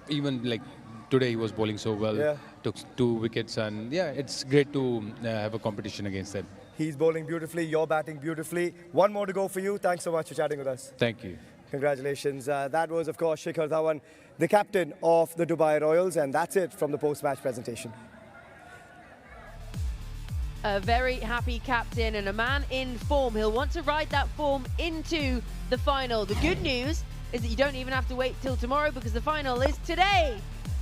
C: even like today he was bowling so well.
D: Yeah.
C: Took 2 wickets, and yeah, it's great to have a competition against them.
D: He's bowling beautifully, you're batting beautifully. One more to go for you. Thanks so much for chatting with us.
C: Thank you.
D: Congratulations. That was, of course, Shikhar Dhawan, the captain of the Dubai Royals, and that's it from the post-match presentation.
G: A very happy captain and a man in form. He'll want to ride that form into the final. The good news is that you don't even have to wait till tomorrow because the final is today.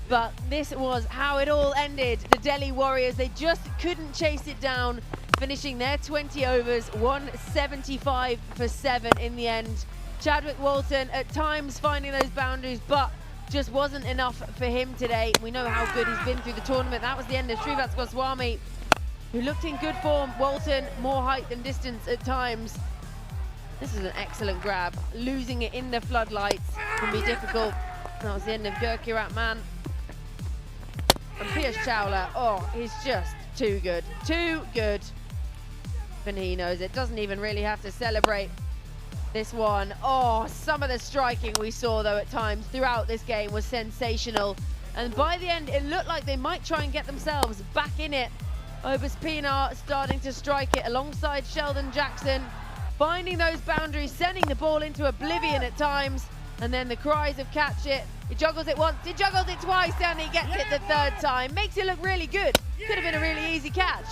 G: But this was how it all ended. The Delhi Warriors, they just couldn't chase it down, finishing their 20 overs, 175 for 7 in the end. Chadwick Walton at times finding those boundaries, but just wasn't enough for him today. We know how good he's been through the tournament. That was the end of Srivat Goswami, who looked in good form. Walton, more height than distance at times. This is an excellent grab. Losing it in the floodlights can be difficult. That was the end of Gurkirat Man. And Piyush Chawla, oh, he's just too good. Too good. And he knows it. Doesn't even really have to celebrate this one. Oh, some of the striking we saw, though, at times throughout this game was sensational. And by the end, it looked like they might try and get themselves back in it. Obus Pinar starting to strike it alongside Sheldon Jackson, finding those boundaries, sending the ball into oblivion at times, and then the cries of catch it. He juggles it once, he juggles it twice, and he gets it the third time. Makes it look really good. Could have been a really easy catch.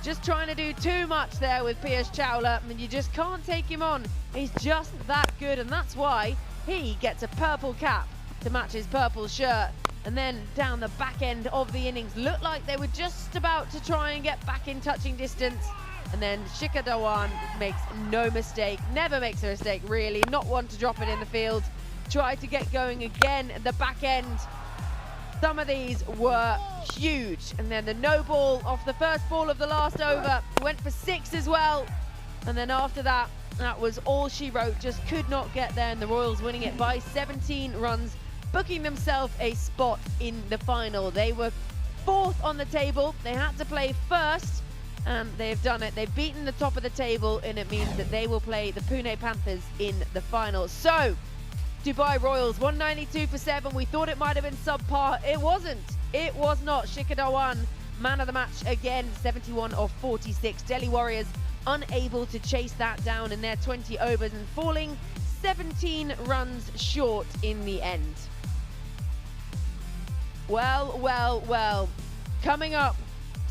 G: Just trying to do too much there with Piyush Chawla, and you just can't take him on. He's just that good, and that's why he gets a purple cap to match his purple shirt. And then down the back end of the innings, looked like they were just about to try and get back in touching distance. And then Shikhar Dhawan makes no mistake, never makes a mistake really, not one to drop it in the field. Tried to get going again at the back end. Some of these were huge. And then the no ball off the first ball of the last over, went for 6 as well. And then after that, that was all she wrote, just could not get there, and the Royals winning it by 17 runs. Booking themselves a spot in the final. They were 4th on the table. They had to play first, and they've done it. They've beaten the top of the table, and it means that they will play the Pune Panthers in the final. So, Dubai Royals, 192 for 7. We thought it might have been subpar. It wasn't. It was not. Shikhar Dhawan, man of the match again, 71 of 46. Delhi Warriors unable to chase that down in their 20 overs and falling 17 runs short in the end. Well, coming up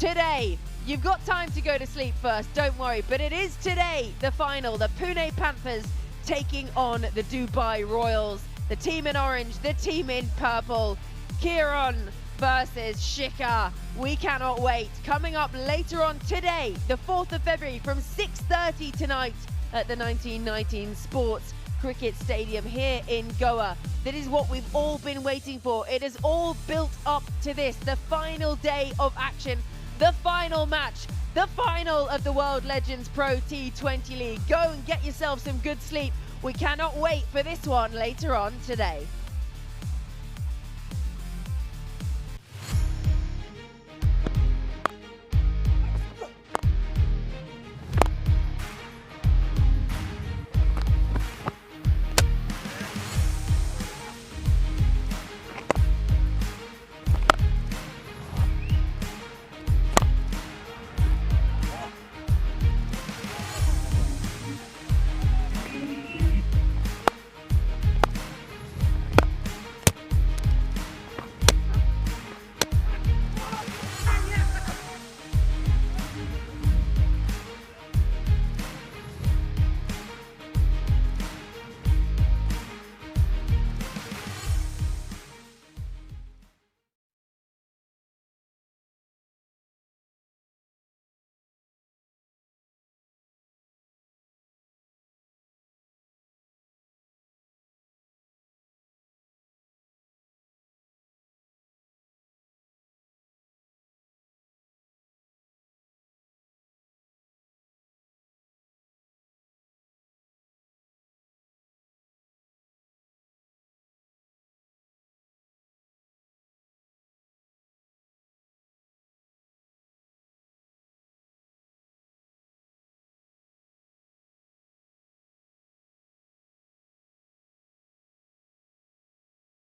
G: today, you've got time to go to sleep first, don't worry, but it is today, the final, the Pune Panthers taking on the Dubai Royals, the team in orange, the team in purple, Kieran versus Shikhar. We cannot wait. Coming up later on today, the 4th of February from 6:30 tonight at the 1919 Sports Cricket Stadium here in Goa. That is what we've all been waiting for. It is all built up to this, the final day of action, the final match, the final of the World Legends Pro T20 League. Go and get yourself some good sleep. We cannot wait for this one later on today.